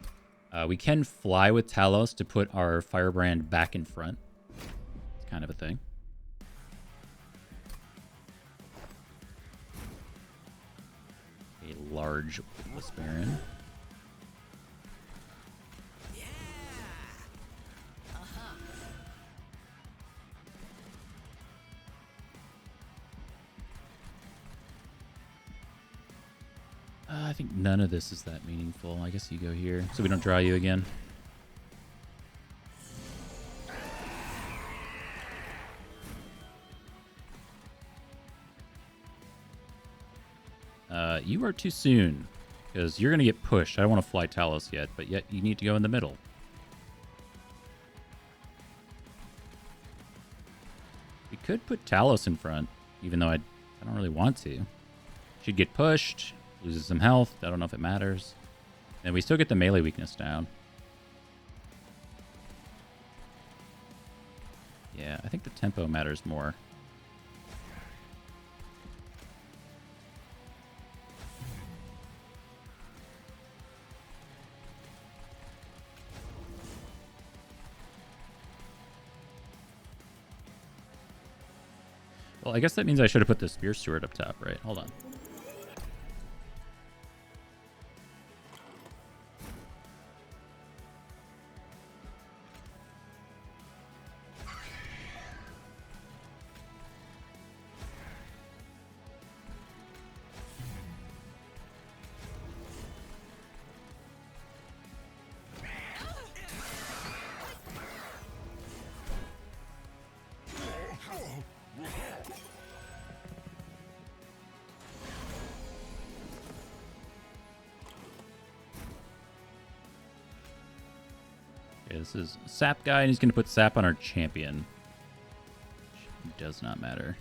We can fly with Talos to put our Firebrand back in front. Kind of a thing. A large Wickless Baron. think none of this is that meaningful. I guess you go here so we don't draw you again. You are too soon because you're going to get pushed. I don't want to fly Talos yet, but yet you need to go in the middle. We could put Talos in front, even though I don't really want to. She'd get pushed, loses some health. I don't know if it matters. And we still get the melee weakness down. Yeah, I think the tempo matters more. Well, I guess that means I should have put the Spear Steward up top, right? Hold on. Okay, this is Sap guy, and he's going to put Sap on our champion. Which does not matter.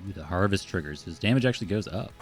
Ooh, the Harvest triggers. His damage actually goes up.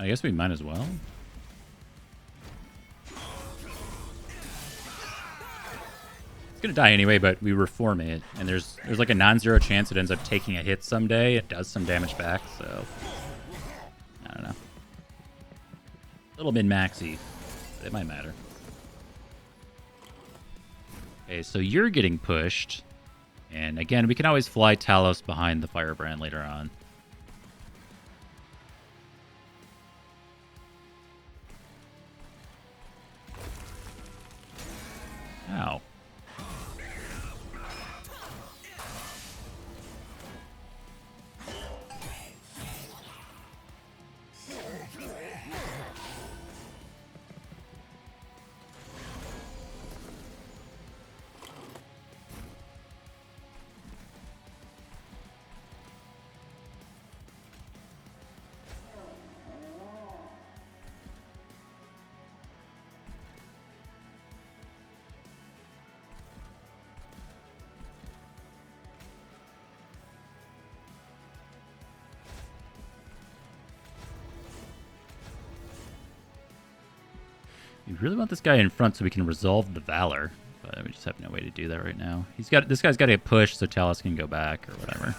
I guess we might as well. It's gonna die anyway, but we reform it, and there's like a non-zero chance it ends up taking a hit someday. It does some damage back, so I don't know. A little min-maxy, but it might matter. Okay, so you're getting pushed, and again, we can always fly Talos behind the Firebrand later on. Ow. We really want this guy in front so we can resolve the Valor, but we just have no way to do that right now. This guy's got to get pushed so Talos can go back or whatever.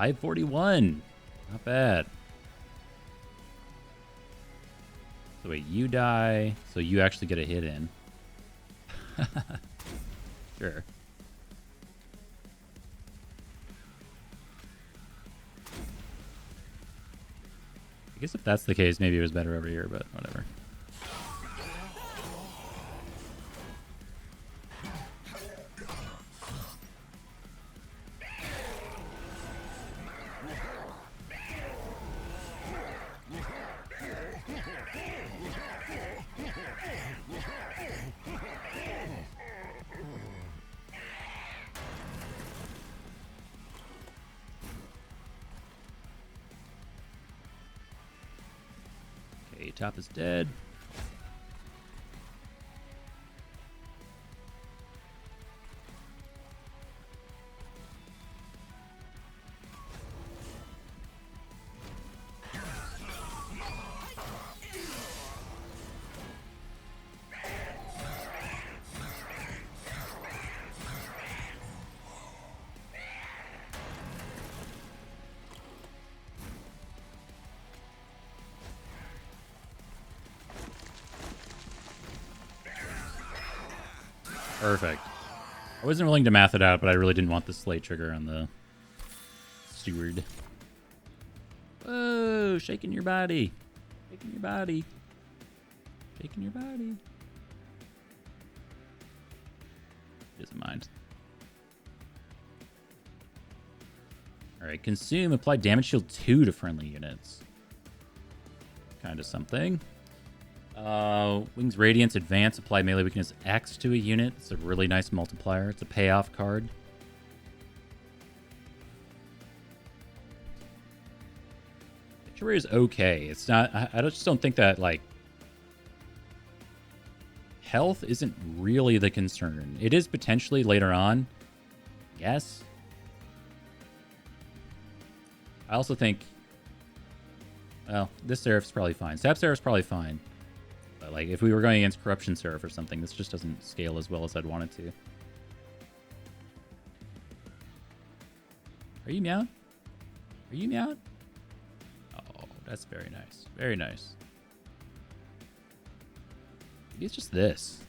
$541. Not bad. So wait, you die, so you actually get a hit in. Sure. I guess if that's the case, maybe it was better over here, but whatever. Okay, top is dead. Perfect. I wasn't willing to math it out, but I really didn't want the slate trigger on the steward. Whoa, shaking your body. Shaking your body. Shaking your body. He doesn't mind. Alright, consume, apply damage shield 2 to friendly units. Kind of something. Wings Radiance Advance, apply melee weakness X to a unit. It's a really nice multiplier. It's a payoff card. Victory is okay. It's not, I just don't think that, like, health isn't really the concern. It is potentially later on. Yes. I also think, well, this Seraph's probably fine. Sap Seraph's probably fine. But, like, if we were going against Corruption Seraph or something, this just doesn't scale as well as I'd want it to. Are you meowed? Are you meowed? Oh, that's very nice. Very nice. Maybe it's just this.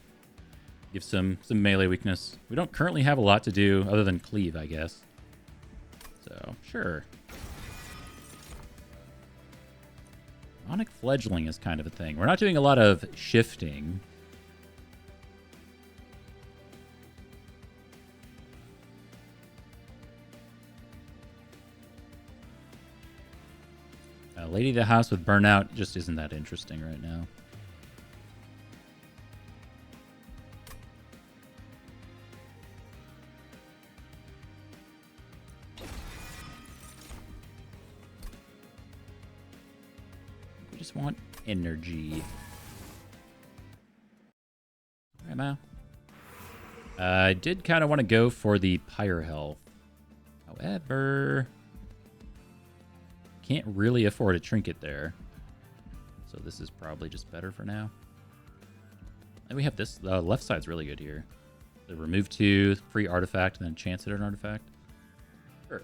Give some melee weakness. We don't currently have a lot to do other than cleave, I guess. So, sure. Demonic Fledgling is kind of a thing. We're not doing a lot of shifting. Lady of the House with Burnout just isn't that interesting right now. We just want energy. Right now. I did kind of want to go for the Pyre Health. However, can't really afford a trinket there. So this is probably just better for now. And we have this. The left side's really good here. The remove 2, free artifact, and then chance at an artifact. Sure.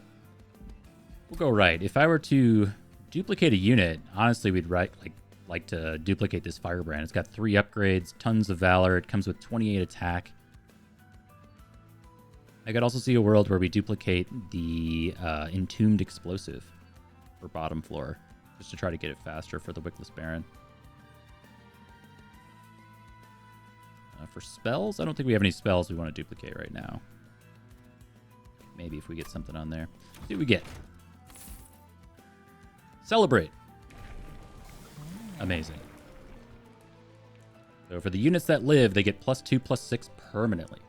We'll go right. If I were to duplicate a unit, honestly, we'd like to duplicate this Firebrand. It's got 3 upgrades, tons of Valor. It comes with 28 attack. I could also see a world where we duplicate the Entombed Explosive for bottom floor, just to try to get it faster for the Wickless Baron. For spells, I don't think we have any spells we want to duplicate right now. Maybe if we get something on there. See what we get. Celebrate. Amazing. So for the units that live, they get +2/+6 permanently.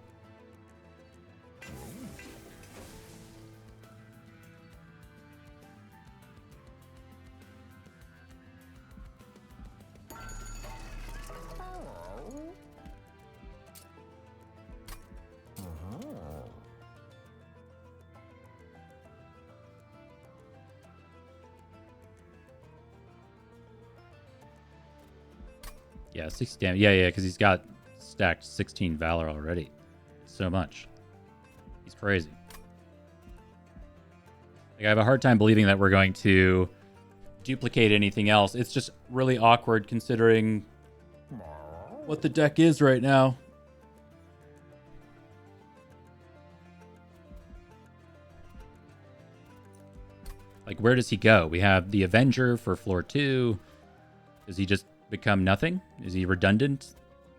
Yeah, 60 damage. Yeah, because he's got stacked 16 Valor already. So much. He's crazy. Like, I have a hard time believing that we're going to duplicate anything else. It's just really awkward considering what the deck is right now. Like, where does he go? We have the Avenger for floor 2. Does he just become nothing? Is he redundant?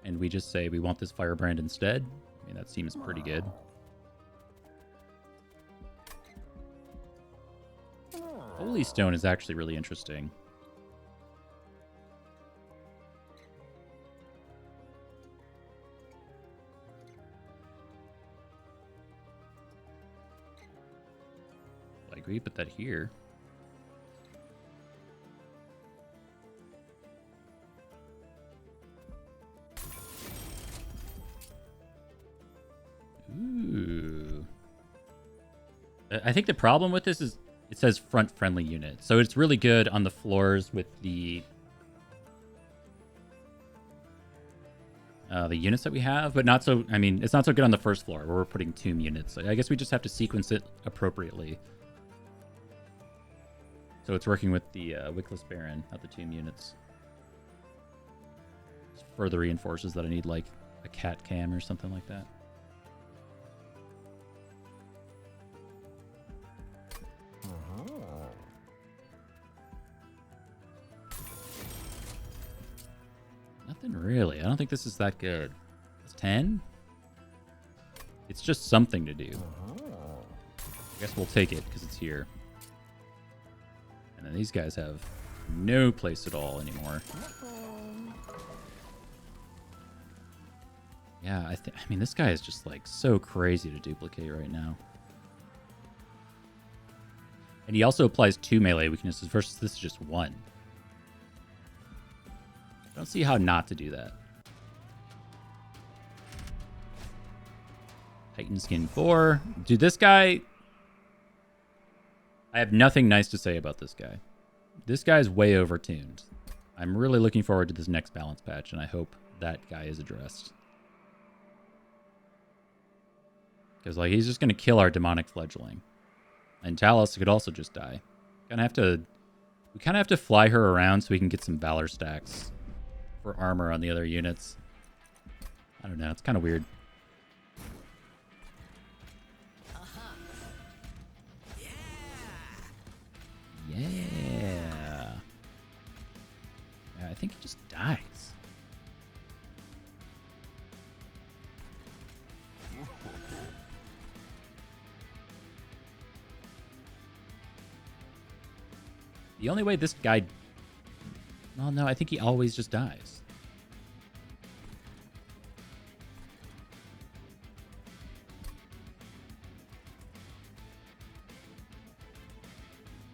And we just say we want this Firebrand instead? I mean, that seems pretty good. Holy Stone is actually really interesting. Like, we put that here. I think the problem with this is it says front friendly unit. So it's really good on the floors with the units that we have, but not so, I mean, it's not so good on the first floor where we're putting tomb units. So I guess we just have to sequence it appropriately. So it's working with the Wickless Baron, not the tomb units. Just further reinforces that I need like a cat cam or something like that. Nothing really. I don't think this is that good. It's 10? It's just something to do. I guess we'll take it because it's here. And then these guys have no place at all anymore. Yeah, I mean, this guy is just like so crazy to duplicate right now. And he also applies 2 melee weaknesses versus this is just 1. I don't see how not to do that. Titan Skin 4. Dude, this guy... I have nothing nice to say about this guy. This guy's way overtuned. I'm really looking forward to this next balance patch, and I hope that guy is addressed. Because, like, he's just going to kill our demonic fledgling. And Talos could also just die. We kind of have to fly her around so we can get some Valor stacks for armor on the other units. I don't know. It's kind of weird. Yeah. I think he just dies. The only way this guy... Well, no, I think he always just dies.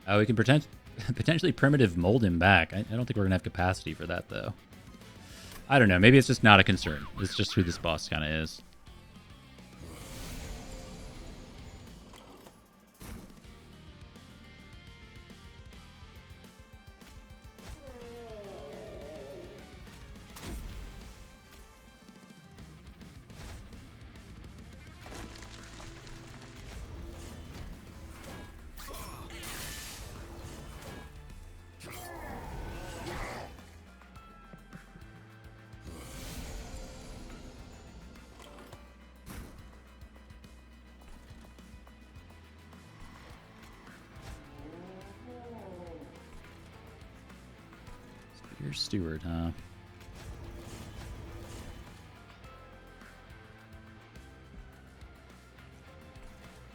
We can potentially primitive mold him back. I don't think we're going to have capacity for that, though. I don't know. Maybe it's just not a concern. It's just who this boss kind of is. You're steward, huh?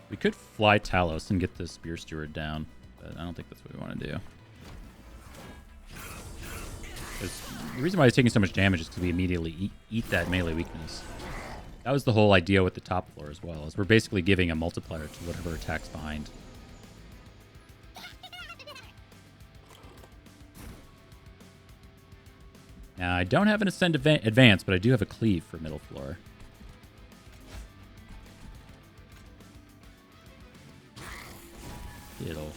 We could fly Talos and get the Spear Steward down, but I don't think that's what we want to do. The reason why he's taking so much damage is because we immediately eat that melee weakness. That was the whole idea with the top floor as well, is we're basically giving a multiplier to whatever attacks behind. Now, I don't have an Ascend Advance, but I do have a Cleave for middle floor. It'll...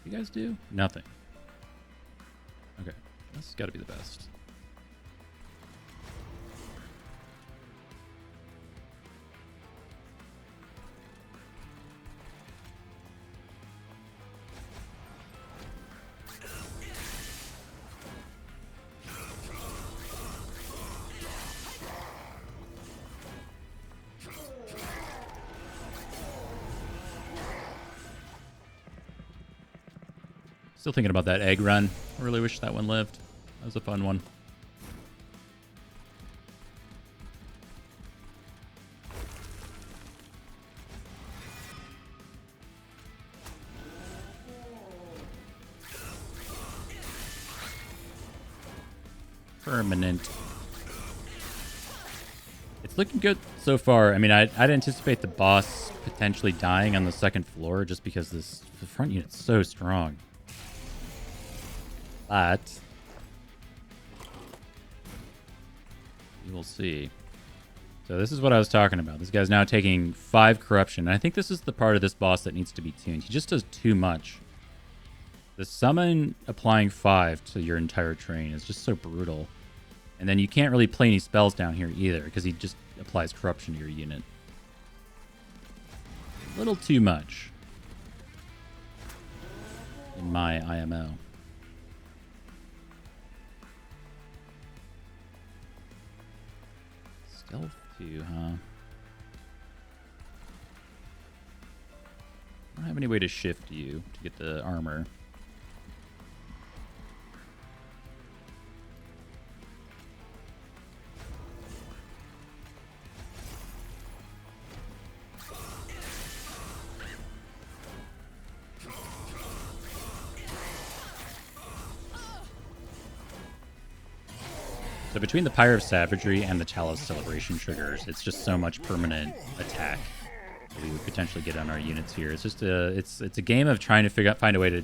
You guys do? Nothing. Okay. This has got to be the best. Still thinking about that egg run. I really wish that one lived. That was a fun one. Permanent. It's looking good so far. I mean, I'd anticipate the boss potentially dying on the second floor just because the front unit's so strong. But we will see. So this is what I was talking about. This guy's now taking 5 corruption. And I think this is the part of this boss that needs to be tuned. He just does too much. The summon applying 5 to your entire train is just so brutal. And then you can't really play any spells down here either because he just applies corruption to your unit. A little too much. In my IMO. Stealth 2, huh? I don't have any way to shift you to get the armor. So between the Pyre of Savagery and the Talos Celebration triggers, it's just so much permanent attack that we would potentially get on our units here. It's just it's a game of trying to find a way to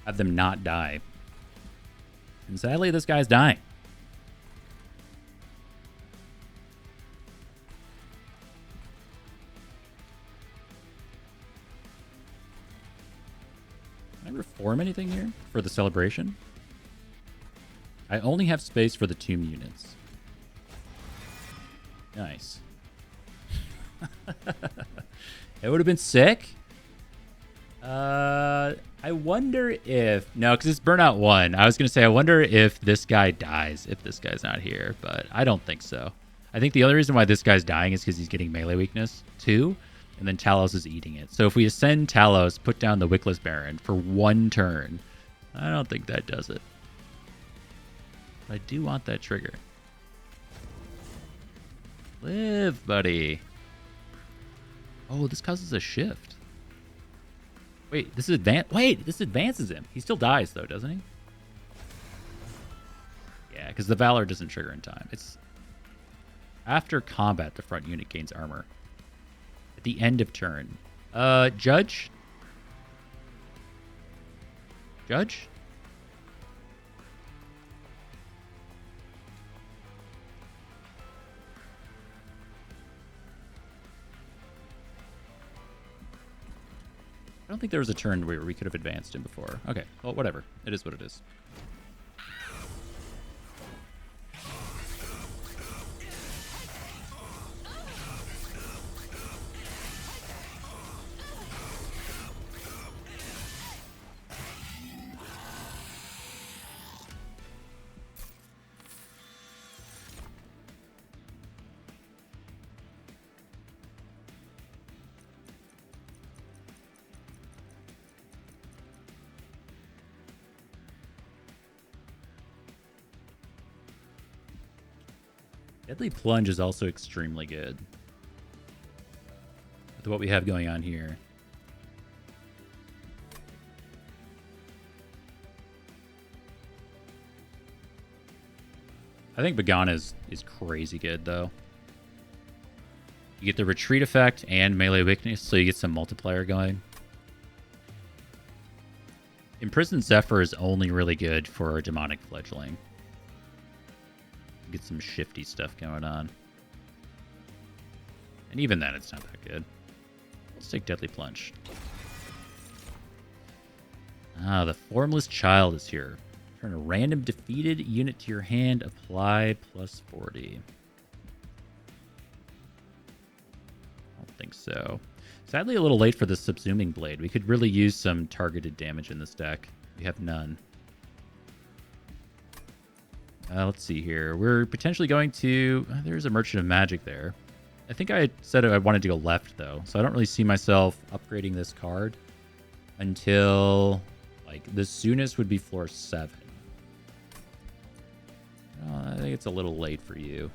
have them not die. And sadly, this guy's dying. Can I reform anything here for the celebration? I only have space for the tomb units. Nice. It would have been sick. I wonder if... No, because it's Burnout 1. I was going to say, I wonder if this guy dies if this guy's not here, but I don't think so. I think the only reason why this guy's dying is because he's getting melee weakness 2, and then Talos is eating it. So if we ascend Talos, put down the Wickless Baron for 1 turn, I don't think that does it. I do want that trigger. Live, buddy. Oh, this causes a shift. Wait, this advances him. He still dies, though, doesn't he? Yeah, because the Valor doesn't trigger in time. It's after combat, the front unit gains armor. At the end of turn. Judge? Judge? I don't think there was a turn where we could have advanced him before. Okay, well, whatever. It is what it is. Deadly Plunge is also extremely good with what we have going on here. I think Begana is crazy good, though. You get the retreat effect and melee weakness, so you get some multiplier going. Imprisoned Zephyr is only really good for a demonic fledgling. Get some shifty stuff going on. And even then, it's not that good. Let's take Deadly Plunge. Ah, the Formless Child is here. Turn a random defeated unit to your hand. Apply plus 40. I don't think so. Sadly, a little late for the Subsuming Blade. We could really use some targeted damage in this deck. We have none. Let's see here. We're potentially going to... there's a Merchant of Magic there. I think I said I wanted to go left, though. So I don't really see myself upgrading this card until Like, the soonest would be floor 7. I think it's a little late for you.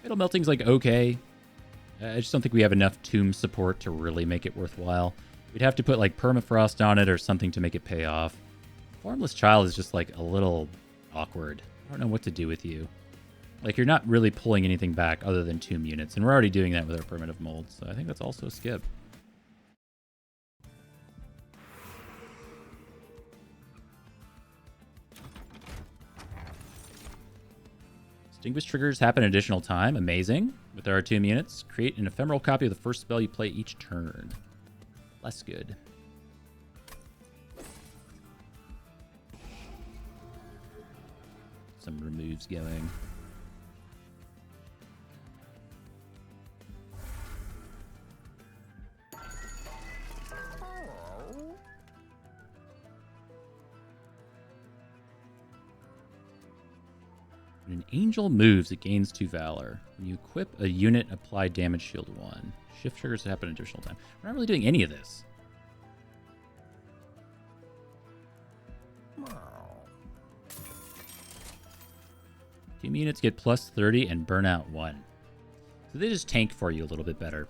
Metal melting's like okay. I just don't think we have enough tomb support to really make it worthwhile. We'd have to put like permafrost on it or something to make it pay off. Formless Child is just like a little awkward. I don't know what to do with you. Like, you're not really pulling anything back other than tomb units, and we're already doing that with our primitive molds, so I think that's also a skip. Extinguish triggers happen an additional time. Amazing. With our tomb units, create an ephemeral copy of the first spell you play each turn. Less good. Some removes going. When an angel moves, it gains 2 valor. When you equip a unit, apply damage shield 1. Shift triggers happen an additional time. We're not really doing any of this. Team units get plus 30 and burnout 1. So they just tank for you a little bit better.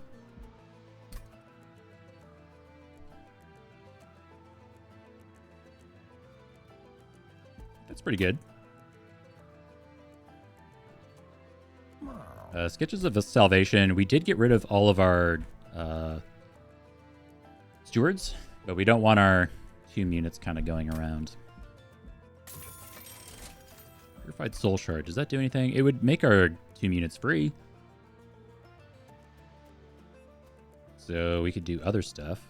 That's pretty good. Sketches of Salvation. We did get rid of all of our stewards, but we don't want our tomb units kind of going around. Purified Soul Shard. Does that do anything? It would make our tomb units free. So we could do other stuff.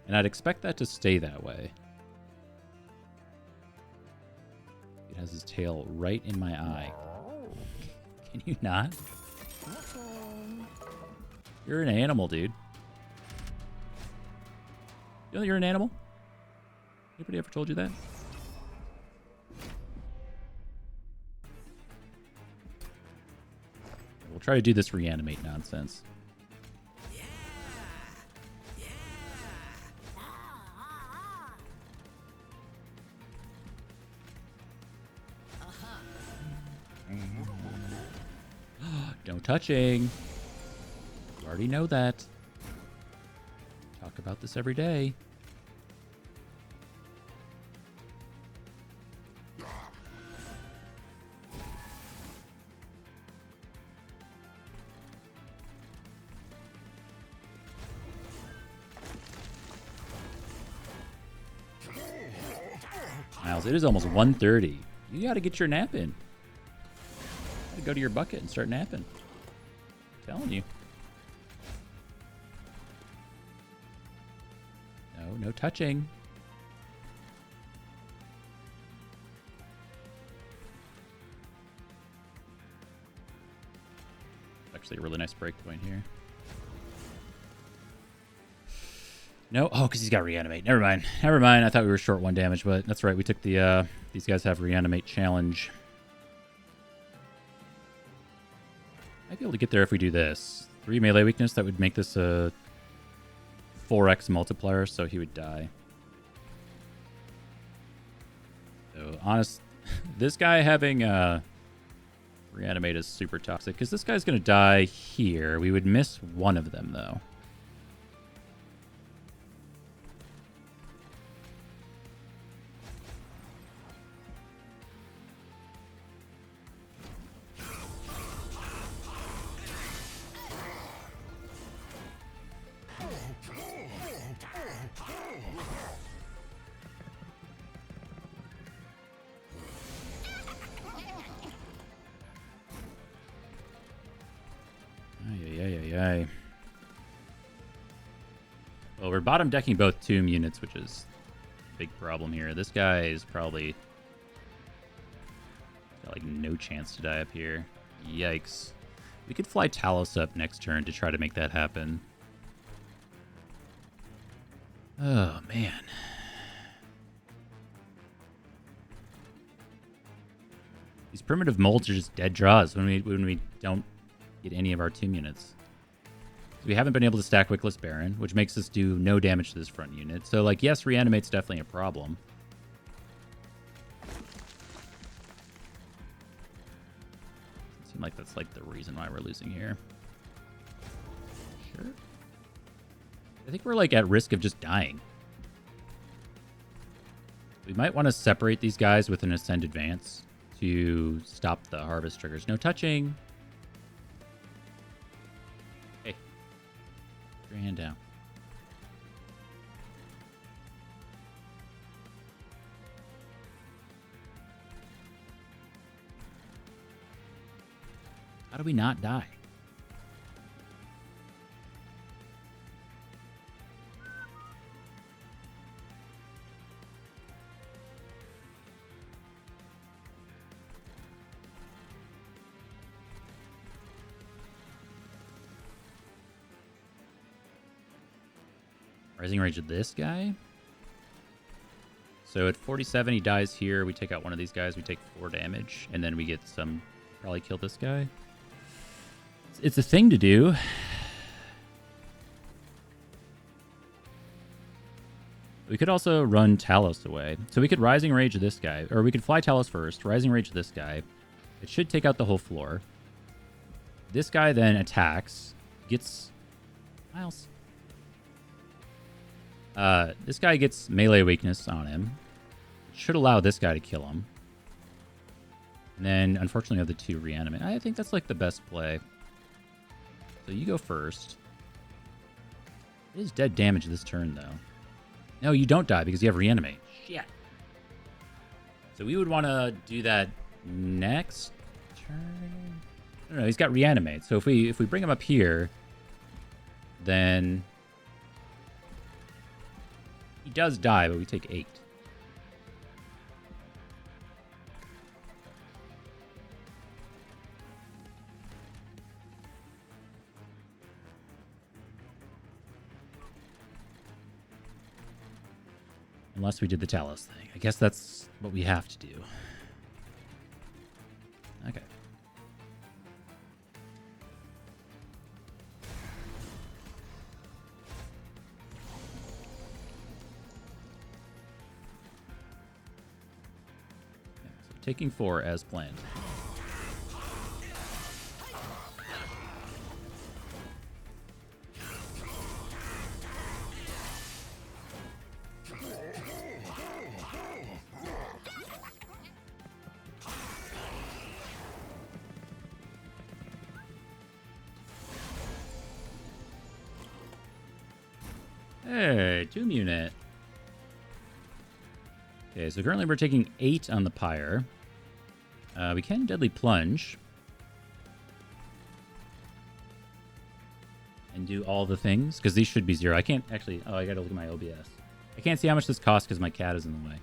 And I'd expect that to stay that way. It has his tail right in my eye. Can you not? You're an animal, dude. You know you're an animal? Anybody ever told you that? We'll try to do this reanimate nonsense. No touching. You already know that. Talk about this every day. Miles, it is almost 1:30. You got to get your nap in. You gotta go to your bucket and start napping. I'm telling you. No touching. Actually, a really nice break point here. No, oh, because he's got reanimate. Never mind. I thought we were short 1 damage, but that's right. We took the these guys have reanimate challenge. Might be able to get there if we do this. 3 melee weakness, that would make this a 4x multiplier, so he would die. So, honest, this guy having reanimate is super toxic, because this guy's going to die here. We would miss one of them, though. Well, we're bottom decking both tomb units, which is a big problem here. This guy is probably got like no chance to die up here. Yikes. We could fly Talos up next turn to try to make that happen. Oh, man. These primitive molds are just dead draws when we don't get any of our tomb units. So we haven't been able to stack Wickless Baron, which makes us do no damage to this front unit. So, like, yes, Reanimate's definitely a problem. Doesn't seem like that's, like, the reason why we're losing here. Sure. I think we're, like, at risk of just dying. We might want to separate these guys with an Ascend Advance to stop the Harvest triggers. No touching. Hey. Put your hand down. How do we not die? Rising Rage of this guy. So at 47, he dies here. We take out one of these guys. We take 4 damage. And then we get some... Probably kill this guy. It's a thing to do. We could also run Talos away. So we could Rising Rage this guy. Or we could fly Talos first. Rising Rage this guy. It should take out the whole floor. This guy then attacks. Gets... Miles... this guy gets melee weakness on him. It should allow this guy to kill him. And then, unfortunately, we have the 2 reanimate. I think that's, like, the best play. So you go first. It is dead damage this turn, though. No, you don't die because you have reanimate. Shit. So we would want to do that next turn. I don't know, he's got reanimate. So if we bring him up here, then... He does die, but we take 8. Unless we did the Talos thing. I guess that's what we have to do. Okay. Taking 4 as planned. Hey, tomb unit. Okay, so currently we're taking 8 on the pyre. We can Deadly Plunge. And do all the things, because these should be 0. I can't actually... Oh, I gotta look at my OBS. I can't see how much this costs because my cat is in the way.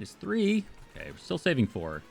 It's 3. Okay, we're still saving 4.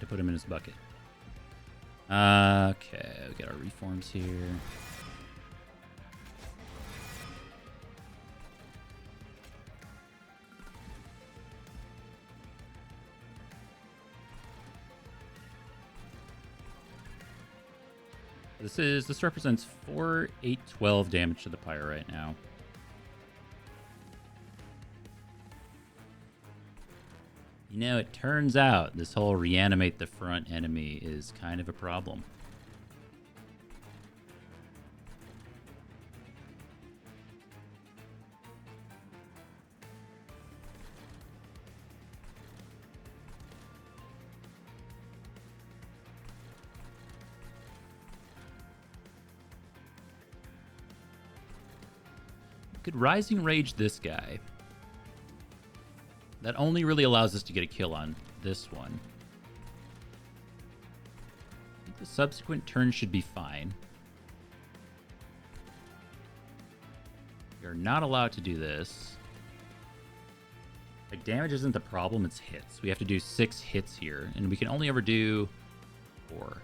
Put him in his bucket. Okay, we got our reforms here. This represents 4, 8, 12 damage to the pyre right now. You know, it turns out this whole reanimate the front enemy is kind of a problem. could Rising Rage this guy. That only really allows us to get a kill on this one. I think the subsequent turn should be fine. You're not allowed to do this. Like, damage isn't the problem, it's hits. We have to do 6 hits here, and we can only ever do 4.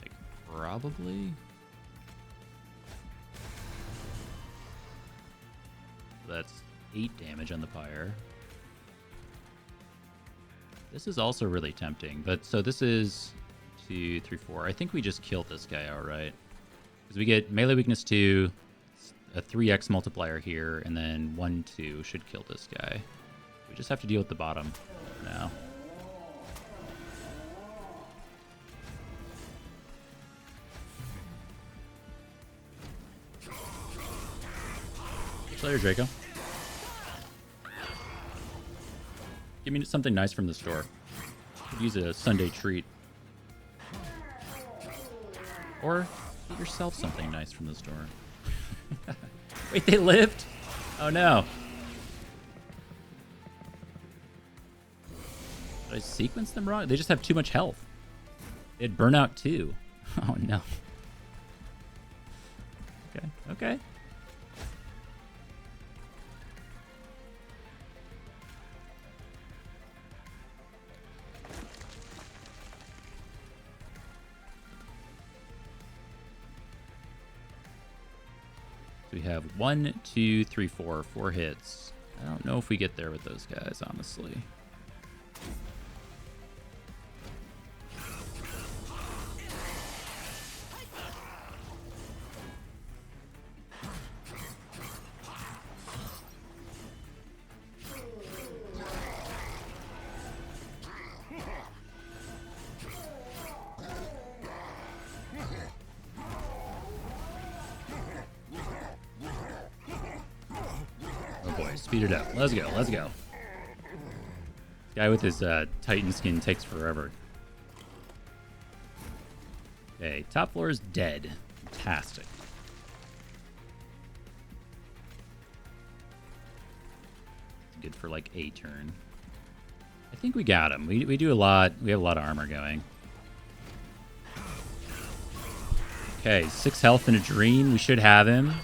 Like, probably? That's 8 damage on the pyre. This is also really tempting, but so this is 2, 3, 4. I think we just killed this guy outright. Because we get melee weakness 2, a 3x multiplier here, and then 1, 2 should kill this guy. We just have to deal with the bottom now. Slayer Draco. Give me something nice from the store. Could use a Sunday treat. Or get yourself something nice from the store. Wait, they lived? Oh no. Did I sequence them wrong? They just have too much health. They had burnout too. Oh no. Okay, okay. We have 1, 2, 3, 4, 4 hits. I don't know if we get there with those guys, honestly. Speed it up. Let's go. Let's go. This guy with his Titan skin takes forever. Okay, top floor is dead. Fantastic. Good for like a turn. I think we got him. We do a lot. We have a lot of armor going. Okay, 6 health in a dream. We should have him.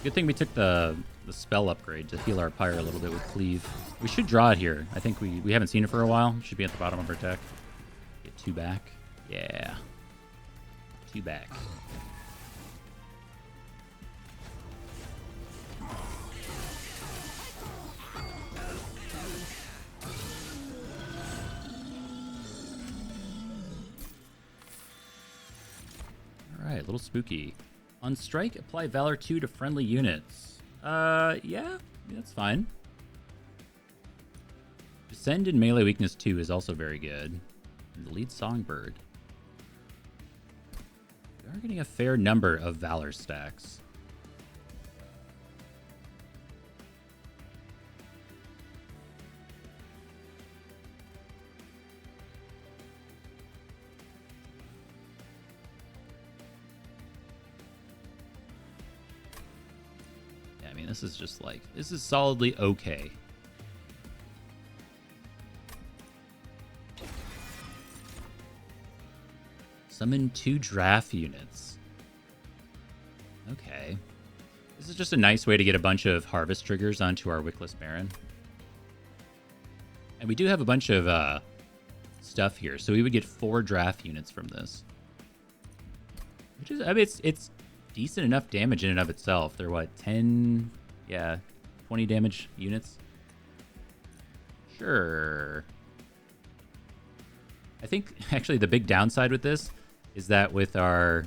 Good thing we took the spell upgrade to heal our pyre a little bit with cleave. We should draw it here. I think we haven't seen it for a while. Should be at the bottom of our deck. Get 2 back. Yeah. 2 back. Alright, a little spooky. On strike, apply Valor 2 to friendly units. Yeah, that's fine. Descend in melee weakness 2 is also very good. And the lead Songbird. We are getting a fair number of Valor stacks. I mean, this is just like, this is solidly okay. Summon 2 draft units. Okay. This is just a nice way to get a bunch of harvest triggers onto our Wickless Baron. And we do have a bunch of stuff here, so we would get 4 draft units from this. Which is, I mean, it's decent enough damage in and of itself. They're what, 10, yeah, 20 damage units? Sure. I think actually the big downside with this is that with our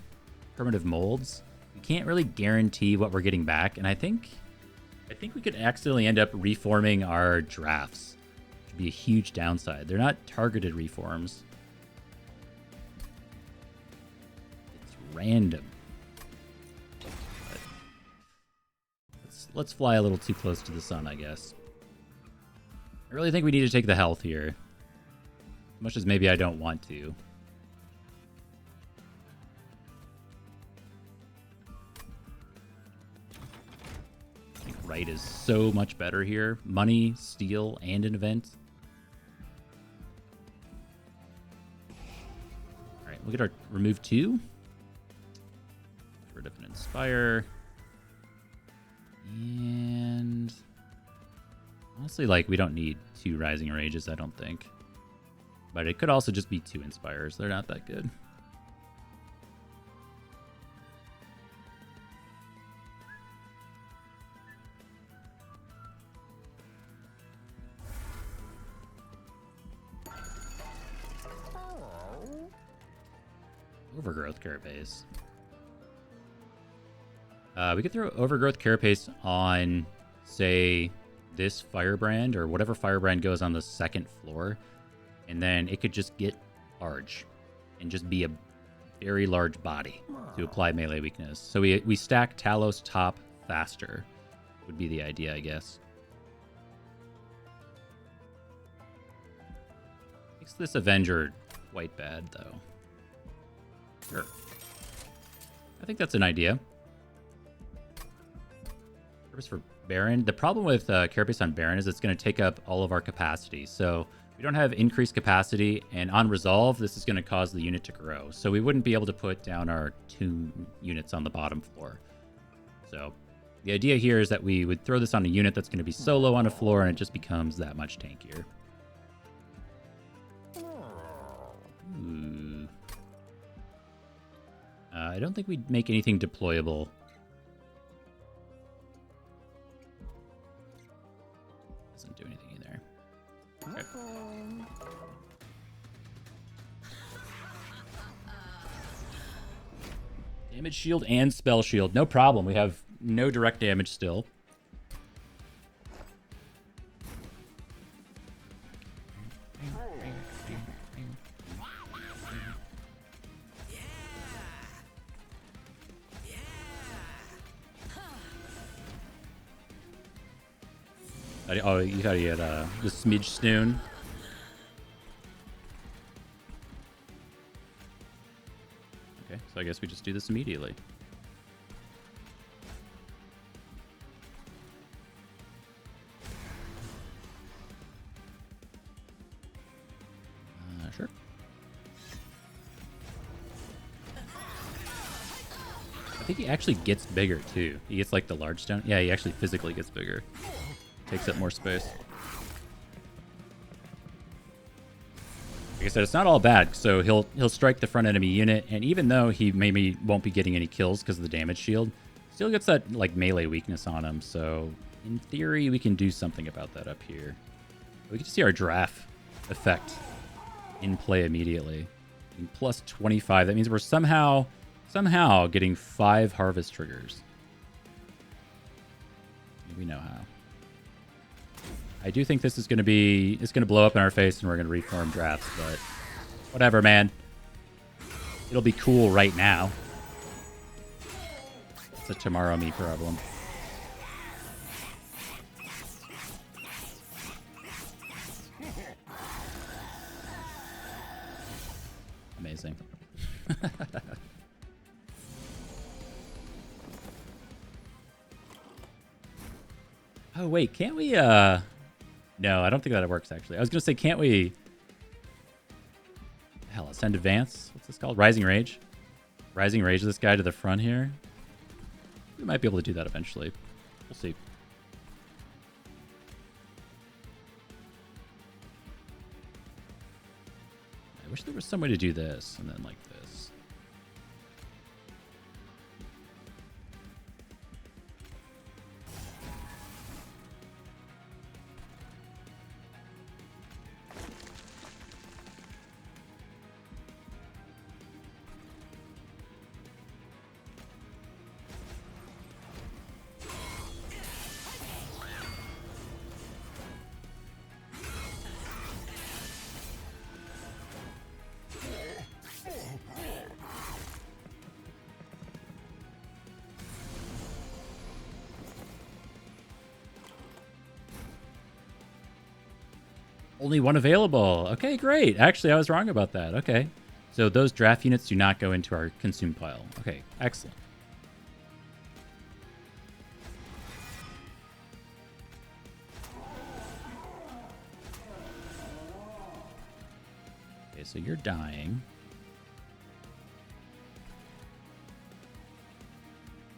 primitive molds, we can't really guarantee what we're getting back. And I think we could accidentally end up reforming our drafts, which would be a huge downside. They're not targeted reforms. It's random. Let's fly a little too close to the sun, I guess. I really think we need to take the health here. As much as maybe I don't want to. right is so much better here. Money, steel, and an event. All right, we'll get our remove 2. Get rid of an inspire. And honestly, like, we don't need 2 rising rages, I don't think. But it could also just be 2 inspires. They're not that good. Overgrowth Carapace. We could throw Overgrowth Carapace on, say, this Firebrand or whatever Firebrand goes on the 2nd floor, and then it could just get large and just be a very large body to apply melee weakness. So we stack Talos top faster would be the idea, I guess. Makes this Avenger quite bad, though. Sure. I think that's an idea. Purpose for Baron. The problem with Carapace on Baron is it's going to take up all of our capacity. So we don't have increased capacity, and on Resolve, this is going to cause the unit to grow. So we wouldn't be able to put down our 2 units on the bottom floor. So the idea here is that we would throw this on a unit that's going to be solo on a floor, and it just becomes that much tankier. Ooh. I don't think we'd make anything deployable. Doesn't do anything either. Okay. Damage shield and spell shield. No problem. We have no direct damage still. Oh, you thought he had the smidge stone. Okay, so I guess we just do this immediately. Sure. I think he actually gets bigger too. He gets like the large stone. Yeah, he actually physically gets bigger. Takes up more space. Like I said, it's not all bad. So he'll strike the front enemy unit, and even though he maybe won't be getting any kills because of the damage shield, still gets that like melee weakness on him. So in theory, we can do something about that up here. We can see our draft effect in play immediately. Plus 25. That means we're somehow getting 5 harvest triggers. We know how. I do think this is going to be... It's going to blow up in our face and we're going to reform drafts, but... Whatever, man. It'll be cool right now. It's a tomorrow me problem. Amazing. Oh, wait. Can't we... No, I don't think that works, actually. I was going to say, can't we... Hell, Ascend Advance? What's this called? Rising Rage? Rising Rage this guy to the front here? We might be able to do that eventually. We'll see. I wish there was some way to do this, and then like this. Only one available. Okay, great. Actually, I was wrong about that. Okay. So those draft units do not go into our consume pile. Okay, excellent. Okay, so you're dying.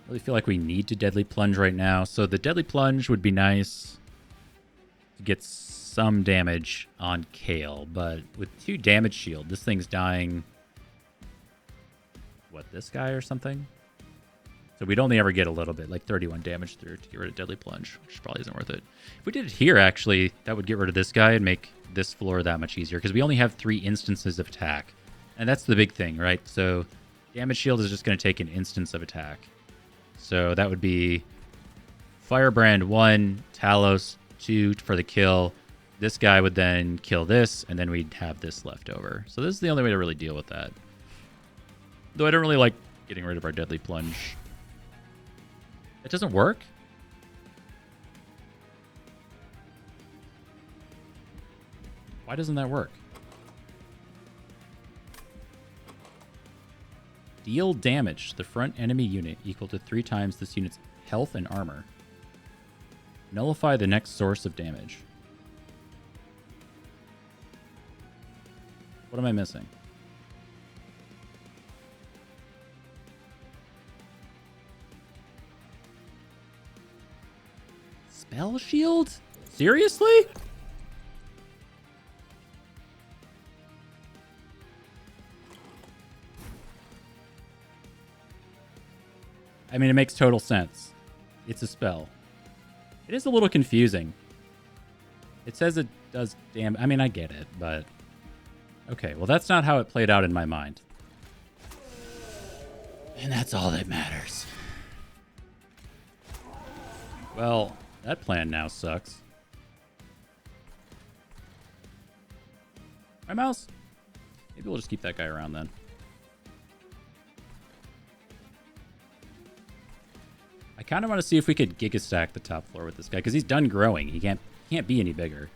Really feel like we need to Deadly Plunge right now. So the Deadly Plunge would be nice to get some damage on Kale, but with 2 damage shield, this thing's dying. What, this guy or something? So we'd only ever get a little bit, like 31 damage through to get rid of Deadly Plunge, which probably isn't worth it. If we did it here, actually, that would get rid of this guy and make this floor that much easier, because we only have 3 instances of attack. And that's the big thing, right? So damage shield is just going to take an instance of attack. So that would be Firebrand 1, Talos 2 for the kill. This guy would then kill this, and then we'd have this left over. So this is the only way to really deal with that. Though I don't really like getting rid of our Deadly Plunge. It doesn't work? Why doesn't that work? Deal damage to the front enemy unit equal to 3 times this unit's health and armor. Nullify the next source of damage. What am I missing? Spell shield? Seriously? I mean, it makes total sense. It's a spell. It is a little confusing. It says it does damage. I mean, I get it, but... Okay, well, that's not how it played out in my mind. And that's all that matters. Well, that plan now sucks. My mouse? Maybe we'll just keep that guy around then. I kind of want to see if we could Giga Stack the top floor with this guy, because he's done growing. He can't be any bigger.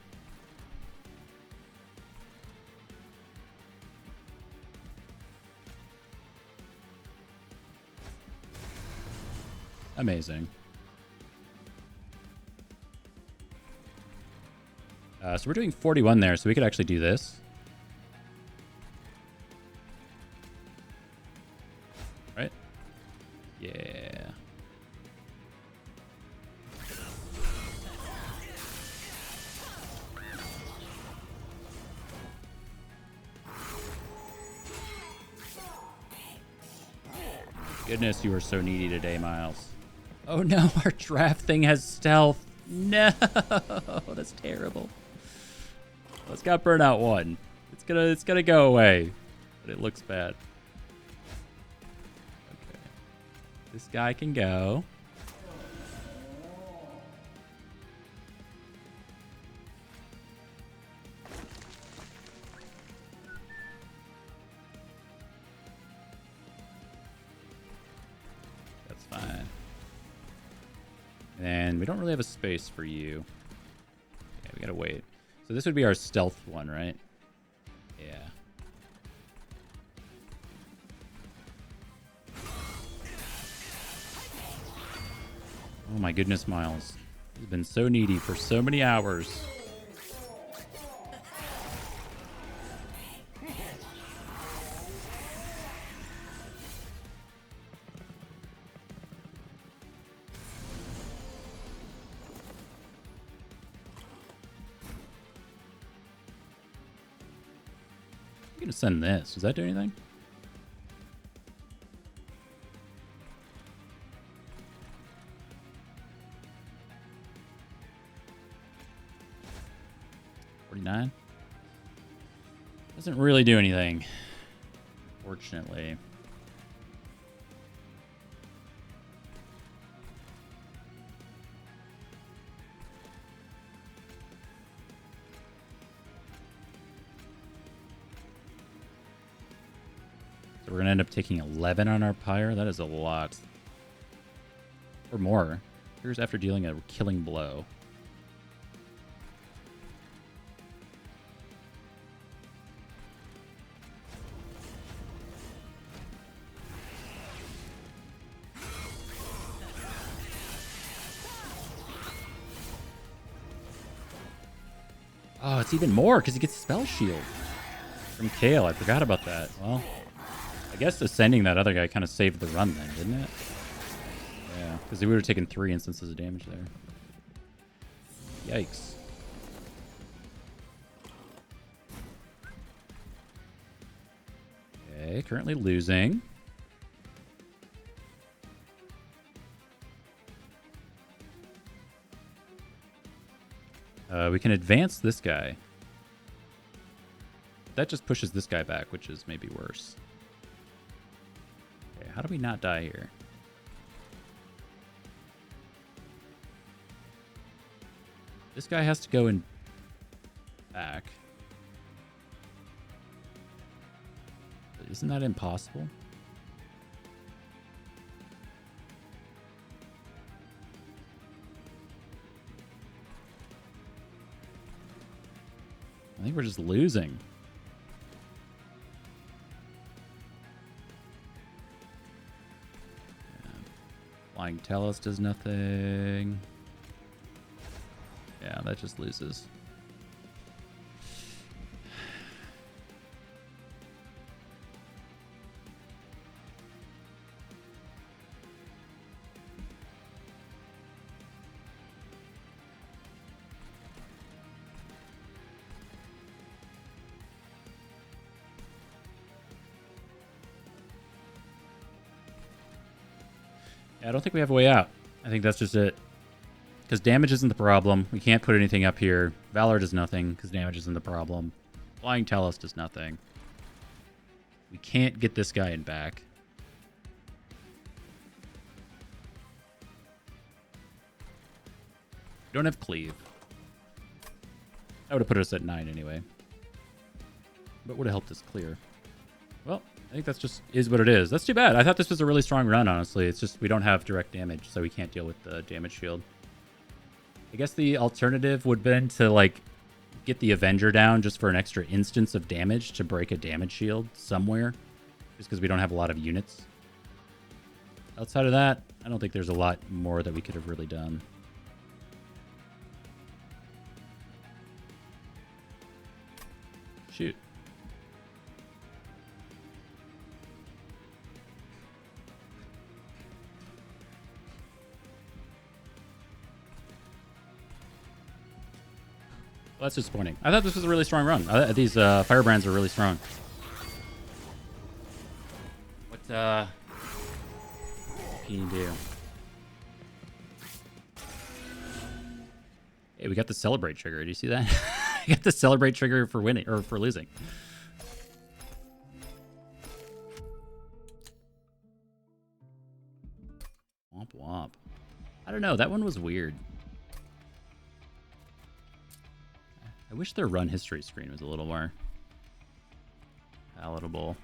Amazing. So we're doing 41 there, so we could actually do this. Right? Yeah. Goodness, you are so needy today, Miles. Oh no, our draft thing has stealth. No, that's terrible. Well, it's got burnout 1. It's gonna go away, but it looks bad. Okay, this guy can go. That's fine. And we don't really have a space for you. Yeah, we gotta wait. So this would be our stealth one, right? Yeah. Oh my goodness, Miles. He's been so needy for so many hours. I'm gonna send this. Does that do anything? $49. Doesn't really do anything, fortunately. We're going to end up taking 11 on our pyre. That is a lot. Or more. Here's after dealing a killing blow. Oh, it's even more because he gets spell shield. From Kale, I forgot about that. Well, I guess ascending that other guy kind of saved the run then, didn't it? Yeah, because we would have taken 3 instances of damage there. Yikes. Okay, currently losing. We can advance this guy. That just pushes this guy back, which is maybe worse. Okay, how do we not die here? This guy has to go in back. But isn't that impossible? I think we're just losing. Yeah. Flying Talos does nothing. Yeah, that just loses. Yeah, I don't think we have a way out. I think that's just it. Because damage isn't the problem. We can't put anything up here. Valor does nothing because damage isn't the problem. Flying Talos does nothing. We can't get this guy in back. We don't have Cleave. That would have put us at 9 anyway. But would have helped us clear. Well, I think that's just is what it is. That's too bad. I thought this was a really strong run, honestly. It's just we don't have direct damage, so we can't deal with the damage shield. I guess the alternative would have been to, like, get the Avenger down just for an extra instance of damage to break a damage shield somewhere. Just because we don't have a lot of units. Outside of that, I don't think there's a lot more that we could have really done. Shoot. Well, that's disappointing. I thought this was a really strong run. These firebrands are really strong. What can you do? Hey, we got the celebrate trigger. Do you see that? We got the celebrate trigger for winning or for losing. Womp womp. I don't know. That one was weird. I wish their run history screen was a little more palatable.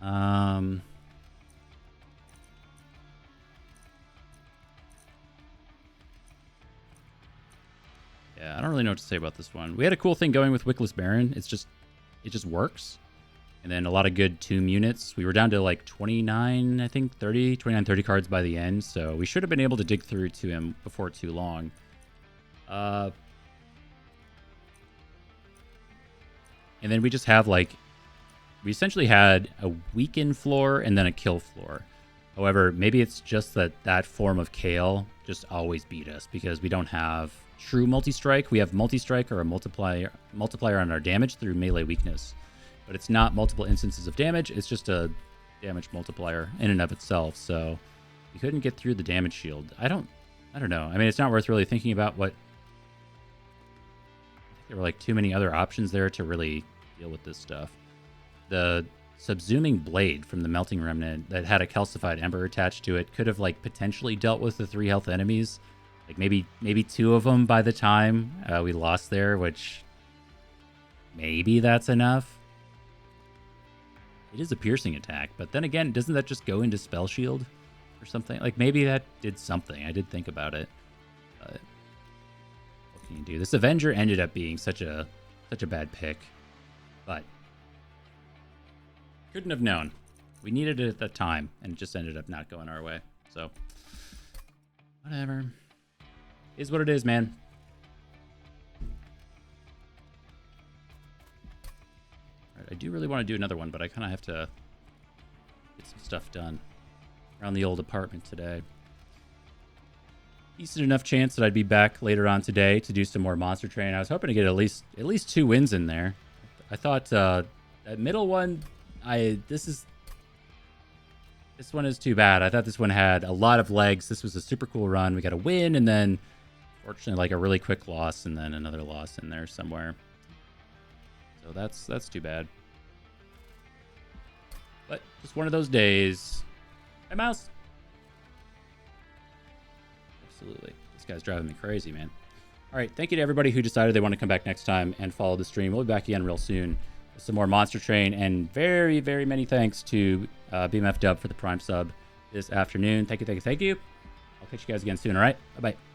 Yeah, I don't really know what to say about this one. We had a cool thing going with Wickless Baron. It just works. And then a lot of good tomb units. We were down to like 29, I think, 30 cards by the end. So we should have been able to dig through to him before too long. And then we just have, like, we essentially had a weaken floor and then a kill floor. However, maybe it's just that form of Kale just always beat us because we don't have true multi-strike. We have multi-strike or a multiplier on our damage through melee weakness. But it's not multiple instances of damage. It's just a damage multiplier in and of itself. So we couldn't get through the damage shield. I don't know. I mean, it's not worth really thinking about what... There were, like, too many other options there to really deal with this stuff. The subsuming blade from the Melting Remnant that had a calcified ember attached to it could have, like, potentially dealt with the 3 health enemies. Like, maybe 2 of them by the time we lost there, which maybe that's enough. It is a piercing attack, but then again, doesn't that just go into Spell Shield or something? Like, maybe that did something. I did think about it. But what can you do? This Avenger ended up being such a bad pick, but couldn't have known. We needed it at that time, and it just ended up not going our way. So, whatever. Is what it is, man. really want to do another one, but I kind of have to get some stuff done around the old apartment today. Decent enough chance that I'd be back later on today to do some more Monster Train. I was hoping to get at least 2 wins in there. I thought that middle one, this one is too bad. I thought this one had a lot of legs. This was a super cool run. We got a win, and then fortunately like a really quick loss, and then another loss in there somewhere. So that's too bad. But just one of those days. Hey, Mouse. Absolutely. This guy's driving me crazy, man. All right. Thank you to everybody who decided they want to come back next time and follow the stream. We'll be back again real soon with some more Monster Train. And very, very many thanks to BMF Dub for the Prime sub this afternoon. Thank you. I'll catch you guys again soon. All right. Bye-bye.